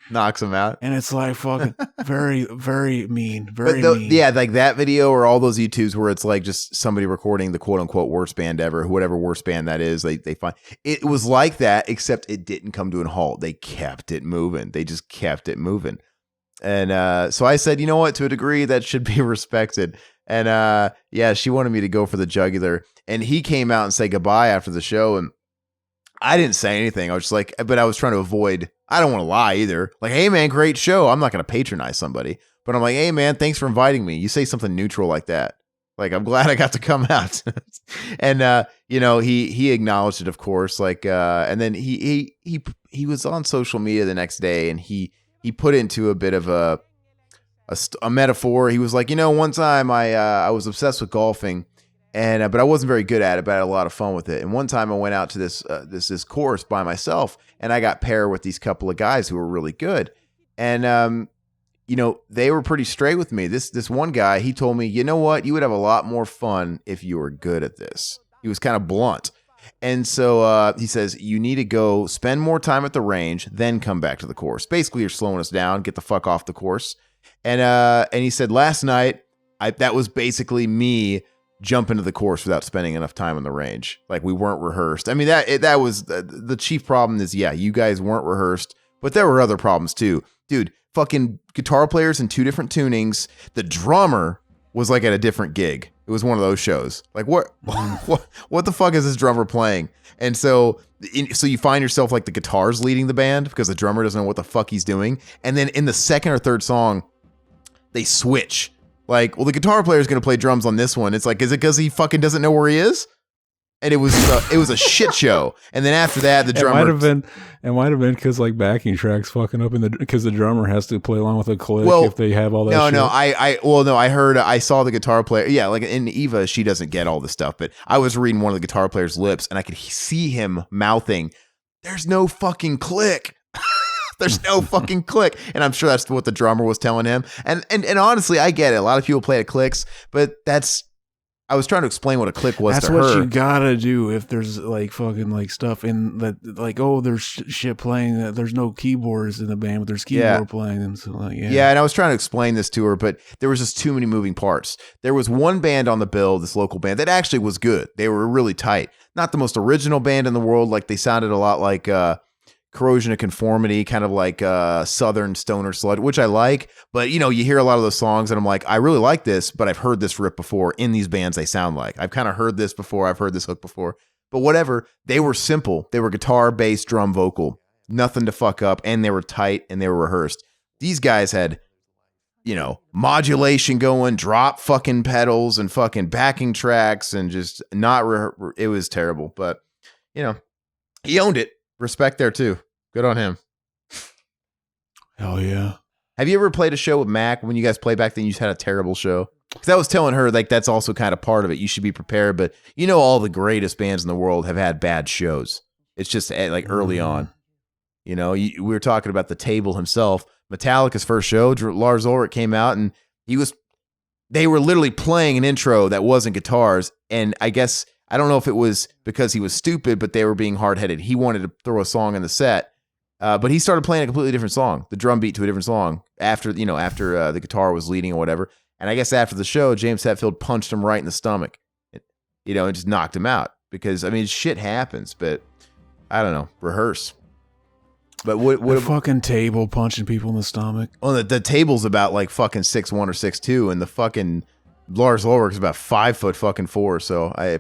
knocks him out. And it's like fucking very, very mean. Very mean. Yeah, like that video or all those YouTubes where it's like just somebody recording the quote unquote worst band ever, whatever worst band that is, they find it was like that, except it didn't come to a halt. They kept it moving. They just kept it moving. And so I said, you know what, to a degree that should be respected. And yeah, she wanted me to go for the jugular. And he came out and say goodbye after the show. And I didn't say anything. I was just like, but I was trying to avoid, I don't want to lie either. Like, hey man, great show. I'm not going to patronize somebody, but I'm like, hey man, thanks for inviting me. You say something neutral like that. Like, I'm glad I got to come out. And, you know, he acknowledged it, of course. Like, and then he was on social media the next day and he put into a bit of a metaphor. He was like, you know, one time I was obsessed with golfing. And but I wasn't very good at it, but I had a lot of fun with it. And one time I went out to this course by myself, and I got paired with these couple of guys who were really good. And you know, they were pretty straight with me. This one guy, he told me, you know what, you would have a lot more fun if you were good at this. He was kind of blunt. And so he says, you need to go spend more time at the range, then come back to the course. Basically, you're slowing us down. Get the fuck off the course. And he said, last night, that was basically me jump into the course without spending enough time on the range. Like, we weren't rehearsed. I mean, that was the chief problem is, yeah, you guys weren't rehearsed, but there were other problems too. Dude, fucking guitar players in 2 different tunings. The drummer was like at a different gig. It was one of those shows. Like, what the fuck is this drummer playing? And so you find yourself like the guitar's leading the band because the drummer doesn't know what the fuck he's doing. And then in the second or third song, they switch. Like, well, the guitar player is going to play drums on this one. It's like, is it because he fucking doesn't know where he is? And it was a shit show. And then after that, the drummer. It might have been because like backing tracks fucking up because the drummer has to play along with a click if they have all that. shit. I saw the guitar player. Yeah, like in Eva, she doesn't get all the stuff. But I was reading one of the guitar player's lips, and I could see him mouthing, "There's no fucking click." There's no fucking click. And I'm sure that's what the drummer was telling him. And honestly, I get it. A lot of people play at clicks, but I was trying to explain what a click was to her. That's what you gotta do if there's like fucking like stuff in that, like, oh, there's shit playing. There's no keyboards in the band, but there's keyboard playing. And so like, yeah. And I was trying to explain this to her, but there was just too many moving parts. There was one band on the bill, this local band, that actually was good. They were really tight. Not the most original band in the world. Like, they sounded a lot like, Corrosion of Conformity, kind of like Southern stoner sludge, which I like. But, you know, you hear a lot of those songs and I'm like, I really like this, but I've heard this riff before in these bands they sound like. I've kind of heard this before. I've heard this hook before. But whatever, they were simple. They were guitar, bass, drum, vocal. Nothing to fuck up. And they were tight and they were rehearsed. These guys had, you know, modulation going, drop fucking pedals and fucking backing tracks and just it was terrible. But, you know, he owned it. Respect there too. Good on him. Hell yeah. Have you ever played a show with Mac when you guys played back then? You just had a terrible show. Because I was telling her, like, that's also kind of part of it. You should be prepared. But you know, all the greatest bands in the world have had bad shows. It's just like early on. You know, we were talking about the Table himself. Metallica's first show, Lars Ulrich came out and they were literally playing an intro that wasn't guitars. And I guess I don't know if it was because he was stupid, but they were being hard-headed. He wanted to throw a song in the set, but he started playing a completely different song, the drum beat to a different song after the guitar was leading or whatever. And I guess after the show, James Hetfield punched him right in the stomach, and just knocked him out because, I mean, shit happens, but I don't know, rehearse. But what a fucking table punching people in the stomach. Well, the table's about like fucking 6'1" or 6'2", and the fucking Lars Ulrich's about 5'4", so I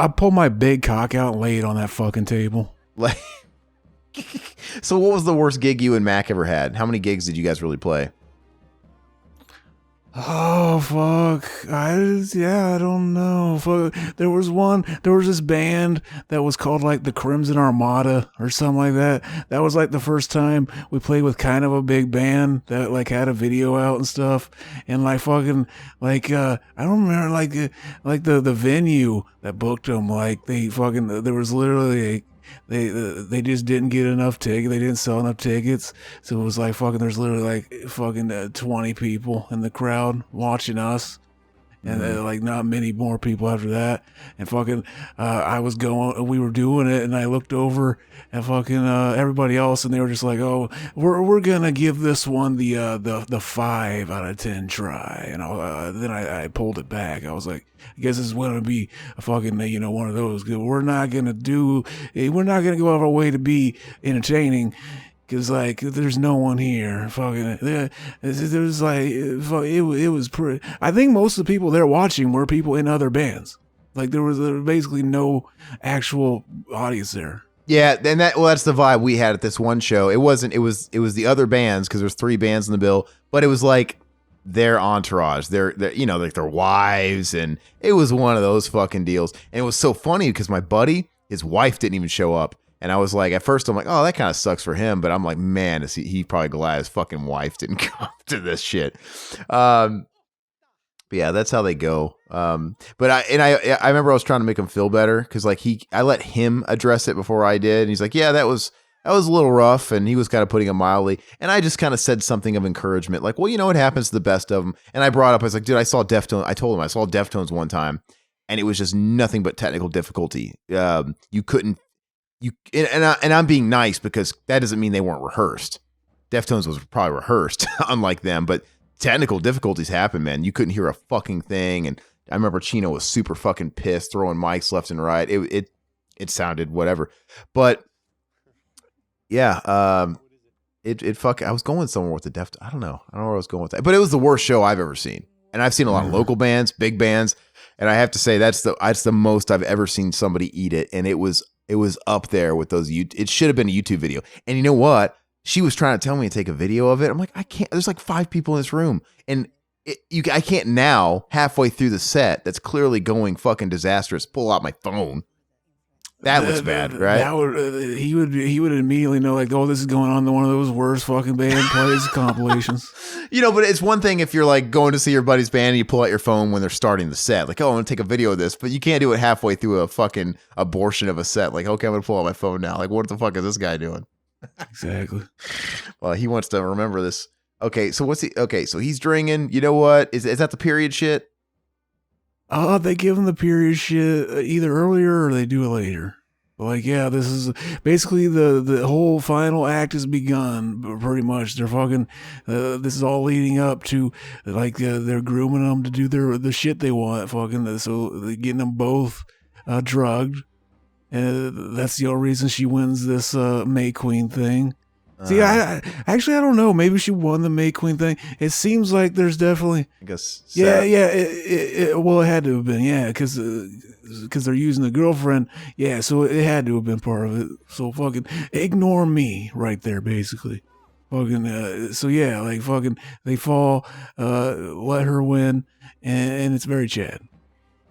pulled my big cock out and laid on that fucking table. Like, so what was the worst gig you and Mac ever had? How many gigs did you guys really play? Oh fuck! I don't know. Fuck. There was this band that was called like the Crimson Armada or something like that. That was like the first time we played with kind of a big band that like had a video out and stuff. And like fucking like I don't remember like the venue that booked them. Like they fucking there was literally they just didn't get enough tickets. They didn't sell enough tickets. So it was like fucking, there's literally like fucking 20 people in the crowd watching us. And like not many more people after that. And fucking, we were doing it, and I looked over at fucking everybody else, and they were just like, "Oh, we're gonna give this one the 5 out of 10 try." And then I pulled it back. I was like, I guess this is gonna be a fucking one of those. We're not gonna go out of our way to be entertaining. Cause like there's no one here. Fucking there's like it was pretty. I think most of the people there watching were people in other bands. Like there was basically no actual audience there. Yeah, and that's the vibe we had at this one show. It wasn't. It was the other bands because there's 3 bands in the bill, but it was like their entourage, their like their wives, and it was one of those fucking deals. And it was so funny because my buddy, his wife didn't even show up. And I was like, at first I'm like, oh, that kind of sucks for him. But I'm like, man, he probably glad his fucking wife didn't come to this shit. But yeah, that's how they go. But I remember I was trying to make him feel better because like I let him address it before I did. And he's like, yeah, that was a little rough. And he was kind of putting it mildly. And I just kind of said something of encouragement, like, well, what happens to the best of them. And I brought up, I was like, dude, I saw Deftones. I told him I saw Deftones one time, and it was just nothing but technical difficulty. You couldn't. And I'm being nice because that doesn't mean they weren't rehearsed. Deftones was probably rehearsed, unlike them, but technical difficulties happen, man. You couldn't hear a fucking thing, and I remember Chino was super fucking pissed, throwing mics left and right. It sounded whatever, but yeah, I was going somewhere with the Deftones. I don't know where I was going with that, but it was the worst show I've ever seen, and I've seen a lot of local bands, big bands, and I have to say that's the most I've ever seen somebody eat it, and it was up there with those. It should have been a YouTube video. And you know what? She was trying to tell me to take a video of it. I'm like, I can't. There's like 5 people in this room, and I can't now. Halfway through the set, that's clearly going fucking disastrous. Pull out my phone. That looks bad, right? He would immediately know, like, oh, this is going on in one of those worst fucking band plays compilations. But it's one thing if you're like going to see your buddy's band and you pull out your phone when they're starting the set, like, oh, I'm gonna take a video of this, but you can't do it halfway through a fucking abortion of a set. Like, okay, I'm gonna pull out my phone now. Like, what the fuck is this guy doing? Exactly. Well, he wants to remember this. Okay, so so he's drinking. You know what? Is that the period shit? They give him the period shit either earlier or they do it later. Like, yeah, this is basically the whole final act has begun. Pretty much, they're fucking. This is all leading up to like they're grooming them to do the shit they want. Fucking, so they're getting them both drugged, and that's the only reason she wins this May Queen thing. See, I don't know. Maybe she won the May Queen thing. It seems like there's definitely. I guess. Yeah. Well, it had to have been, yeah, because they're using the girlfriend. Yeah, so it had to have been part of it. So fucking ignore me right there, basically. Fucking. So yeah, like fucking, they fall, let her win, and it's very Chad,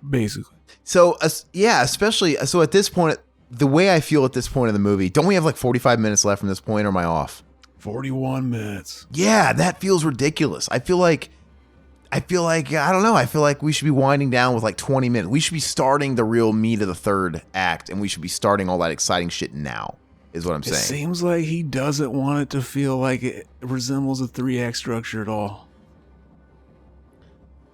basically. So yeah, especially so at this point. The way I feel at this point in the movie, don't we have like 45 minutes left from this point, or am I off? 41 minutes. Yeah, that feels ridiculous. I feel like, I don't know. I feel like we should be winding down with like 20 minutes. We should be starting the real meat of the third act, and we should be starting all that exciting shit now, is what I'm saying. It seems like he doesn't want it to feel like it resembles a 3-act structure at all.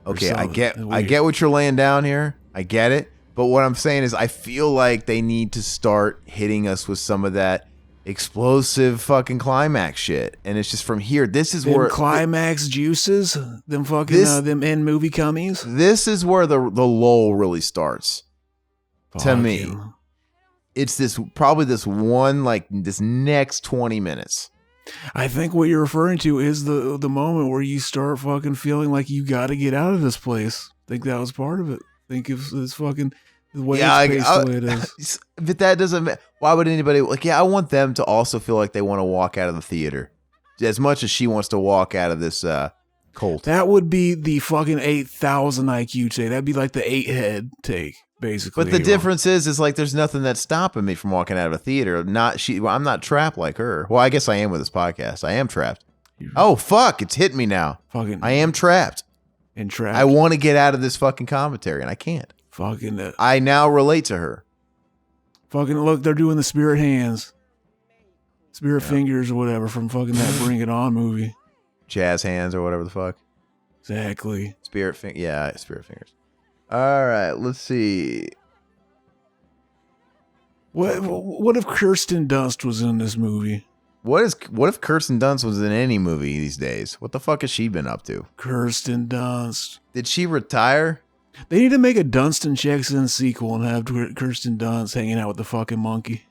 Okay, I get what you're laying down here. I get it. But what I'm saying is I feel like they need to start hitting us with some of that explosive fucking climax shit. And it's just from here. This is them where climax juices, them fucking them end movie cummies. This is where the lull really starts. To me. It's this one, like this next 20 minutes. I think what you're referring to is the moment where you start fucking feeling like you got to get out of this place. I think that was part of it. I think it's fucking the way it's paced the way it is. But that doesn't. Why would anybody I want them to also feel like they want to walk out of the theater as much as she wants to walk out of this cult. That would be the fucking 8,000 IQ take. That'd be like the 8 head take. Basically, but the difference is like there's nothing that's stopping me from walking out of a theater. I'm not trapped like her. Well, I guess I am with this podcast. I am trapped. Oh fuck! It's hit me now. Fucking, I am trapped. Entrapped. I want to get out of this fucking commentary and I can't. Fucking. I now relate to her. Fucking look, they're doing the spirit hands, spirit fingers or whatever from fucking that Bring It On movie. Jazz hands or whatever the fuck. Exactly. Spirit fingers. All right, let's see. What if Kirsten Dunst was in this movie? What if Kirsten Dunst was in any movie these days? What the fuck has she been up to? Kirsten Dunst. Did she retire? They need to make a Dunstan Checks In sequel and have Kirsten Dunst hanging out with the fucking monkey.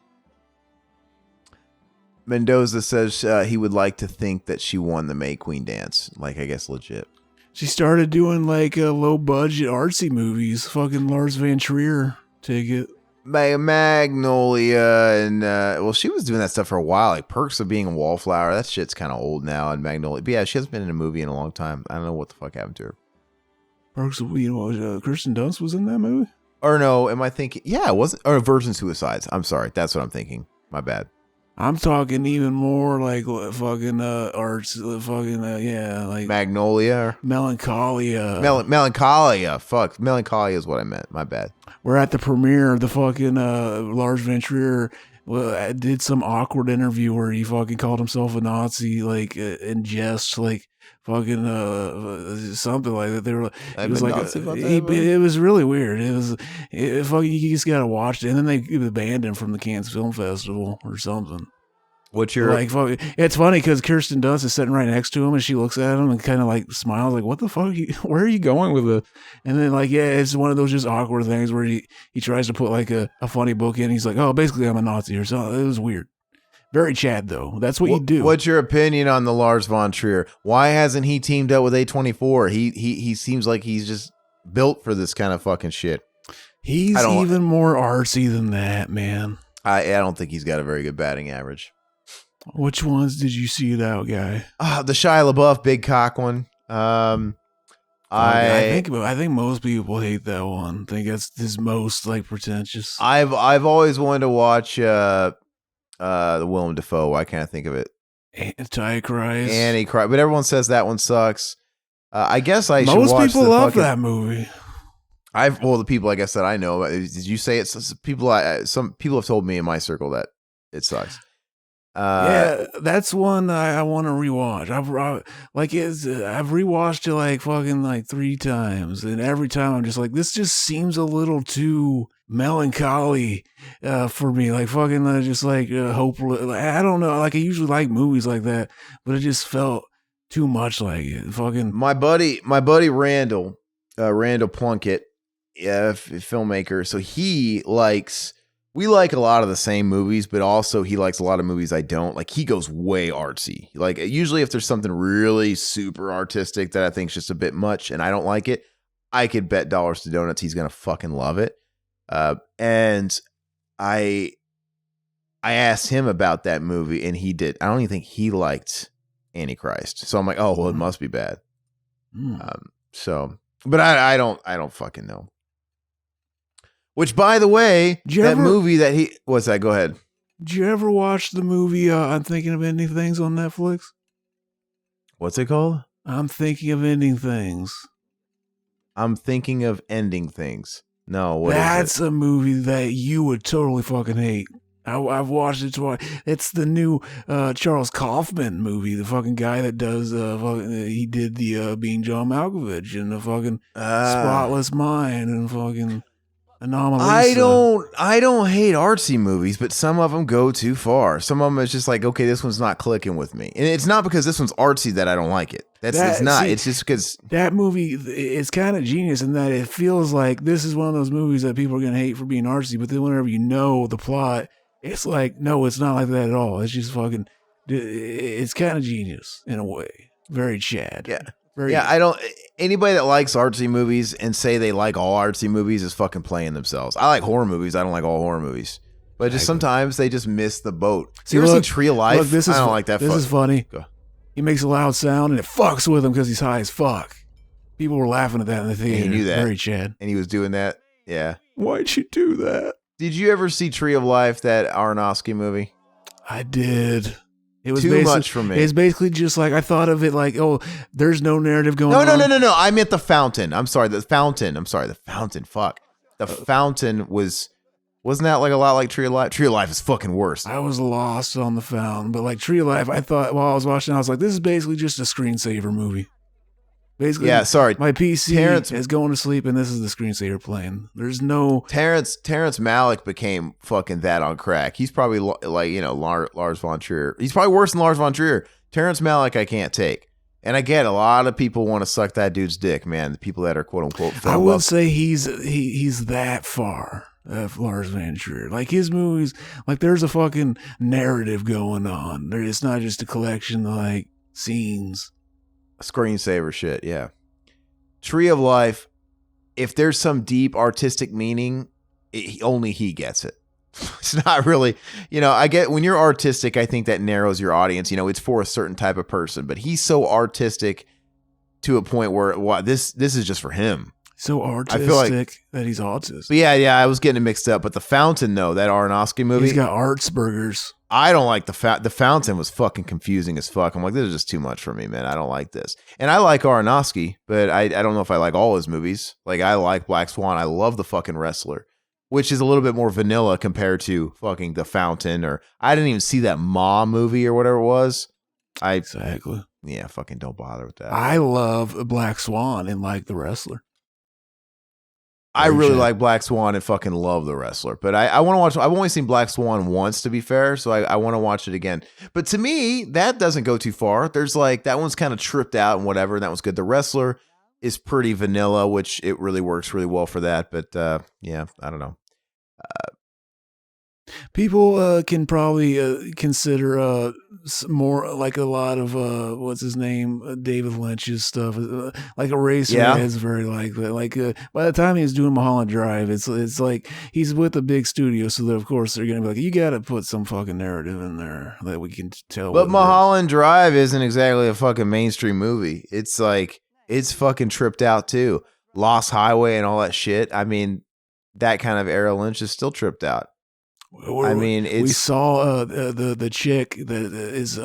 Mendoza says he would like to think that she won the May Queen dance. Like, I guess legit. She started doing like low budget artsy movies. Fucking Lars Van Trier ticket. Magnolia and she was doing that stuff for a while. Like Perks of Being a Wallflower. That shit's kind of old now. And Magnolia, but yeah, she hasn't been in a movie in a long time. I don't know what the fuck happened to her. Perks of Kirsten Dunst was in that movie. Or no, am I thinking? Yeah, it wasn't. Or Virgin Suicides. I'm sorry, that's what I'm thinking. My bad. I'm talking even more like fucking arts, fucking like Magnolia, Melancholia, Melancholia. Fuck, Melancholia is what I meant. My bad. We're at the premiere of the fucking Lars Van Trier did some awkward interview where he fucking called himself a Nazi, like in jest, like fucking something like that. They were. It was like it was really weird. It fucking you just gotta watch it, and then they banned him from the Cannes Film Festival or something. What's your like? It's funny because Kirsten Dunst is sitting right next to him, and she looks at him and kind of like smiles, like, "What the fuck? Where are you going with it?" And then like, it's one of those just awkward things where he tries to put like a funny book in. He's like, "Oh, basically, I'm a Nazi" or something. It was weird. Very Chad though. That's what you do. What's your opinion on the Lars von Trier? Why hasn't he teamed up with A24? He seems like he's just built for this kind of fucking shit. He's even more artsy than that, man. I don't think he's got a very good batting average. Which ones did you see it out, guy? The Shia LaBeouf big cock one. I think most people hate that one. I think that's his most like pretentious. I've always wanted to watch the Willem Dafoe. Why can't I think of it? Antichrist. But everyone says that one sucks. I guess I should watch. Most people love that movie. The people I guess that I know. Did you say it's some people have told me in my circle that it sucks. Yeah, that's one I want to rewatch. I've rewatched it like fucking like 3 times, and every time I'm just like, this just seems a little too melancholy for me. Like fucking just like hopeless. Like, I don't know. Like I usually like movies like that, but it just felt too much like it. Fucking my buddy Randall Plunkett, filmmaker. So he likes. We like a lot of the same movies, but also he likes a lot of movies I don't. Like he goes way artsy. Like usually if there's something really super artistic that I think is just a bit much and I don't like it, I could bet dollars to donuts he's going to fucking love it. And I asked him about that movie and he did. I don't even think he liked Antichrist. So I'm like, oh, well, it must be bad. But I don't fucking know. Which, by the way, movie that he... What's that? Go ahead. Did you ever watch the movie I'm Thinking of Ending Things on Netflix? What's it called? I'm Thinking of Ending Things. I'm Thinking of Ending Things. No, what is it? That's a movie that you would totally fucking hate. I've watched it twice. It's the new Charles Kaufman movie. The fucking guy that does... he did the Being John Malkovich and the fucking Spotless Mind and fucking... Anomalisa. I don't hate artsy movies, but some of them go too far. Some of them is just like, okay, this one's not clicking with me. And it's not because this one's artsy that I don't like it. It's not. See, it's just because that movie is kind of genius in that it feels like this is one of those movies that people are going to hate for being artsy, but then whenever you know the plot, it's like, no, it's not like that at all. It's just fucking, it's kind of genius in a way. Very Chad. Yeah. Very I don't. Anybody that likes artsy movies and say they like all artsy movies is fucking playing themselves. I like horror movies. I don't like all horror movies. But just sometimes they just miss the boat. You ever seen Tree of Life? Look, I don't like that. This is funny. He makes a loud sound and it fucks with him because he's high as fuck. People were laughing at that in the theater. And he knew that. Very Chad. And he was doing that. Yeah. Why'd you do that? Did you ever see Tree of Life, that Aronofsky movie? I did. It was too much for me. It's basically just like, I thought of it like, oh, there's no narrative going on. No. I meant The Fountain. I'm sorry. The Fountain. Fuck. The Fountain wasn't that like a lot like Tree of Life? Tree of Life is fucking worse. I was lost on The Fountain, but like Tree of Life, I thought while I was watching, I was like, this is basically just a screensaver movie. Basically, yeah, sorry. My PC is going to sleep, and this is the screensaver playing. There's no Terrence Malick became fucking that on crack. He's probably like, you know, Lars von Trier. He's probably worse than Lars von Trier. Terrence Malick, I can't take, and I get a lot of people want to suck that dude's dick, man. The people that are quote unquote. I wouldn't say he's that far. Lars von Trier, like his movies, like there's a fucking narrative going on. It's not just a collection of like scenes. Screensaver shit, yeah. Tree of Life, if there's some deep artistic meaning, only he gets it. It's not really, you know, I get when you're artistic, I think that narrows your audience. You know, it's for a certain type of person, but he's so artistic to a point where this is just for him. So artistic that he's autistic. But yeah, I was getting it mixed up. But The Fountain, though, that Aronofsky movie, he's got Artsburgers. I don't like the Fountain was fucking confusing as fuck. I'm like, this is just too much for me, man. I don't like this. And I like Aronofsky, but I don't know if I like all his movies. Like, I like Black Swan. I love The fucking Wrestler, which is a little bit more vanilla compared to fucking The Fountain. Or I didn't even see that Ma movie or whatever it was. Exactly. Yeah, fucking don't bother with that. I love Black Swan and like The Wrestler. I really like Black Swan and fucking love The Wrestler. But I want to watch. I've only seen Black Swan once, to be fair, so I want to watch it again. But to me, that doesn't go too far. There's like, that one's kind of tripped out and whatever, and that one's good. The Wrestler is pretty vanilla, which it really works really well for that. But yeah, I don't know. People can probably consider more like a lot of what's his name, David Lynch's stuff, like Eraserhead is very like that. Like by the time he's doing Mulholland Drive, it's like he's with a big studio, so that of course they're gonna be like, you got to put some fucking narrative in there that we can tell. But Mulholland Drive isn't exactly a fucking mainstream movie. It's like, it's fucking tripped out too. Lost Highway and all that shit. I mean, that kind of era Lynch is still tripped out. I mean, we saw the chick that is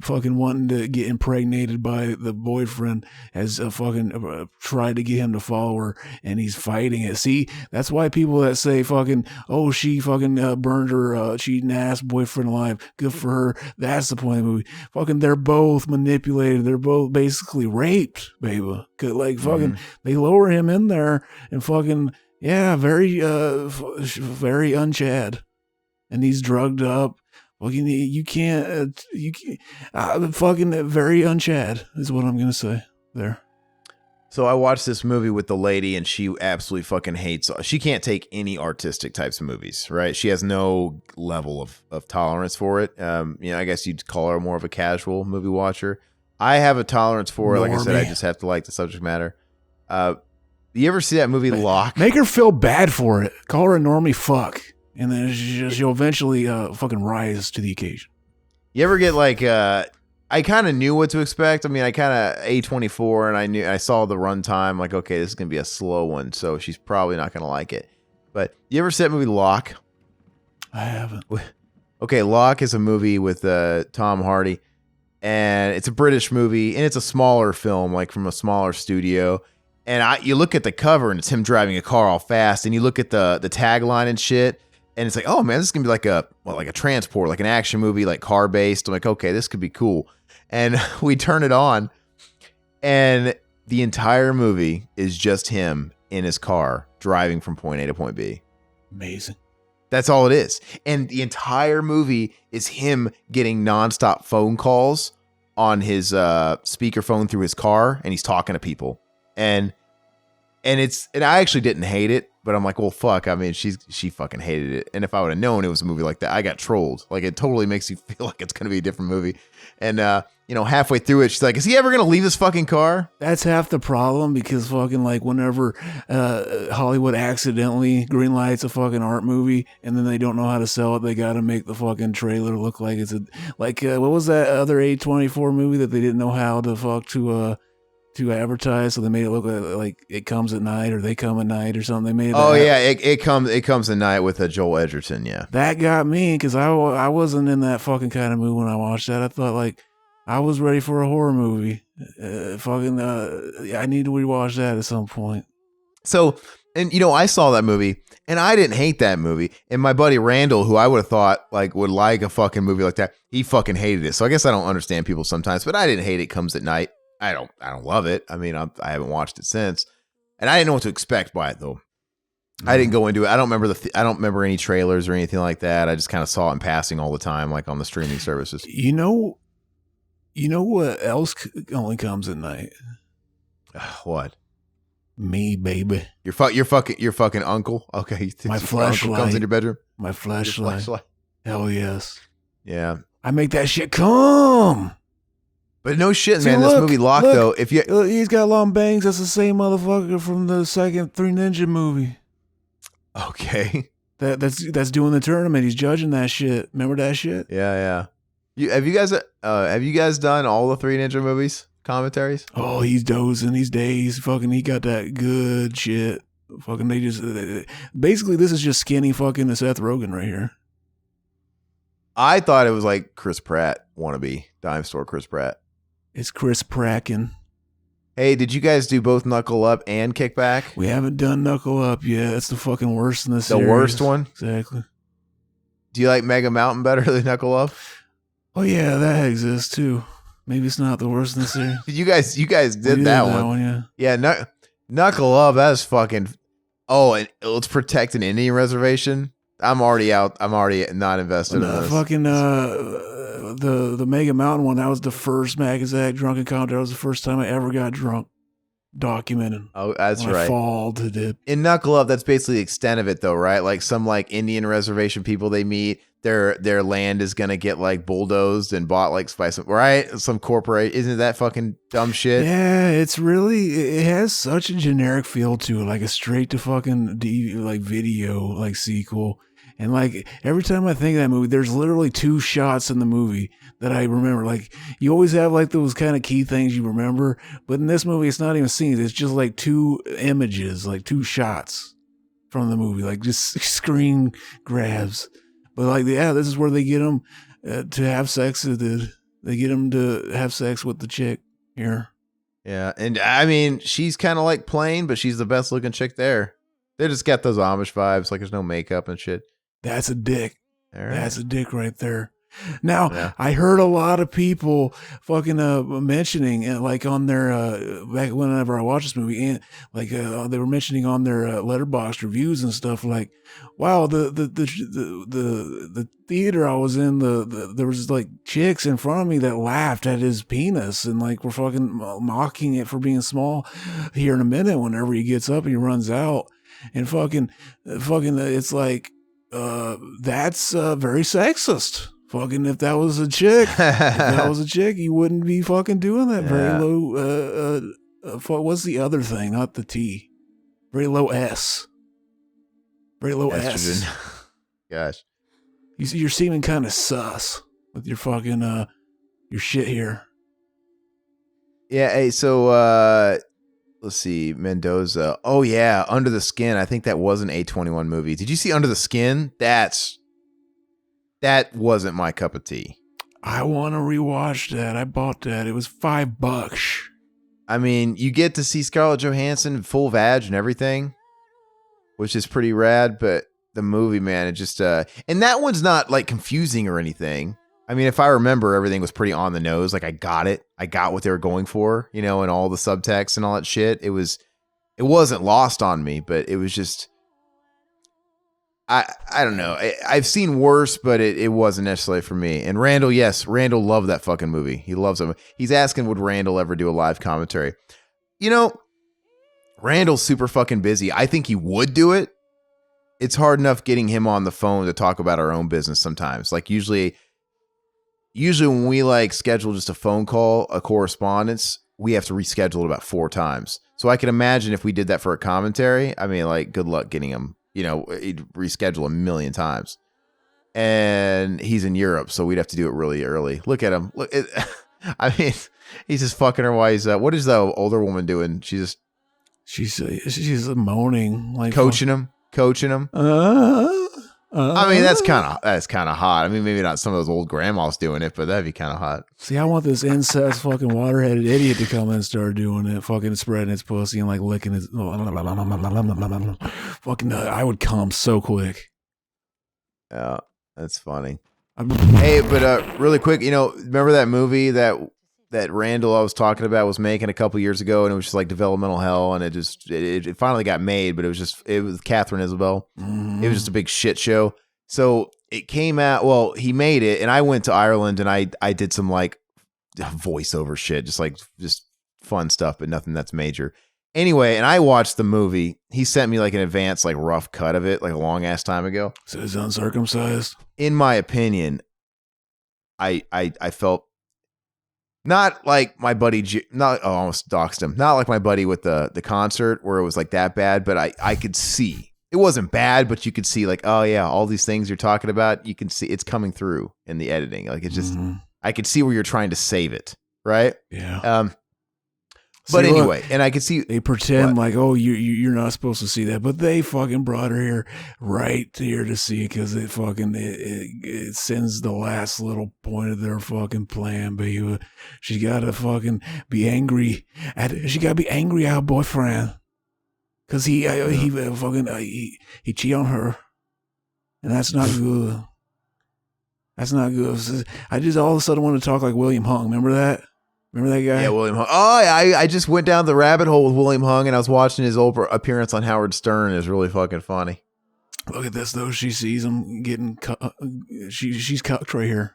fucking wanting to get impregnated by the boyfriend has fucking tried to get him to follow her, and he's fighting it. See, that's why people that say fucking, oh, she fucking burned her cheating ass boyfriend alive, good for her. That's the point of the movie. Fucking, they're both manipulated. They're both basically raped, baby. Like fucking, they lower him in there and fucking, yeah, very unchad. And he's drugged up. Fucking, you can't, fucking very unchad is what I'm going to say there. So I watched this movie with the lady, and she absolutely fucking hates, she can't take any artistic types of movies, right? She has no level of tolerance for it. You know, I guess you'd call her more of a casual movie watcher. I have a tolerance for it. Like I said, I just have to like the subject matter. You ever see that movie Locke? Make her feel bad for it. Call her a normie fuck. And then she'll eventually fucking rise to the occasion. You ever get like, I kind of knew what to expect. I mean, I kind of A24, and I saw the runtime. Like, okay, this is going to be a slow one, so she's probably not going to like it. But you ever see that movie Locke? I haven't. Okay, Locke is a movie with Tom Hardy, and it's a British movie, and it's a smaller film, like from a smaller studio. And you look at the cover, and it's him driving a car all fast, and you look at the tagline and shit. And it's like, oh man, this is gonna be like a transport, like an action movie, like car based. I'm like, okay, this could be cool. And we turn it on, and the entire movie is just him in his car driving from point A to point B. Amazing. That's all it is. And the entire movie is him getting nonstop phone calls on his speakerphone through his car, and he's talking to people. And I actually didn't hate it, but I'm like, well, fuck. I mean, she fucking hated it. And if I would have known it was a movie like that, I got trolled. Like, it totally makes you feel like it's going to be a different movie. And, halfway through it, she's like, is he ever going to leave this fucking car? That's half the problem, because fucking like whenever Hollywood accidentally greenlights a fucking art movie and then they don't know how to sell it, they got to make the fucking trailer look like it's what was that other A24 movie that they didn't know how to advertise, so they made it look like It Comes at Night or They Come at Night or something. They made it comes at night with Joel Edgerton. Yeah, that got me, because I wasn't in that fucking kind of mood when I watched that. I thought like I was ready for a horror movie. I need to rewatch that at some point. So, and I saw that movie and I didn't hate that movie. And my buddy Randall, who I would have thought like would like a fucking movie like that, he fucking hated it. So I guess I don't understand people sometimes, but I didn't hate It Comes at Night. I don't love it. I mean, I haven't watched it since, and I didn't know what to expect by it though. I didn't go into it. I don't remember I don't remember any trailers or anything like that. I just kind of saw it in passing all the time, like on the streaming services. You know what else only comes at night? What? Me, baby. Your fucking uncle. Okay, my flashlight comes in your bedroom. My flashlight. Hell yes. Yeah, I make that shit come. But no shit, man. This movie Lock, though. If he's got long bangs, that's the same motherfucker from the second Three Ninja movie. Okay. That's doing the tournament. He's judging that shit. Remember that shit? Yeah. Have you guys done all the Three Ninja movies commentaries? Oh, he's dozing. He's dazed. Fucking, he got that good shit. Fucking, they just basically this is just skinny fucking Seth Rogen right here. I thought it was like Chris Pratt wannabe dime store Chris Pratt. It's Chris Pracken. Hey, did you guys do both Knuckle Up and Kickback? We haven't done Knuckle Up yet. It's the fucking worst in the series. The worst one? Exactly. Do you like Mega Mountain better than Knuckle Up? Oh yeah, that exists too. Maybe it's not the worst in the series. You guys did that one. Yeah. Knuckle Up, that's fucking... Oh, and let's protect an Indian reservation? I'm already out. I'm already not invested in this. Fucking the Mega Mountain one, that was the first Magazine drunken comedy. That was the first time I ever got drunk. Documented. Oh, that's when right. I fall to dip. In Knuckle Up, that's basically the extent of it, though, right? Like some like Indian reservation people they meet, their land is gonna get like bulldozed and bought like by some right some corporate. Isn't that fucking dumb shit? Yeah, it has such a generic feel to it, like a straight to fucking like video like sequel. And like every time I think of that movie, there's literally two shots in the movie that I remember. Like you always have like those kind of key things you remember, but in this movie, it's not even scenes. It's just like two images, like two shots from the movie, like just screen grabs. But like, yeah, this is where they get him to have sex. They get him to have sex with the chick here. Yeah, and I mean, she's kind of like plain, but she's the best looking chick there. They just got those Amish vibes, like there's no makeup and shit. That's a dick. Right. That's a dick right there. Now, I heard a lot of people fucking mentioning, like on their back whenever I watched this movie, and like they were mentioning on their Letterboxd reviews and stuff, like, wow, the theater I was in, there was like chicks in front of me that laughed at his penis and like were fucking mocking it for being small. Here in a minute, whenever he gets up and he runs out, and fucking, it's like that's very sexist. Fucking, if that was a chick, you wouldn't be fucking doing that. Very low. What's the other thing? Not the T. Very low S. Very low Estrogen. S. Gosh, you're seeming kind of sus with your fucking your shit here. Yeah. Hey, so let's see, Mendoza. Oh yeah, Under the Skin. I think that was an A21 movie. Did you see Under the Skin? That wasn't my cup of tea. I want to rewatch that. I bought that. It was $5. I mean, you get to see Scarlett Johansson full vag and everything, which is pretty rad, but the movie, man, it just and that one's not like confusing or anything. I mean, if I remember, everything was pretty on the nose. Like I got it. I got what they were going for, and all the subtext and all that shit. It was It wasn't lost on me, but it was just, I don't know. I've seen worse, but it wasn't necessarily for me. And Randall, yes, Randall loved that fucking movie. He loves it. He's asking, would Randall ever do a live commentary? You know, Randall's super fucking busy. I think he would do it. It's hard enough getting him on the phone to talk about our own business sometimes. Like usually when we like schedule just a phone call, a correspondence, we have to reschedule it about 4 times. So I can imagine if we did that for a commentary, I mean, like, good luck getting him, you know, he'd reschedule a million times. And he's in Europe, so we'd have to do it really early. Look at him. I mean, he's just fucking her while he's, what is the older woman doing? She's moaning, like coaching him. I mean, that's kind of hot. I mean, maybe not some of those old grandmas doing it, but that'd be kind of hot. See, I want this incest fucking water-headed idiot to come and start doing it, fucking spreading its pussy and like licking his fucking. I would come so quick. Yeah, that's funny. Hey, but really quick, you know, remember that movie that Randall I was talking about was making a couple years ago, and it was just like developmental hell, and it finally got made, but it was Catherine Isabel. Mm-hmm. It was just a big shit show. So it came out. Well, he made it, and I went to Ireland, and I did some like voiceover shit, just fun stuff, but nothing that's major. Anyway, and I watched the movie. He sent me like an advanced, like rough cut of it, like a long ass time ago. So it's uncircumcised. In my opinion, I felt. Not like my buddy, I almost doxed him. Not like my buddy with the concert where it was like that bad, but I could see. It wasn't bad, but you could see like, oh yeah, all these things you're talking about, you can see it's coming through in the editing. Like it's just, I could see where you're trying to save it, right? Yeah. But see, anyway, look, and I could see they pretend like, oh, you're not supposed to see that, but they fucking brought her here right here to see it because it fucking it sends the last little point of their fucking plan, baby. She gotta fucking be angry she gotta be angry at her boyfriend because he cheated on her, and that's not good. That's not good. I just all of a sudden want to talk like William Hung. Remember that? Remember that guy? Yeah, William Hung. Oh, yeah, I just went down the rabbit hole with William Hung, and I was watching his old appearance on Howard Stern. It was really fucking funny. Look at this, though. She sees him getting she's cucked right here.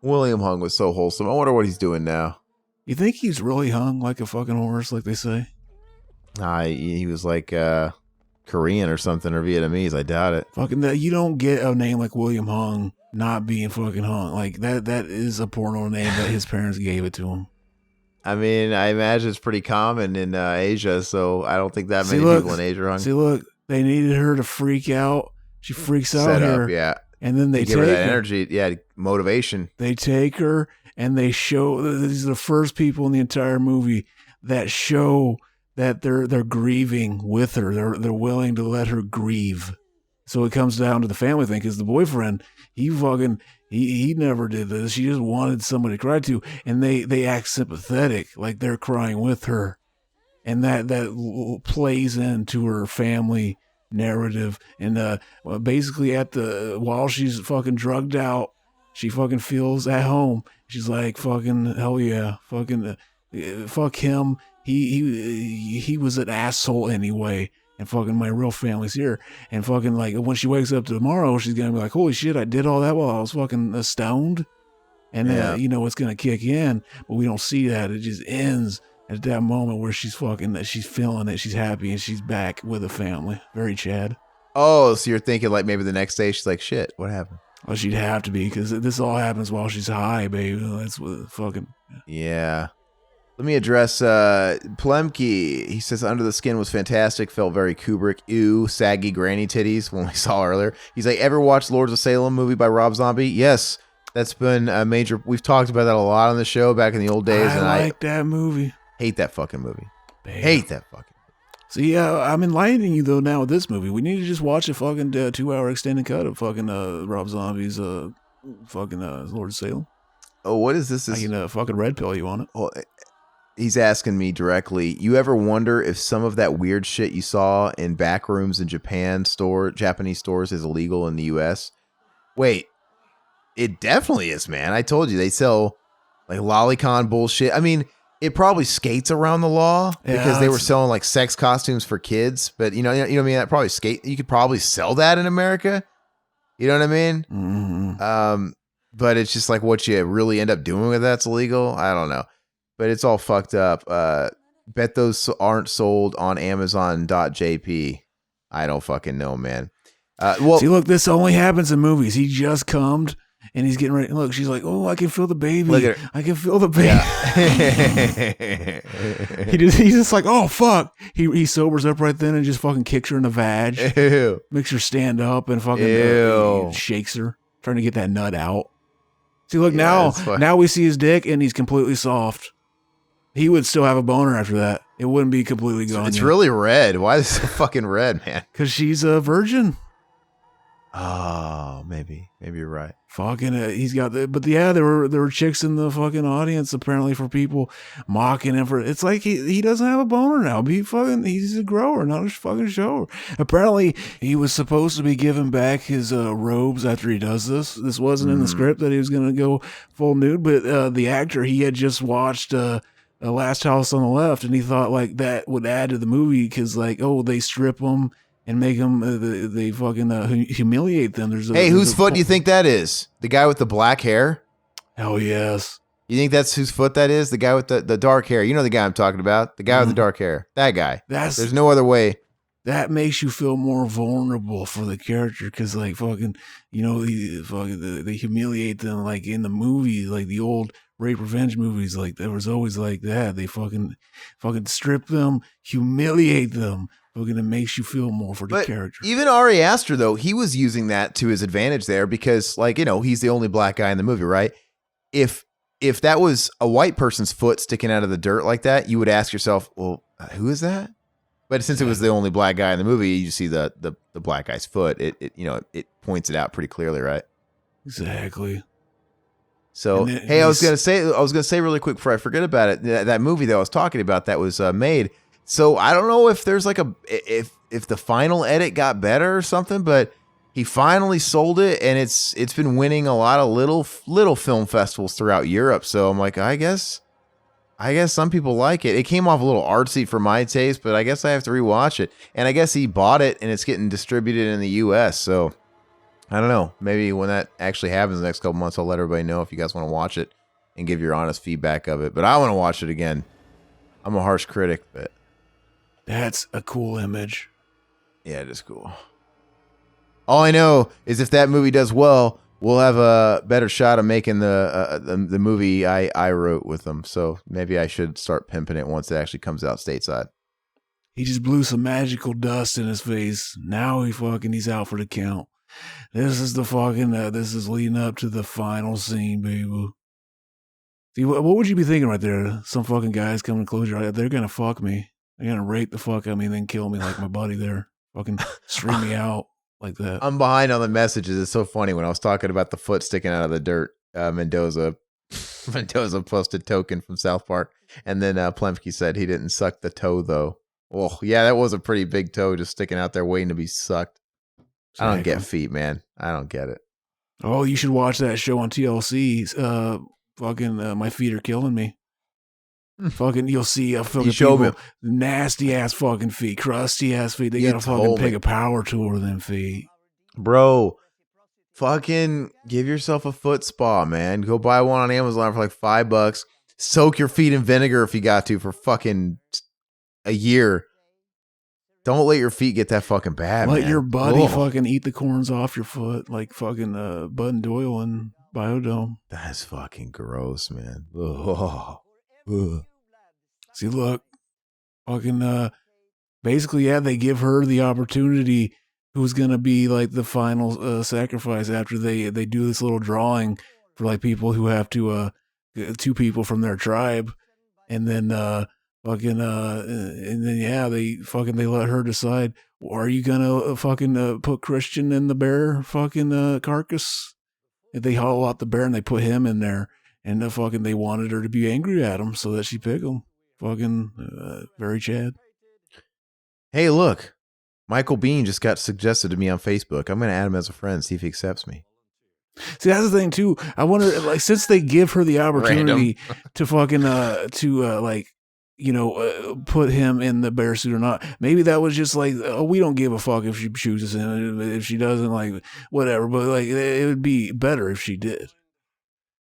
William Hung was so wholesome. I wonder what he's doing now. You think he's really hung like a fucking horse, like they say? He was like Korean or something, or Vietnamese. I doubt it. Fucking that. You don't get a name like William Hung not being fucking hung. Like that is a porno name that his parents gave it to him. I mean, I imagine it's pretty common in Asia, so I don't think that many people in Asia are hung. See, look, they needed her to freak out. She freaks out Set here. Up, yeah. And then they give her that energy, yeah, motivation. They take her and they show, these are the first people in the entire movie that show that they're grieving with her. They're willing to let her grieve. So it comes down to the family thing, because the boyfriend, he never did this. She just wanted somebody to cry to, and they act sympathetic, like they're crying with her, and that plays into her family narrative. And basically while she's fucking drugged out, she fucking feels at home. She's like, fucking hell yeah, fucking fuck him. He was an asshole anyway. And fucking my real family's here. And fucking like when she wakes up tomorrow, she's going to be like, holy shit, I did all that while I was fucking stoned. And it's going to kick in, but we don't see that. It just ends at that moment where she's feeling it. She's happy and she's back with the family. Very Chad. Oh, so you're thinking like maybe the next day she's like, shit, what happened? Well, she'd have to be, because this all happens while she's high, baby. That's what fucking. Yeah. Let me address Plemke. He says Under the Skin was fantastic. Felt very Kubrick. Ew, saggy granny titties when we saw earlier. He's like, ever watched Lords of Salem movie by Rob Zombie? Yes. That's been a major. We've talked about that a lot on the show back in the old days. I like that movie. Hate that fucking movie. Damn. Hate that fucking movie. See, I'm enlightening you though now with this movie. We need to just watch a fucking 2-hour extended cut of fucking Rob Zombie's fucking Lord of Salem. Oh, what is this? I can fucking red pill you on it. Well, he's asking me directly. You ever wonder if some of that weird shit you saw in back rooms in Japanese stores is illegal in the U.S.? Wait, it definitely is, man. I told you they sell like lolicon bullshit. I mean, it probably skates around the law because they were it's- selling like sex costumes for kids. But you know what I mean? That probably you could probably sell that in America. You know what I mean? Mhm. But it's just like what you really end up doing with that's illegal. I don't know. But it's all fucked up. Bet those aren't sold on Amazon.jp. I don't fucking know, man. Well, See, look, this only happens in movies. He just cummed and he's getting ready. Look, she's like, "Oh, I can feel the baby. Look at her. I can feel the baby." He's just like, "Oh fuck." He sobers up right then and just fucking kicks her in the vag, Ew. makes her stand up and fucking Ew. shakes her, trying to get that nut out. See, look, Yeah, it's fine. now we see his dick and he's completely soft. He would still have a boner after that. It wouldn't be completely gone. It's really red. Why is it so fucking red, man? because she's a virgin. Oh, maybe you're right. Fucking, he's got the, but yeah, there were chicks in the fucking audience apparently for people mocking him for. It's like he doesn't have a boner now. He's a grower, not a fucking shower. Apparently, he was supposed to be giving back his robes after he does this. This wasn't in the script that he was gonna go full nude, but the actor, he had just watched Last House on the Left, and he thought like that would add to the movie because like, oh, they strip them and make them they fucking humiliate them. Hey, whose foot do you think that is? The guy with the black hair? Hell yes. You think that's whose foot that is? The guy with the dark hair. You know the guy I'm talking about. The guy with the dark hair. That guy. There's no other way. That makes you feel more vulnerable for the character because, like, fucking, you know, they humiliate them, like, in the movie, like, the old rape revenge movies, like, there was always like that. They fucking strip them, humiliate them. Fucking, it makes you feel more for the character. Even Ari Aster, though, he was using that to his advantage there because, like, you know, he's the only black guy in the movie, right? If that was a white person's foot sticking out of the dirt like that, you would ask yourself, well, who is that? But since it was the only black guy in the movie, you see the black guy's foot. It points it out pretty clearly, right? Exactly. So, hey, I was gonna say really quick before I forget about it. That movie that I was talking about that was made. So I don't know if there's like if the final edit got better or something, but he finally sold it, and it's been winning a lot of little film festivals throughout Europe. So I'm like, I guess some people like it. It came off a little artsy for my taste, but I guess I have to rewatch it. And I guess he bought it, and it's getting distributed in the U.S. So I don't know. Maybe when that actually happens in the next couple months, I'll let everybody know if you guys want to watch it and give your honest feedback of it. But I want to watch it again. I'm a harsh critic, but that's a cool image. Yeah, it is cool. All I know is if that movie does well, we'll have a better shot of making the movie I wrote with them. So maybe I should start pimping it once it actually comes out stateside. He just blew some magical dust in his face. Now he's out for the count. This is this is leading up to the final scene, baby. See, what would you be thinking right there? Some fucking guys coming to close your eyes. They're gonna fuck me. They're gonna rape the fuck out of me and then kill me like my buddy there. Fucking stream me out like that. I'm behind on the messages. It's so funny when I was talking about the foot sticking out of the dirt. Mendoza posted token from South Park, and then Plemke said he didn't suck the toe though. Oh yeah, that was a pretty big toe just sticking out there waiting to be sucked. Exactly. I don't get feet, man. I don't get it. Oh, you should watch that show on TLC. My feet are killing me. Fucking, you'll see fucking people, nasty ass fucking feet, crusty ass feet. They gotta fucking pick a power tool with them feet. Bro, fucking give yourself a foot spa, man. Go buy one on Amazon for like $5. Soak your feet in vinegar if you got to for fucking a year. Don't let your feet get that fucking bad, Let man. your buddy fucking eat the corns off your foot like fucking Bud and Doyle and Biodome. That's fucking gross, man. Ugh. See, look, fucking basically, yeah, they give her the opportunity who's gonna be like the final sacrifice after they do this little drawing for like people who have to 2 people from their tribe, and then they let her decide, are you gonna put Christian in the bear fucking carcass? If they hollow out the bear and they put him in there, and they wanted her to be angry at him so that she pick him. Very Chad. Hey, look, Michael Bean just got suggested to me on Facebook. I'm gonna add him as a friend, see if he accepts me. See, that's the thing too. I wonder, like, since they give her the opportunity to fucking like, put him in the bear suit or not, maybe that was just like, oh, we don't give a fuck if she chooses him. If she doesn't, like, whatever. But like, it would be better if she did.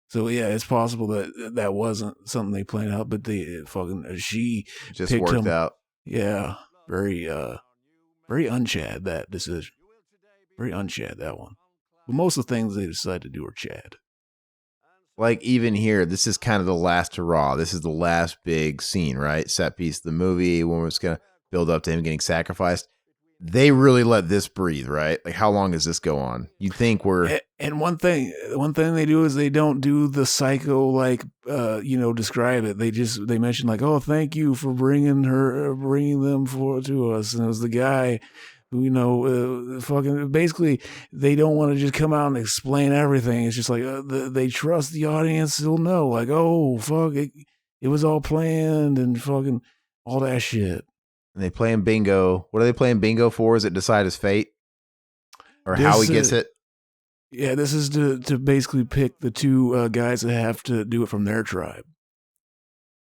So yeah, it's possible that wasn't something they planned out, but she just picked worked him. out. Yeah, very unchad that decision. Very unchad that one. But most of the things they decide to do are Chad. Like, even here, this is kind of the last hurrah. This is the last big scene, right? Set piece of the movie when we're just going to build up to him getting sacrificed. They really let this breathe, right? Like, how long does this go on? You'd think we're... And one thing they do is they don't do the psycho, like, describe it. They mention, like, oh, thank you for bringing them to us. And it was the guy who, fucking, basically, they don't want to just come out and explain everything. It's just like, they trust the audience. They'll know, like, oh, fuck, it was all planned and fucking all that shit. And they playing bingo. What are they playing bingo for? Is it decide his fate? Or how he gets it? Yeah, this is to basically pick the two guys that have to do it from their tribe.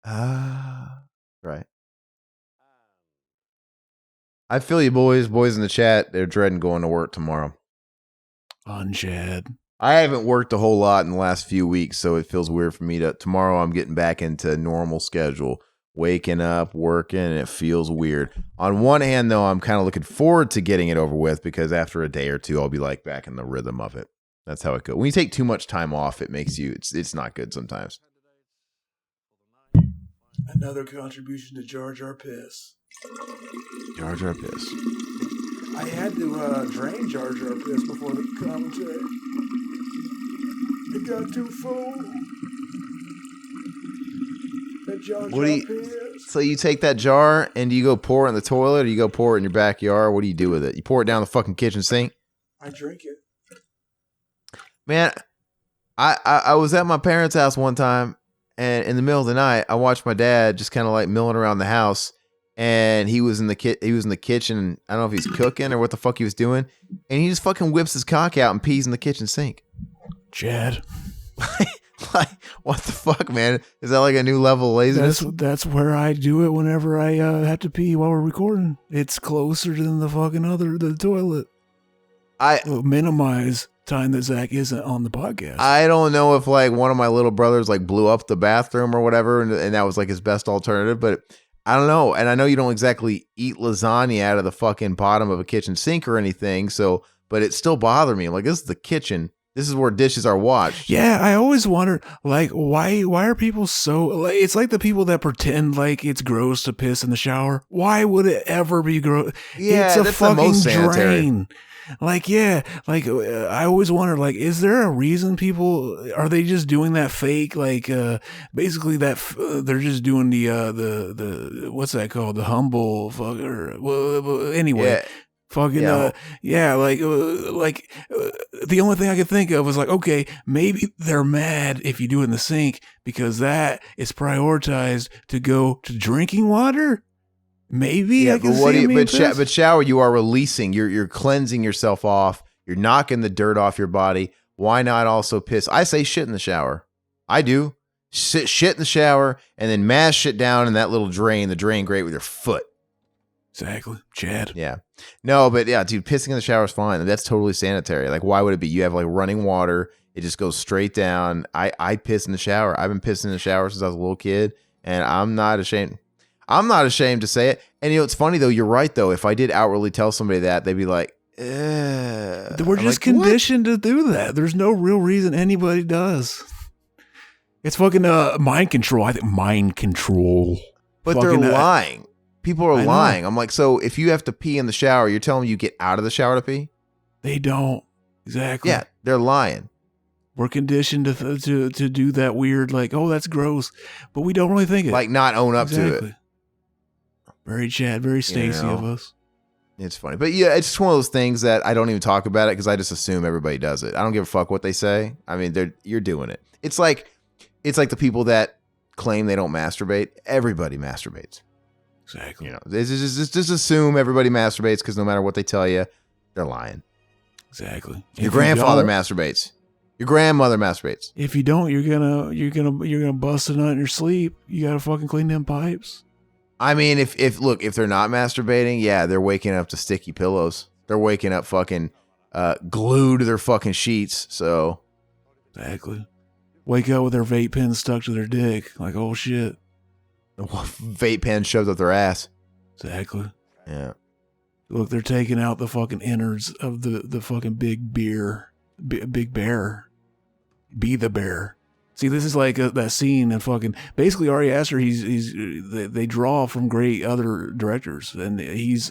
Right. I feel you, boys. Boys in the chat, they're dreading going to work tomorrow. Chad. I haven't worked a whole lot in the last few weeks, so it feels weird for me tomorrow I'm getting back into normal schedule. Waking up, working, and it feels weird. On one hand, though, I'm kind of looking forward to getting it over with because after a day or two, I'll be like back in the rhythm of it. That's how it goes. When you take too much time off, it makes you, it's not good sometimes. Another contribution to Jar Jar Piss. Jar Jar Piss. I had to drain Jar Jar Piss before the commentary. It got too full. So you take that jar and do you go pour it in the toilet or you go pour it in your backyard? What do you do with it? You pour it down the fucking kitchen sink? I drink it. Man, I was at my parents' house one time and in the middle of the night, I watched my dad just kind of like milling around the house and he was in the kitchen. I don't know if he's cooking or what the fuck he was doing. And he just fucking whips his cock out and pees in the kitchen sink. Chad. Like, what the fuck, man? Is that like a new level of laziness? That's where I do it whenever I have to pee while we're recording. It's closer than the toilet. Will minimize time that Zach isn't on the podcast. I don't know if like one of my little brothers like blew up the bathroom or whatever, and that was like his best alternative, but I don't know. And I know you don't exactly eat lasagna out of the fucking bottom of a kitchen sink or anything, so, but it still bothered me. Like, this is the kitchen. This is where dishes are washed. Yeah, I always wondered, like, why are people so... Like, it's like the people that pretend like it's gross to piss in the shower. Why would it ever be gross? Yeah, it's a that's fucking the most sanitary. drain. Like, yeah, like, I always wondered, like, is there a reason people... Are they just doing that fake, like, basically that... they're just doing the what's that called? The humble... Well, anyway... Yeah. Fucking the only thing I could think of was like, okay, maybe they're mad if you do it in the sink because that is prioritized to go to drinking water. Maybe yeah, I can see it. But shower, you are releasing. You're cleansing yourself off. You're knocking the dirt off your body. Why not also piss? I say shit in the shower. I do. Shit in the shower and then mash shit down in that little drain. The drain grate with your foot. Exactly. Chad. Yeah. No, but yeah, dude, pissing in the shower is fine. That's totally sanitary. Like, why would it be? You have like running water. It just goes straight down. I piss in the shower. I've been pissing in the shower since I was a little kid, and I'm not ashamed. I'm not ashamed to say it. And it's funny though. You're right though. If I did outwardly tell somebody that, they'd be like, We're I'm just like, conditioned to do that. There's no real reason anybody does. It's fucking mind control. I think mind control. But fucking, they're lying. People are I lying. know. I'm like, so if you have to pee in the shower, you're telling me you get out of the shower to pee? They don't. Exactly. Yeah, they're lying. We're conditioned to do that weird, like, oh, that's gross, but we don't really think it. Like, not own up to it. Very Chad, very Stacy of us. It's funny. But yeah, it's just one of those things that I don't even talk about it because I just assume everybody does it. I don't give a fuck what they say. I mean, you're doing it. It's like the people that claim they don't masturbate. Everybody masturbates. Exactly. You know, just assume everybody masturbates because no matter what they tell you, they're lying. Exactly. Your grandfather masturbates. Your grandmother masturbates. If you don't, you're gonna bust a nut in your sleep. You gotta fucking clean them pipes. I mean, if they're not masturbating, yeah, they're waking up to sticky pillows. They're waking up fucking glued to their fucking sheets. So exactly, wake up with their vape pen stuck to their dick. Like, oh shit. Vape pen shoved up their ass. Exactly. Yeah. Look, they're taking out the fucking innards of the fucking big bear. Big bear. Be the bear. See, this is like that scene in fucking basically Ari Aster. They draw from great other directors, and he's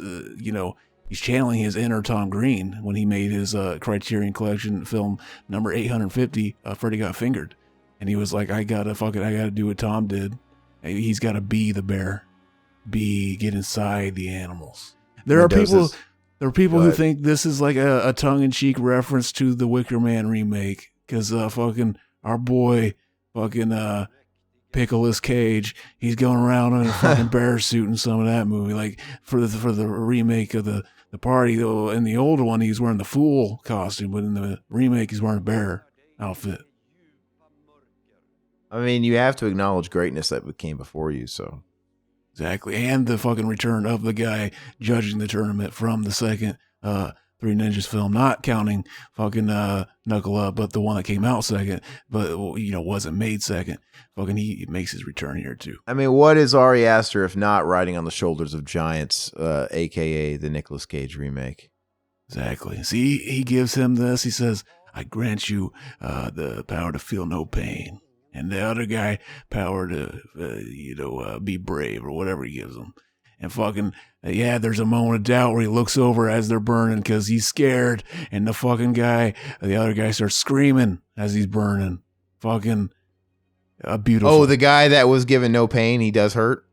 channeling his inner Tom Green when he made his Criterion Collection film number 850. Freddy Got Fingered, and he was like, I gotta do what Tom did. He's got to be the bear, get inside the animals. There are people who think this is like a tongue-in-cheek reference to the Wicker Man remake, because fucking our boy, fucking Pickles Cage, he's going around in a fucking bear suit in some of that movie. Like for the remake of the party, though, in the older one he's wearing the fool costume, but in the remake he's wearing a bear outfit. I mean, you have to acknowledge greatness that came before you, so. Exactly, and the fucking return of the guy judging the tournament from the second Three Ninjas film, not counting fucking Knuckle Up, but the one that came out second, but wasn't made second. Fucking he makes his return here too. I mean, what is Ari Aster if not riding on the shoulders of giants, aka the Nicolas Cage remake? Exactly. See, he gives him this. He says, "I grant you the power to feel no pain." And the other guy, power to, be brave or whatever he gives him. And fucking, there's a moment of doubt where he looks over as they're burning because he's scared. And the fucking guy, the other guy starts screaming as he's burning. Fucking beautiful. Oh, the guy that was given no pain, he does hurt?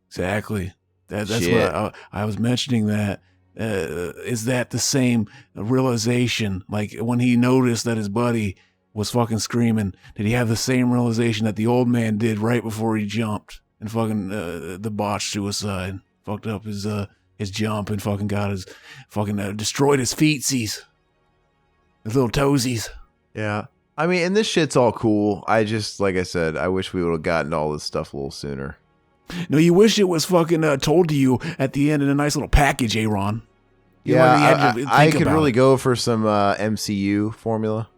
Exactly. That's what I was mentioning that. Is that the same realization? Like when he noticed that his buddy was fucking screaming, did he have the same realization that the old man did right before he jumped and fucking the botched suicide, fucked up his jump and fucking got his fucking destroyed his feetsies, his little toesies. Yeah. I mean, and this shit's all cool. I just, like I said, I wish we would have gotten all this stuff a little sooner. No, you wish it was fucking told to you at the end in a nice little package, Aaron. I could really go for some MCU formula.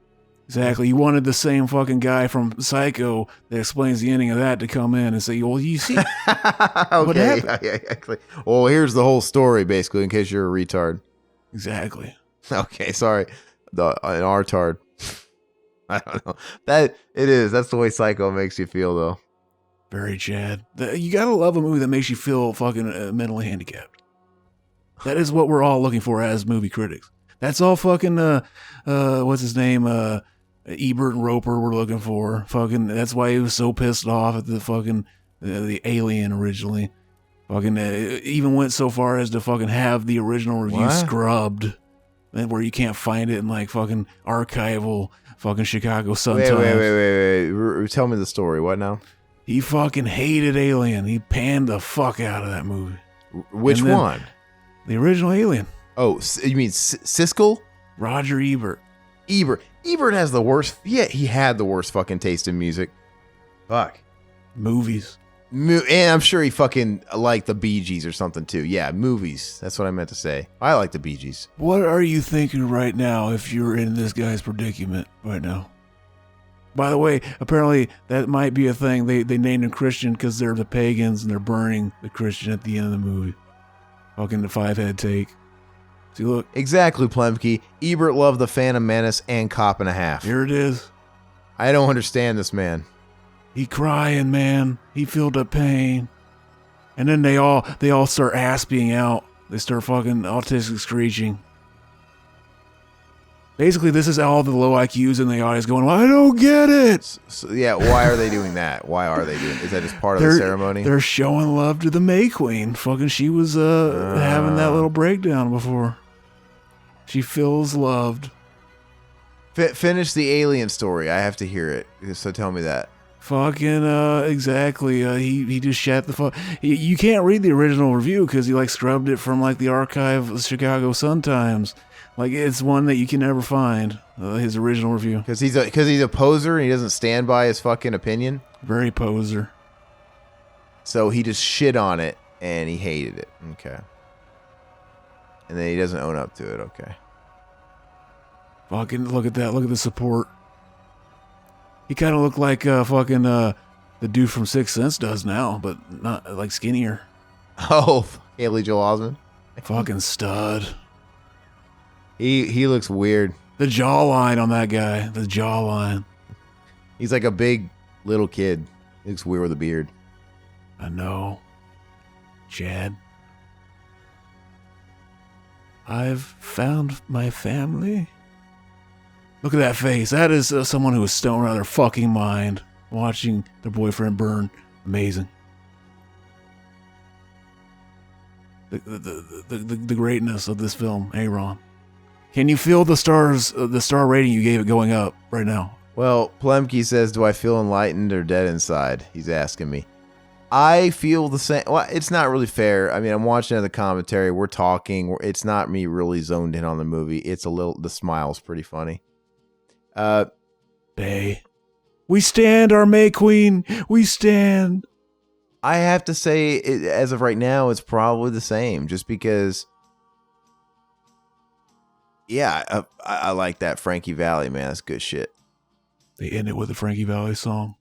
Exactly. You wanted the same fucking guy from Psycho that explains the ending of that to come in and say, well, you see what happened? Yeah, exactly. Well, here's the whole story, basically, in case you're a retard. Exactly. Okay, sorry. An artard. I don't know. That it is. That's the way Psycho makes you feel, though. Very Chad. You gotta love a movie that makes you feel fucking mentally handicapped. That is what we're all looking for as movie critics. That's all fucking, what's his name? Ebert and Roper were looking for. Fucking, that's why he was so pissed off at the fucking, the Alien originally. Fucking, even went so far as to fucking have the original review scrubbed. Where you can't find it in like fucking archival fucking Chicago Sun-Times. Wait. Tell me the story. What now? He fucking hated Alien. He panned the fuck out of that movie. Which one? The original Alien. Oh, you mean Siskel? Roger Ebert. Ebert has the worst. Yeah, he had the worst fucking taste in music. Fuck. Movies. And I'm sure he fucking liked the Bee Gees or something too. Yeah, movies. That's what I meant to say. I like the Bee Gees. What are you thinking right now if you're in this guy's predicament right now? By the way, apparently that might be a thing. They named him Christian because they're the pagans and they're burning the Christian at the end of the movie. Fucking the 5-head take. See, look. Exactly, Plemke. Ebert loved The Phantom Menace and Cop and a Half. Here it is. I don't understand this man. He crying, man. He feel the pain. And then they all start asping out. They start fucking autistic screeching. Basically, this is all the low IQs in the audience going, I don't get it. So, yeah, why are they doing that? Why are they doing it? Is that just part of the ceremony? They're showing love to the May Queen. Fucking she was having that little breakdown before. She feels loved. Finish the alien story. I have to hear it. So tell me that. Fucking exactly. He just shat the fuck. You can't read the original review because he like scrubbed it from like the archive of the Chicago Sun-Times. Like it's one that you can never find. His original review. Because he's a poser and he doesn't stand by his fucking opinion. Very poser. So he just shit on it and he hated it. Okay. And then he doesn't own up to it. Okay. Fucking look at that. Look at the support. He kind of looked like the dude from Sixth Sense does now, but not like skinnier. Oh, Haley Joel Osment. Fucking stud. He looks weird. The jawline on that guy. The jawline. He's like a big little kid. He looks weird with a beard. I know. Chad. I've found my family. Look at that face. That is someone who is stoned out of their fucking mind watching their boyfriend burn. Amazing. The greatness of this film, Aaron. Can you feel the star rating you gave it going up right now? Well, Plemke says, do I feel enlightened or dead inside? He's asking me. I feel the same. Well, it's not really fair. I mean, I'm watching the commentary. We're talking. It's not me really zoned in on the movie. It's the smile's pretty funny. Bay. We stand, our May Queen. We stand. I have to say, as of right now, it's probably the same. Just because, yeah, I like that Frankie Valli, man. That's good shit. They end it with a Frankie Valli song.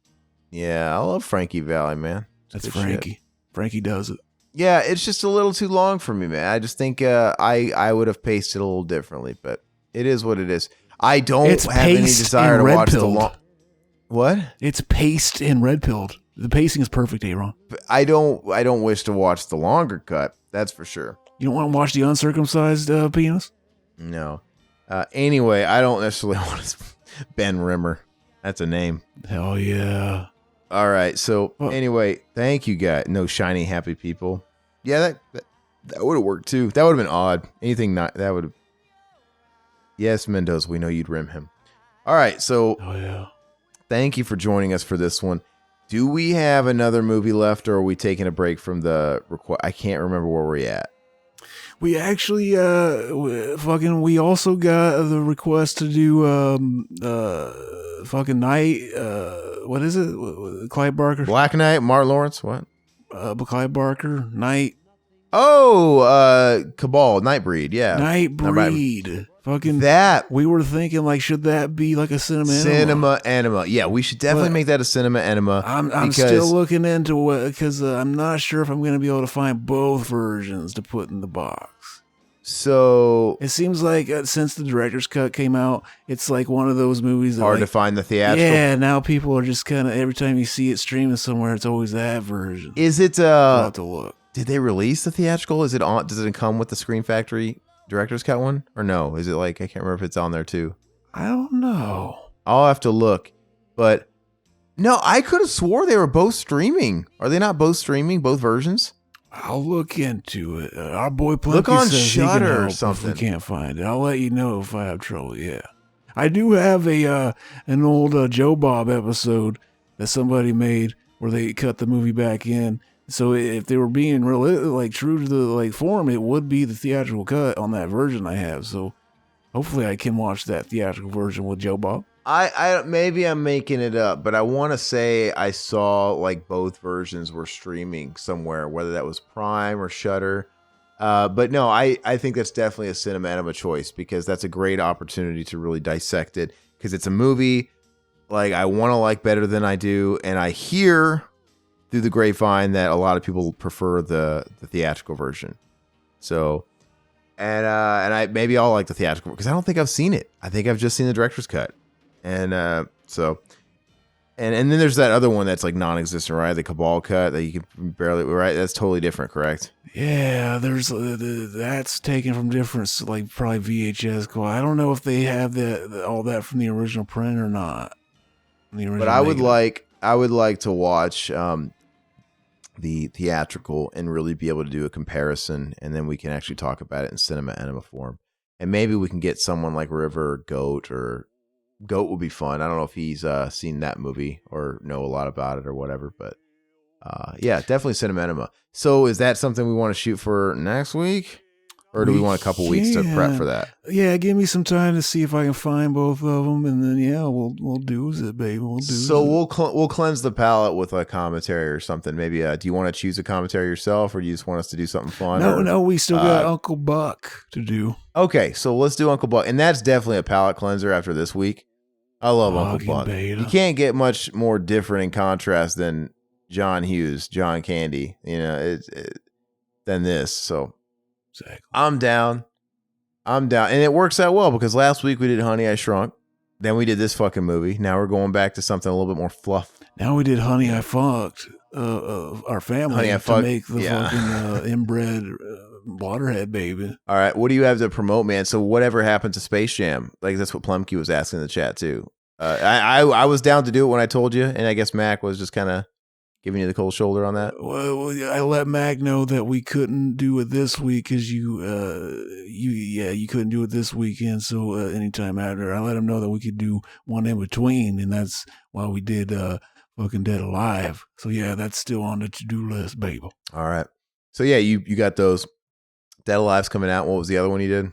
Yeah, I love Frankie Valli, man. That's Frankie. Shit. Frankie does it. Yeah, it's just a little too long for me, man. I just think I would have paced it a little differently, but it is what it is. I don't have any desire to watch the long. What? It's paced and red pilled. The pacing is perfect, Aaron. I don't wish to watch the longer cut. That's for sure. You don't want to watch the uncircumcised penis? No. Anyway, I don't necessarily want to. Ben Rimmer. That's a name. Hell yeah. All right. So anyway, thank you, guys. No shiny happy people. Yeah, that would have worked too. That would have been odd. Anything not that would have. Yes, Mendoza. We know you'd rim him. All right. So. Oh yeah. Thank you for joining us for this one. Do we have another movie left, or are we taking a break from the request? I can't remember where we're at. We actually, we also got the request to do, Night, what is it? Clive Barker? Black Knight, Martin Lawrence, what? Clive Barker, Night. Oh, Cabal, Nightbreed, yeah. Nightbreed. Fucking that. We were thinking, like, should that be like a cinema enema? Yeah, we should definitely make that a cinema enema. I'm still looking into it because I'm not sure if I'm going to be able to find both versions to put in the box. So it seems like since the director's cut came out, it's like one of those movies that hard to find the theatrical. Yeah, now people are just kind of every time you see it streaming somewhere, it's always that version. Is it? I'll have to look. Did they release the theatrical? Is it on? Does it come with the Screen Factory director's cut one, or no? Is it like I can't remember if it's on there too? I don't know. I'll have to look, but no, I could have swore they were both streaming. Are they not both streaming? Both versions? I'll look into it. Our boy Plenty look on says Shudder or something. If we can't find it, I'll let you know if I have trouble. Yeah, I do have an old Joe Bob episode that somebody made where they cut the movie back in. So if they were being really true to the form, it would be the theatrical cut on that version I have. So hopefully I can watch that theatrical version with Joe Bob. I maybe I'm making it up, but I want to say I saw like both versions were streaming somewhere, whether that was Prime or Shudder. But no, I think that's definitely a cinema enema choice because that's a great opportunity to really dissect it because it's a movie like I want to like better than I do, and I hear through the grapevine that a lot of people prefer the theatrical version. So, and maybe I'll like the theatrical because I don't think I've seen it. I think I've just seen the director's cut. And and then there's that other one that's like non-existent, right? The Cabal cut that you can barely, right? That's totally different, correct? Yeah, there's that's taken from different, like probably VHS. I don't know if they have all that from the original print or not. But I would like to watch the theatrical and really be able to do a comparison, and then we can actually talk about it in cinema enema form. And maybe we can get someone like River or Goat would be fun. I don't know if he's seen that movie or know a lot about it or whatever, but yeah, definitely cinema enema. So is that something we want to shoot for next week? Or do we want a couple weeks to prep for that? Yeah, give me some time to see if I can find both of them, and then we'll do it, baby. We'll cleanse the palate with a commentary or something. Maybe do you want to choose a commentary yourself, or do you just want us to do something fun? No, we still got Uncle Buck to do. Okay, so let's do Uncle Buck, and that's definitely a palate cleanser after this week. I love Uncle Buck. Beta. You can't get much more different in contrast than John Hughes, John Candy, than this. So exactly. I'm down. And it works out well because last week we did Honey, I Shrunk. Then we did this fucking movie. Now we're going back to something a little bit more fluff. Now we did Honey, I Fucked our family Honey, I to Fucked. make the fucking inbred waterhead baby. All right, what do you have to promote, man? So whatever happened to Space Jam? Like that's what Plumkey was asking in the chat too. I was down to do it when I told you, and I guess Mac was just kind of giving you the cold shoulder on that. Well, I let Mac know that we couldn't do it this week because you couldn't do it this weekend. So anytime after, I let him know that we could do one in between, and that's why we did fucking Dead Alive. So yeah, that's still on the to-do list, baby. All right. So yeah, you got those. Dead Alive's coming out. What was the other one you did?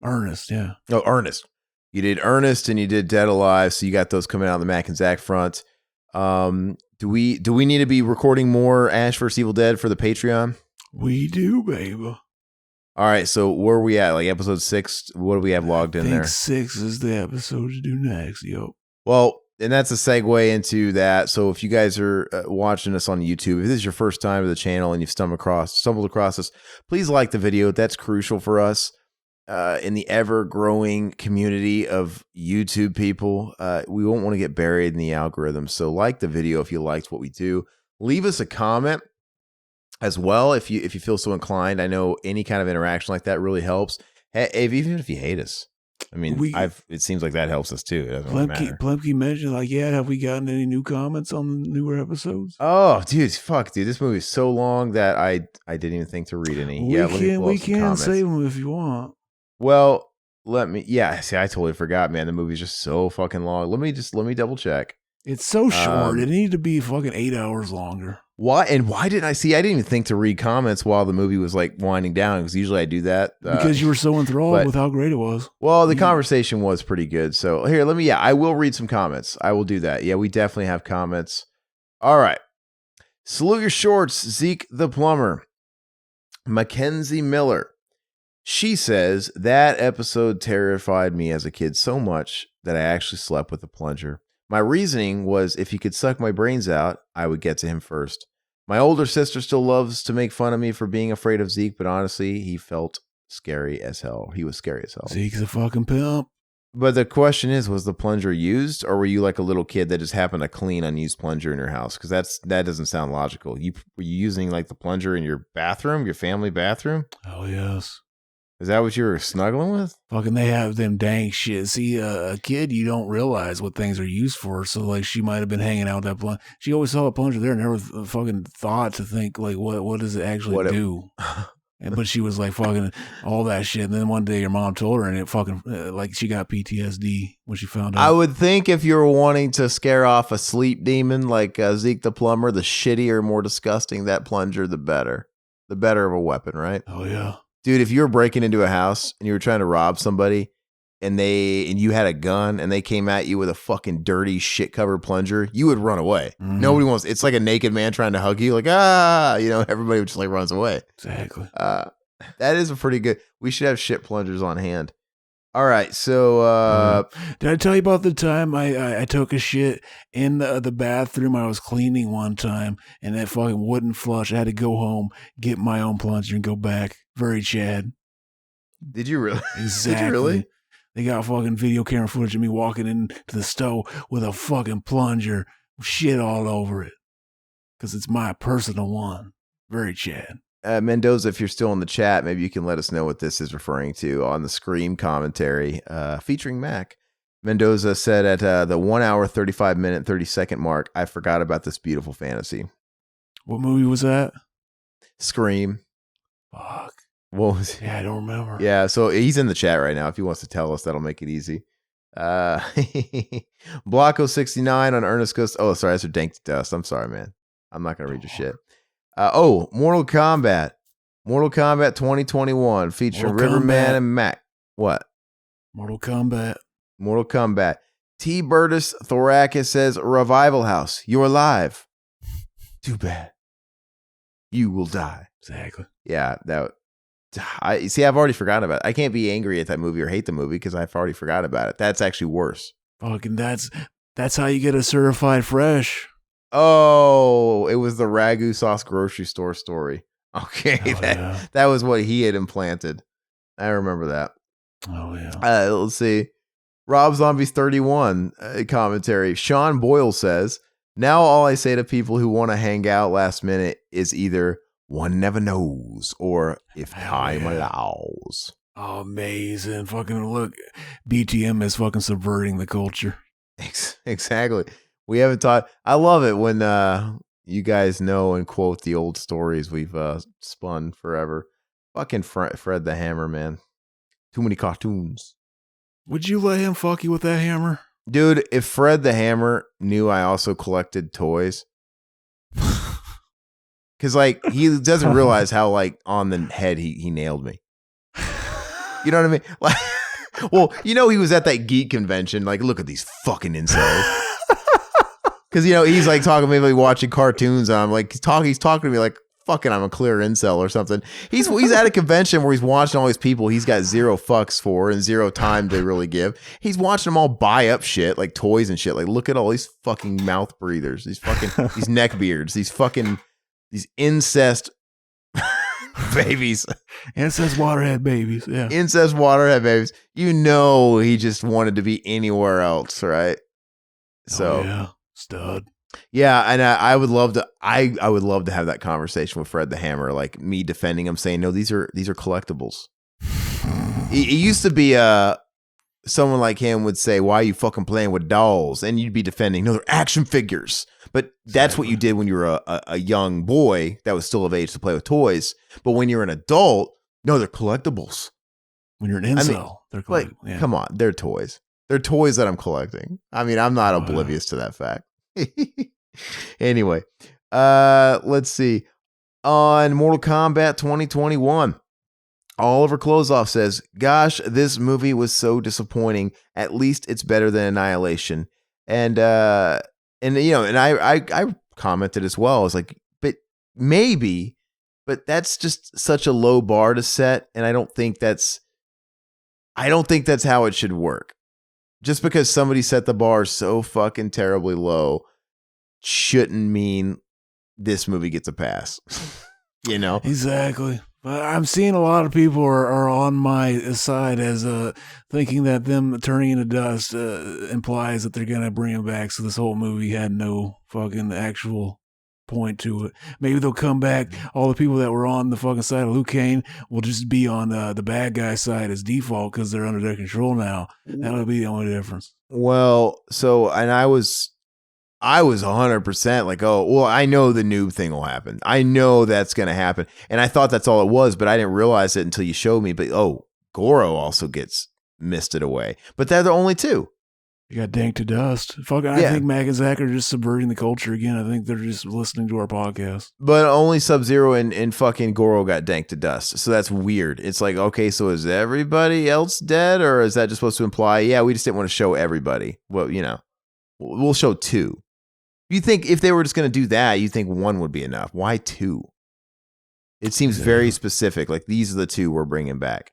Ernest, yeah. Oh, Ernest. You did Ernest and you did Dead Alive. So you got those coming out on the Mac and Zach front. Do we need to be recording more Ash vs. Evil Dead for the Patreon? We do, baby. All right. So where are we at? Like episode 6? What do we have logged in there? 6 is the episode to do next, yo. Well, and that's a segue into that. So if you guys are watching us on YouTube, if this is your first time to the channel and you've stumbled across us, please like the video. That's crucial for us in the ever-growing community of YouTube people. We won't want to get buried in the algorithm. So like the video if you liked what we do. Leave us a comment as well if you feel so inclined. I know any kind of interaction like that really helps. Hey, even if you hate us. I mean, it seems like that helps us too. It doesn't really matter. Plumkey mentioned, like, have we gotten any new comments on the newer episodes? Oh, dude, this movie is so long that I didn't even think to read any. We can save them if you want. Well, see, I totally forgot, man. The movie's just so fucking long. Let me double check. It's so short. It needed to be fucking 8 hours longer. Why didn't I see? I didn't even think to read comments while the movie was like winding down because usually I do that. Because you were so enthralled with how great it was. Well, the conversation was pretty good. So here, I will read some comments. I will do that. Yeah, we definitely have comments. All right. Salute your shorts, Zeke the Plumber. Mackenzie Miller. She says, that episode terrified me as a kid so much that I actually slept with a plunger. My reasoning was if he could suck my brains out, I would get to him first. My older sister still loves to make fun of me for being afraid of Zeke, but honestly, he felt scary as hell. He was scary as hell. Zeke's a fucking pimp. But the question is, was the plunger used, or were you like a little kid that just happened to clean unused plunger in your house? Because that doesn't sound logical. Were you using like the plunger in your bathroom, your family bathroom? Oh, yes. Is that what you were snuggling with? Fucking they have them dang shit. See, a kid, you don't realize what things are used for. So, like, she might have been hanging out with that plunger. She always saw a plunger there and never fucking thought to think, like, what does it actually do? But she was like fucking all that shit. And then one day your mom told her and it fucking, like, she got PTSD when she found out. I would think if you were wanting to scare off a sleep demon like Zeke the Plumber, the shittier, more disgusting that plunger, the better. The better of a weapon, right? Oh, yeah. Dude, if you were breaking into a house and you were trying to rob somebody and you had a gun and they came at you with a fucking dirty shit covered plunger, you would run away. Mm-hmm. Nobody wants. It's like a naked man trying to hug you, like everybody just like runs away. Exactly. That is a pretty good. We should have shit plungers on hand. All right, so did I tell you about the time I took a shit in the bathroom? I was cleaning one time, and that fucking wouldn't flush. I had to go home, get my own plunger, and go back. Very Chad. Did you really? Exactly. Did you really? They got fucking video camera footage of me walking into the stove with a fucking plunger, shit all over it, because it's my personal one. Very Chad. Mendoza, if you're still in the chat, maybe you can let us know what this is referring to on the Scream commentary featuring Mac. Mendoza said at the 1 hour, 35 minute, 30 second mark, I forgot about this beautiful fantasy. What movie was that? Scream. Fuck. What was it? Yeah, I don't remember. Yeah, so he's in the chat right now. If he wants to tell us, that'll make it easy. Blocko69 on Ernest Ghost. Oh, sorry, that's a dank dust. I'm sorry, man. I'm not going to read your shit. Mortal Kombat. Mortal Kombat 2021 featuring Mortal Riverman Kombat. and Mac. What? Mortal Kombat. Mortal Kombat. T. Bertus Thorakis says, Revival House, you're alive. Too bad. You will die. Exactly. Yeah, I've already forgotten about it. I can't be angry at that movie or hate the movie because I've already forgot about it. That's actually worse. Fucking that's how you get a certified fresh. Oh, it was the ragu sauce grocery store story. Okay, that was what he had implanted. I remember that. Oh yeah. Let's see. Rob Zombies 31 commentary. Sean Boyle says, now all I say to people who want to hang out last minute is either one never knows or if time allows. Oh, amazing. Fucking look. BTM is fucking subverting the culture. Exactly. We haven't taught. I love it when you guys know and quote the old stories we've spun forever. Fucking Fred the Hammer, man. Too many cartoons. Would you let him fuck you with that hammer? Dude, if Fred the Hammer knew I also collected toys. Because, like, he doesn't realize how, like, on the head he nailed me. You know what I mean? Like, well, you know, he was at that geek convention. Like, look at these fucking incels. Because, you know, he's, like, talking to me, like, watching cartoons. And I'm like, he's talking to me like, fucking, I'm a clear incel or something. He's at a convention where he's watching all these people he's got zero fucks for and zero time to really give. He's watching them all buy up shit, like toys and shit. Like, look at all these fucking mouth breathers, these fucking, these neck beards, these incest babies. Incest waterhead babies, yeah. Incest waterhead babies. You know he just wanted to be anywhere else, right? So, yeah, stud. Yeah, and I would love to. I would love to have that conversation with Fred the Hammer, like me defending him, saying, "No, these are collectibles." It used to be someone like him would say, "Why are you fucking playing with dolls?" And you'd be defending, "No, they're action figures." But that's what you did when you were a young boy that was still of age to play with toys. But when you're an adult, no, they're collectibles. When you're an incel, they're collectibles. Like, yeah. Come on, they're toys. They're toys that I'm collecting. I mean, I'm not oblivious to that fact. Anyway, let's see. On Mortal Kombat 2021, Oliver Closeoff says, gosh, this movie was so disappointing. At least it's better than Annihilation. And you know, and I commented as well. I was like, but maybe, but that's just such a low bar to set. And I don't think that's how it should work. Just because somebody set the bar so fucking terribly low shouldn't mean this movie gets a pass. You know? Exactly. But I'm seeing a lot of people are on my side as thinking that them turning into dust implies that they're going to bring him back. So this whole movie had no fucking actual point to it. Maybe they'll come back. All the people that were on the fucking side of Liu Kang will just be on the bad guy side as default because they're under their control now. That'll be the only difference. Well, so, and I was 100% like, oh, well, I know the noob thing will happen. I know that's going to happen. And I thought that's all it was, but I didn't realize it until you showed me. But, oh, Goro also gets misted away. But they're the only two. You got danked to dust. Fuck, I think Mac and Zach are just subverting the culture again. I think they're just listening to our podcast. But only Sub-Zero and fucking Goro got danked to dust. So that's weird. It's like, okay, so is everybody else dead? Or is that just supposed to imply, yeah, we just didn't want to show everybody? Well, you know, we'll show two. You think if they were just going to do that, you think one would be enough. Why two? It seems very specific. Like, these are the two we're bringing back.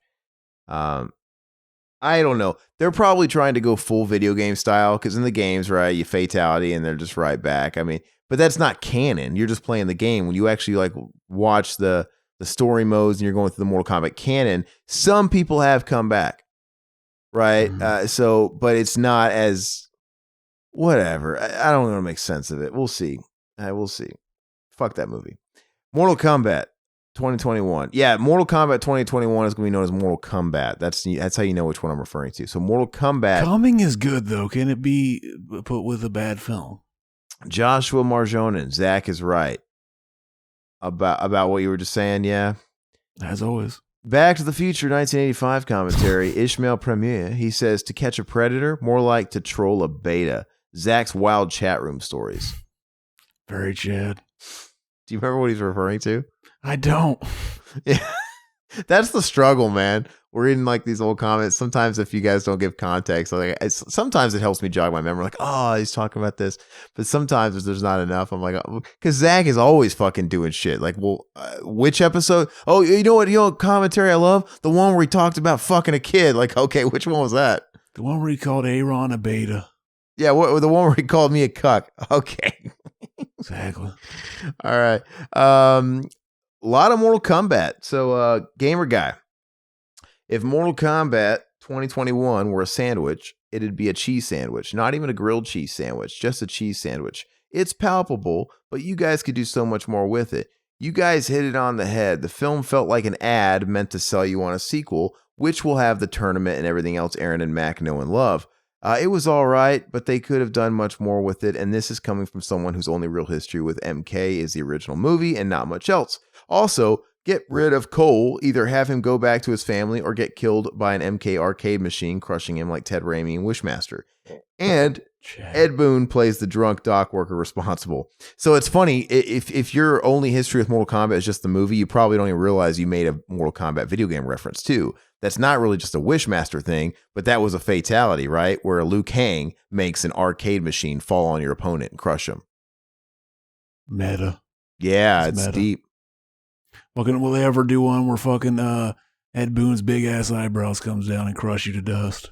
I don't know. They're probably trying to go full video game style because in the games, right, you fatality and they're just right back. I mean, but that's not canon. You're just playing the game. When you actually like watch the story modes and you're going through the Mortal Kombat canon, some people have come back, right? Mm-hmm. But it's not as whatever. I don't want to make sense of it. We'll see. We'll see. Fuck that movie. Mortal Kombat 2021. Yeah, Mortal Kombat 2021 is going to be known as Mortal Kombat. That's how you know which one I'm referring to. So Mortal Kombat. Coming is good, though. Can it be put with a bad film? Joshua Marjonen. Zach is right about what you were just saying, yeah. As always. Back to the Future 1985 commentary. Ishmael Premier, he says, to catch a predator, more like to troll a beta. Zach's wild chat room stories. Very Chad. Do you remember what he's referring to? I don't. Yeah. That's the struggle, man. We're reading like these old comments. Sometimes if you guys don't give context, sometimes it helps me jog my memory. Like, oh, he's talking about this. But sometimes if there's not enough, I'm like, because Zach is always fucking doing shit. Like, well, which episode? Oh, you know what commentary I love? The one where he talked about fucking a kid. Like, okay, which one was that? The one where he called Aaron a beta. Yeah, the one where he called me a cuck. Okay. Exactly. All right. A lot of Mortal Kombat. So, gamer guy, if Mortal Kombat 2021 were a sandwich, it'd be a cheese sandwich. Not even a grilled cheese sandwich, just a cheese sandwich. It's palpable, but you guys could do so much more with it. You guys hit it on the head. The film felt like an ad meant to sell you on a sequel, which will have the tournament and everything else Aaron and Mac know and love. It was all right, but they could have done much more with it, and this is coming from someone whose only real history with MK is the original movie and not much else. Also, get rid of Cole, either have him go back to his family or get killed by an MK arcade machine, crushing him like Ted Raimi and Wishmaster. And Ed Boon plays the drunk dock worker responsible. So it's funny, if your only history with Mortal Kombat is just the movie, you probably don't even realize you made a Mortal Kombat video game reference too. That's not really just a Wishmaster thing, but that was a fatality, right? Where Liu Kang makes an arcade machine fall on your opponent and crush him. Meta. Yeah, it's meta. Deep. Fucking, will they ever do one where fucking Ed Boon's big ass eyebrows comes down and crush you to dust?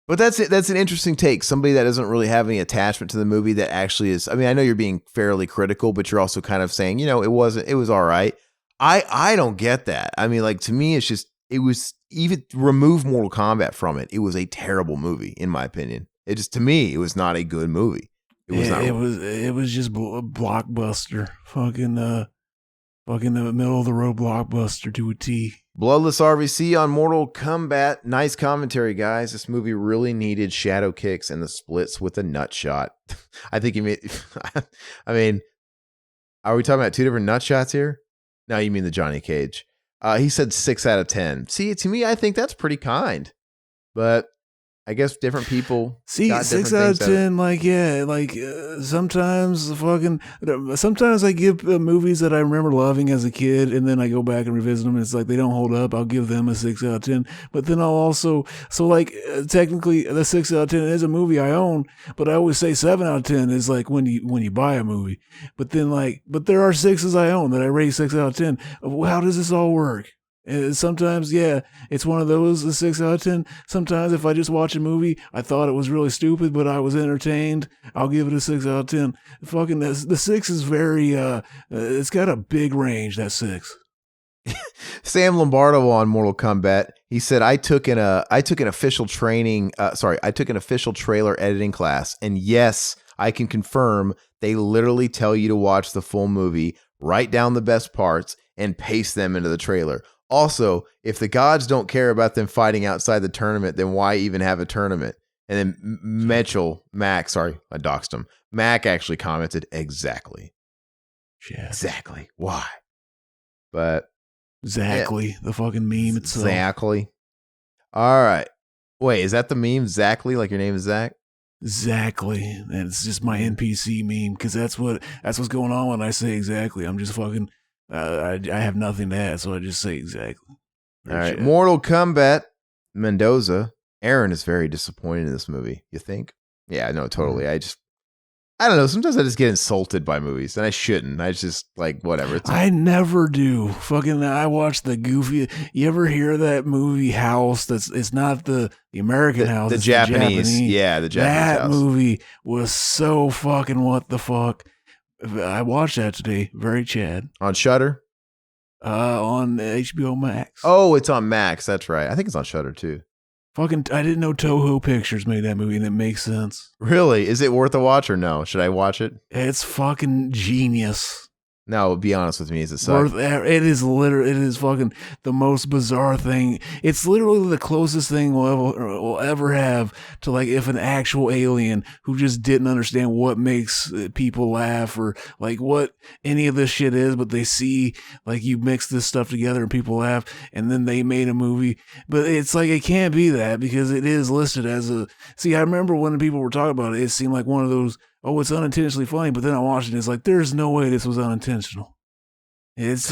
But that's it. That's an interesting take. Somebody that doesn't really have any attachment to the movie that actually is. I mean, I know you're being fairly critical, but you're also kind of saying, it was all right. I don't get that. I mean, like, to me, it's just, it was, even remove Mortal Kombat from it, it was a terrible movie, in my opinion. It just, to me, it was not a good movie. It was just a blockbuster. Fucking the middle of the road blockbuster to a T. Bloodless RVC on Mortal Kombat. Nice commentary, guys. This movie really needed shadow kicks and the splits with a nut shot. I think you mean, I mean, are we talking about two different nut shots here? No, you mean the Johnny Cage. He said 6 out of 10. See, to me, I think that's pretty kind. But I guess different people. See, 6 out of 10, sometimes I give movies that I remember loving as a kid, and then I go back and revisit them, and it's like they don't hold up. I'll give them a 6 out of 10. But then I'll also, technically, the 6 out of 10 is a movie I own, but I always say 7 out of 10 is like when you buy a movie. But then but there are 6s I own that I rate 6 out of 10. How does this all work? And sometimes, yeah, it's one of those, a 6 out of 10. Sometimes if I just watch a movie, I thought it was really stupid, but I was entertained, I'll give it a 6 out of 10. Fucking the 6 is very, it's got a big range, that 6. Sam Lombardo on Mortal Kombat. He said, I took an official trailer editing class, and yes, I can confirm they literally tell you to watch the full movie, write down the best parts, and paste them into the trailer. Also, if the gods don't care about them fighting outside the tournament, then why even have a tournament? And then Mac actually commented, exactly. Yeah. Exactly. Why? But. Exactly. Yeah. The fucking meme itself. Exactly. All right. Wait, is that the meme? Exactly? Like your name is Zach? Exactly. And it's just my NPC meme, because that's what's going on when I say exactly. I'm just fucking... I have nothing to add, so I just say exactly. All right. Mortal Kombat, Mendoza. Aaron is very disappointed in this movie. You think? Yeah, no, totally. I don't know. Sometimes I just get insulted by movies, and I shouldn't. I just, whatever. I never do. Fucking, I watch the goofy. You ever hear that movie House? It's not the American House. The Japanese. Yeah, the Japanese That movie was so fucking what the fuck. I watched that today. Very Chad. On Shudder? On HBO Max. Oh, it's on Max. That's right. I think it's on Shudder too. Fucking, I didn't know Toho Pictures made that movie, and it makes sense. Really? Is it worth a watch or no? Should I watch it? It's fucking genius. No, be honest with me. Is it suck? It is fucking the most bizarre thing. It's literally the closest thing we'll ever have to if an actual alien who just didn't understand what makes people laugh or what any of this shit is, but they see you mix this stuff together and people laugh, and then they made a movie. But it's it can't be that, because it is listed as a. See, I remember when people were talking about it, it seemed like one of those. Oh, it's unintentionally funny, but then I watched it, and it's there's no way this was unintentional. It's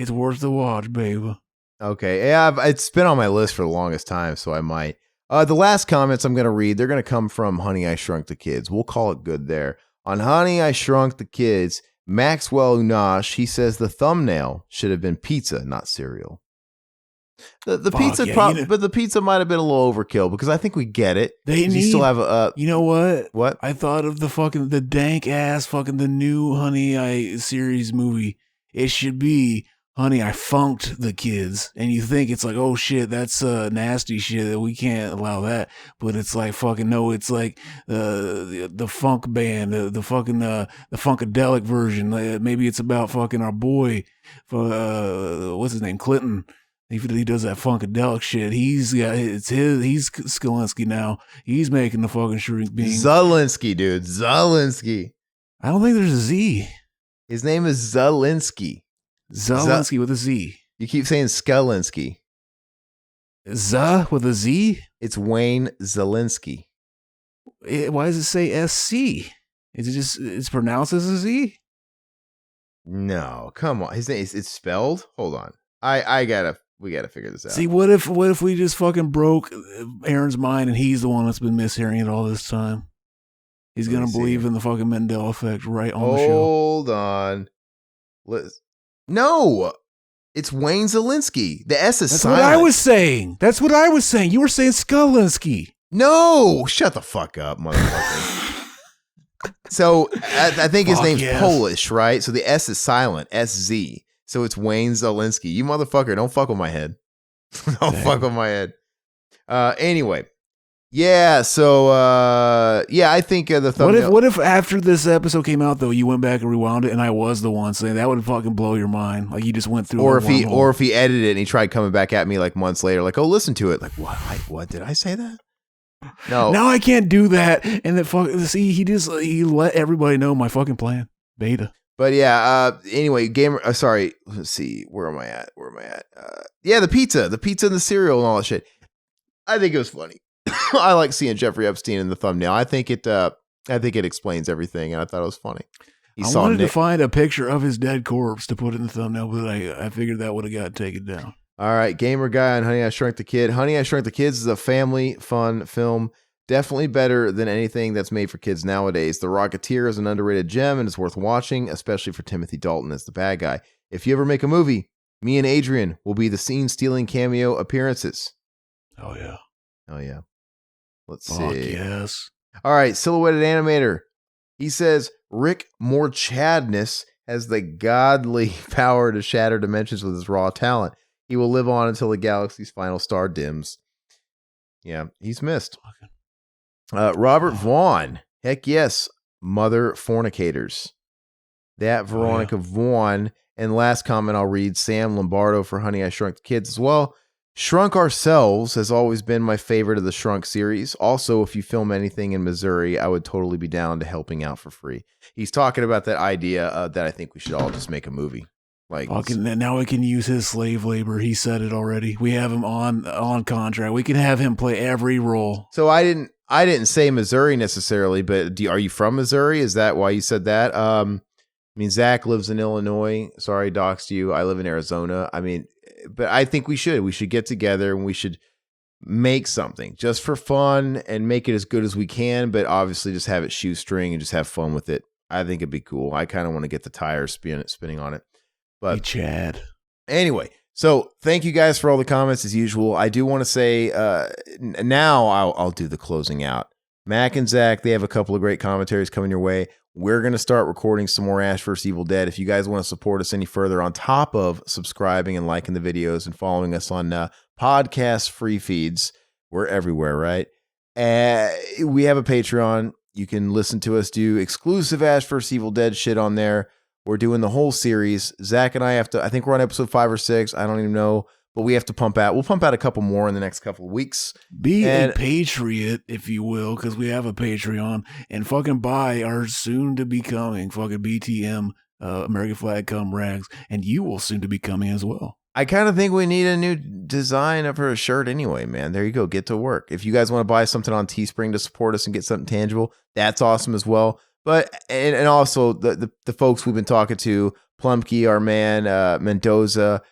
It's worth the watch, baby. Okay. Yeah, it's been on my list for the longest time, so I might. The last comments I'm going to read, they're going to come from Honey, I Shrunk the Kids. We'll call it good there. On Honey, I Shrunk the Kids, Maxwell Unash, he says the thumbnail should have been pizza, not cereal. The pizza, yeah, but the pizza might have been a little overkill because I think we get it. You still have a. You know what? What? I thought of the dank ass the new Honey I series movie. It should be Honey I Funked the Kids, and you think it's like, oh shit, that's nasty shit that we can't allow that, but it's like fucking no, it's like the funk band, the funkadelic version. Maybe it's about fucking our boy, what's his name, Clinton. He does that funkadelic shit. He's Skalinsky now. He's making the fucking shrink bean. Zalinsky, dude. Zalinsky. I don't think there's a Z. His name is Zalinsky. Zalinsky with a Z. You keep saying Skalinsky. Z with a Z? It's Wayne Zalinsky. Why does it say SC? Is it just, it's pronounced as a Z? No, come on. His name it's spelled? Hold on. We gotta figure this out. See, what if we just fucking broke Aaron's mind and he's the one that's been mishearing it all this time? He's gonna believe in the fucking Mandela effect right on the show. Hold on. No, it's Wayne Zalinsky. The S is silent. That's what I was saying. You were saying Skalinsky. No, shut the fuck up, motherfucker. So I think his name's Polish, right? So the S is silent. SZ. So it's Wayne Zalinsky. You motherfucker, don't fuck with my head. Don't fuck with my head. Anyway. Yeah, so I think the thumbnail. What if after this episode came out though, you went back and rewound it and I was the one saying that would fucking blow your mind. Like you just went through or if he edited it and he tried coming back at me like months later, like, oh, listen to it. Like, what did I say that? No. Now I can't do that. And that he let everybody know my fucking plan. Beta. But yeah, anyway, sorry, let's see, where am I at? Yeah, the pizza and the cereal and all that shit. I think it was funny. I like seeing Jeffrey Epstein in the thumbnail. I think it explains everything, and I thought it was funny. I wanted to find a picture of his dead corpse to put in the thumbnail, but I figured that would have got taken down. All right, Gamer Guy on Honey, I Shrunk the Kid. Honey, I Shrunk the Kids is a family fun film. Definitely better than anything that's made for kids nowadays. The Rocketeer is an underrated gem and it's worth watching, especially for Timothy Dalton as the bad guy. If you ever make a movie, me and Adrian will be the scene-stealing cameo appearances. Oh, yeah. Oh, yeah. Let's Fuck see. Yes. All right, Silhouetted Animator. He says, Rick Morchadness has the godly power to shatter dimensions with his raw talent. He will live on until the galaxy's final star dims. Yeah, he's missed. Robert Vaughn. Heck yes. Mother fornicators. That Veronica Vaughn. And last comment I'll read, Sam Lombardo for Honey, I Shrunk the Kids as well. Shrunk Ourselves has always been my favorite of the Shrunk series. Also, if you film anything in Missouri, I would totally be down to helping out for free. He's talking about that idea that I think we should all just make a movie. Like now we can use his slave labor. He said it already. We have him on contract. We can have him play every role. So I didn't say Missouri necessarily, but are you from Missouri? Is that why you said that? I mean, Zach lives in Illinois. Sorry, doxed you. I live in Arizona. I mean, but I think we should get together and we should make something just for fun and make it as good as we can. But obviously just have it shoestring and just have fun with it. I think it'd be cool. I kind of want to get the tires spinning on it. But hey, Chad. Anyway, so thank you guys for all the comments as usual. I do want to say now I'll do the closing out. Mac and Zach, they have a couple of great commentaries coming your way. We're going to start recording some more Ash vs. Evil Dead. If you guys want to support us any further on top of subscribing and liking the videos and following us on podcast free feeds, we're everywhere, right? We have a Patreon. You can listen to us do exclusive Ash vs. Evil Dead shit on there. We're doing the whole series. Zach and I I think we're on episode 5 or 6. I don't even know, but we have to we'll pump out a couple more in the next couple of weeks. Be a patriot, if you will, because we have a Patreon, and fucking buy our soon to be coming fucking BTM, American Flag Come Rags, and you will soon to be coming as well. I kind of think we need a new design for a shirt anyway, man. There you go. Get to work. If you guys want to buy something on Teespring to support us and get something tangible, that's awesome as well. But and also the folks we've been talking to, Plumkey, our man, Mendoza.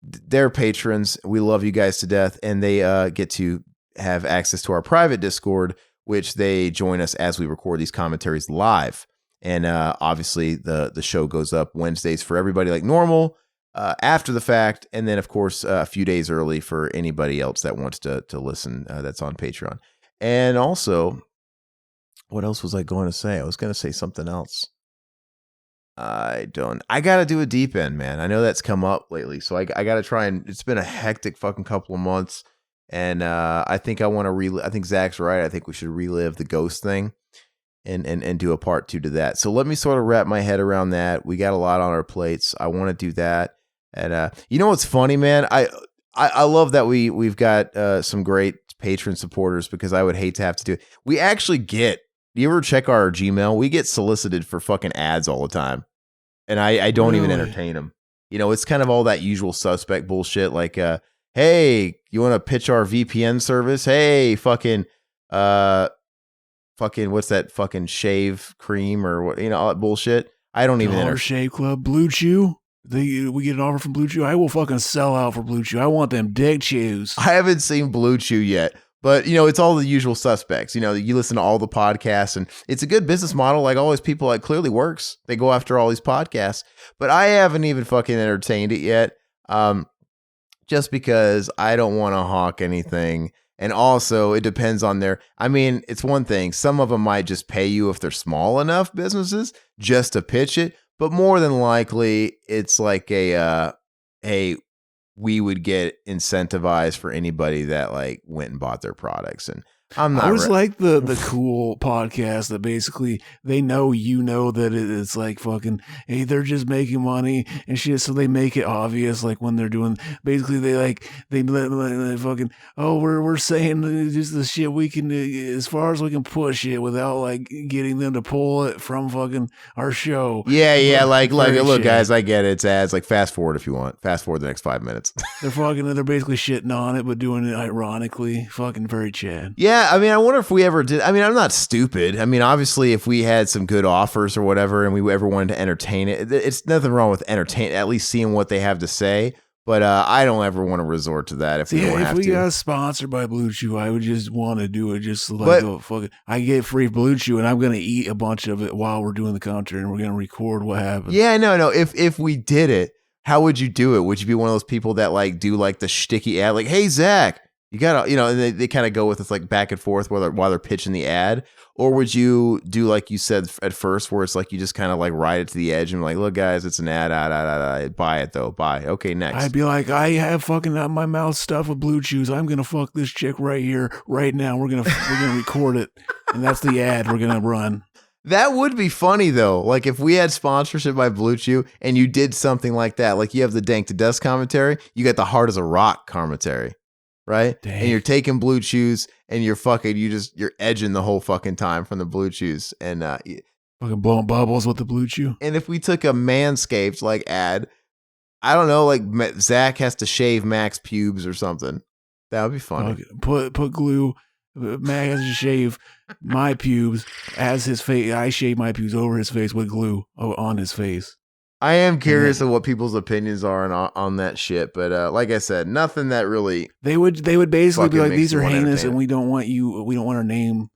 They're patrons. We love you guys to death, and they get to have access to our private Discord, which they join us as we record these commentaries live. And obviously, the show goes up Wednesdays for everybody like normal, after the fact, and then, of course, a few days early for anybody else that wants to listen that's on Patreon. And also, what else was I going to say? I was going to say something else. I got to do a deep end, man. I know that's come up lately, so I got to try and, it's been a hectic fucking couple of months, and I think I want to I think Zach's right. I think we should relive the ghost thing and do a part 2 to that. So let me sort of wrap my head around that. We got a lot on our plates. I want to do that. And you know what's funny, man? I love that we've got some great patron supporters, because I would hate to have to do it. We actually get, do you ever check our Gmail? We get solicited for fucking ads all the time. And I don't even entertain them. You know, it's kind of all that usual suspect bullshit. Like, hey, you want to pitch our VPN service? Hey, fucking, what's that fucking shave cream or what, you know, all that bullshit. I don't even Dollar Shave Club, Blue Chew. We get an offer from Blue Chew. I will fucking sell out for Blue Chew. I want them dick chews. I haven't seen Blue Chew yet. But, you know, it's all the usual suspects. You know, you listen to all the podcasts, and it's a good business model. Like always, people, like, clearly works. They go after all these podcasts. But I haven't even fucking entertained it yet, just because I don't want to hawk anything. And also, it depends on I mean, it's one thing. Some of them might just pay you if they're small enough businesses just to pitch it. But more than likely, it's like we would get incentivized for anybody that like went and bought their products. And I'm not. I was like the cool podcast that basically they know, you know, that it's like fucking, hey, they're just making money and shit, so they make it obvious. Like when they're doing, basically they fucking, oh, we're saying just the shit we can, as far as we can push it without like getting them to pull it from fucking our show. Yeah, like look, guys, I get it. It's ads. Like fast forward if you want. Fast forward the next 5 minutes. They're basically shitting on it, but doing it ironically. Fucking very Chad. Yeah. I mean, I wonder if we ever did. I mean, I'm not stupid. I mean, obviously, if we had some good offers or whatever and we ever wanted to entertain it, it's nothing wrong with at least seeing what they have to say. But I don't ever want to resort to that if we don't have to. If we got sponsored by Blue Chew, I would just want to do it just like, I get free Blue Chew and I'm going to eat a bunch of it while we're doing the commentary and we're going to record what happens. Yeah, no. If we did it, how would you do it? Would you be one of those people that like do like the shticky ad, like, hey, Zach, you gotta, you know, and they kind of go with this like back and forth while they're pitching the ad? Or would you do like you said at first, where it's like you just kind of like ride it to the edge and like, look, guys, it's an ad, buy it though, buy. Okay, next. I'd be like, I have fucking my mouth stuffed with Blue Chews. I'm gonna fuck this chick right here, right now. We're gonna record it, and that's the ad we're gonna run. That would be funny though. Like if we had sponsorship by Blue Chew and you did something like that, like you have the Dank to Dust commentary, you got the Hard as a Rock commentary. Right? Dang. And you're taking Blue Chews and you're edging the whole fucking time from the Blue Chews and fucking blowing bubbles with the Blue Chew. And if we took a Manscaped like ad, I don't know, like Zach has to shave Mac's pubes or something. That would be funny. Put glue. Mac has to shave my pubes as his face. I shave my pubes over his face with glue on his face. I am curious of what people's opinions are on that shit, but like I said, nothing that really. They would basically be like, these are heinous, and we don't want our name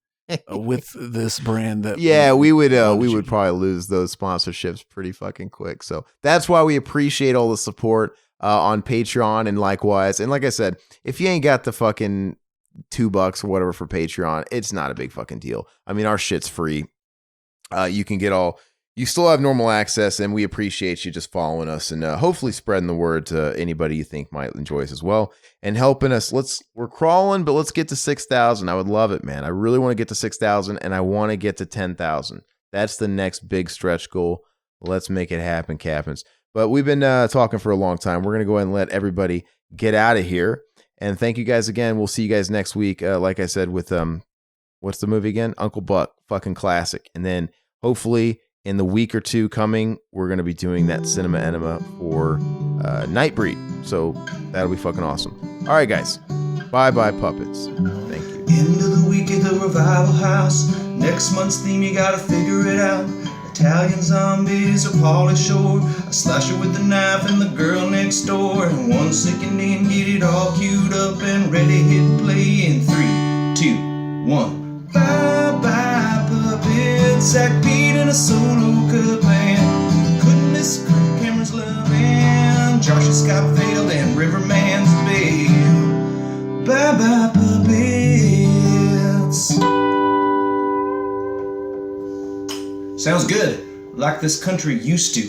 with this brand. That we would probably lose those sponsorships pretty fucking quick. So that's why we appreciate all the support on Patreon and likewise. And like I said, if you ain't got the fucking $2 or whatever for Patreon, it's not a big fucking deal. I mean, our shit's free. You can get all. You still have normal access, and we appreciate you just following us and hopefully spreading the word to anybody you think might enjoy us as well and helping us. We're crawling, but let's get to 6,000. I would love it, man. I really want to get to 6,000, and I want to get to 10,000. That's the next big stretch goal. Let's make it happen, Captains. But we've been talking for a long time. We're going to go ahead and let everybody get out of here. And thank you guys again. We'll see you guys next week. Like I said, with what's the movie again? Uncle Buck, fucking classic. And then hopefully in the week or two coming, we're going to be doing that Cinema Enema for Nightbreed. So that'll be fucking awesome. All right, guys. Bye-bye, puppets. Thank you. End of the week at the Revival House. Next month's theme, you gotta figure it out. Italian zombies or Pauly Shore, a slasher with a knife and the girl next door, and one sickening, get it all queued up and ready, hit play in 3, 2, 1. Bye bye puppet, Zach Pete and a solo cut band. Couldn't miss Cameron's love and Josh's Scott Vale and Riverman's bail. Bye bye puppets. Sounds good, like this country used to.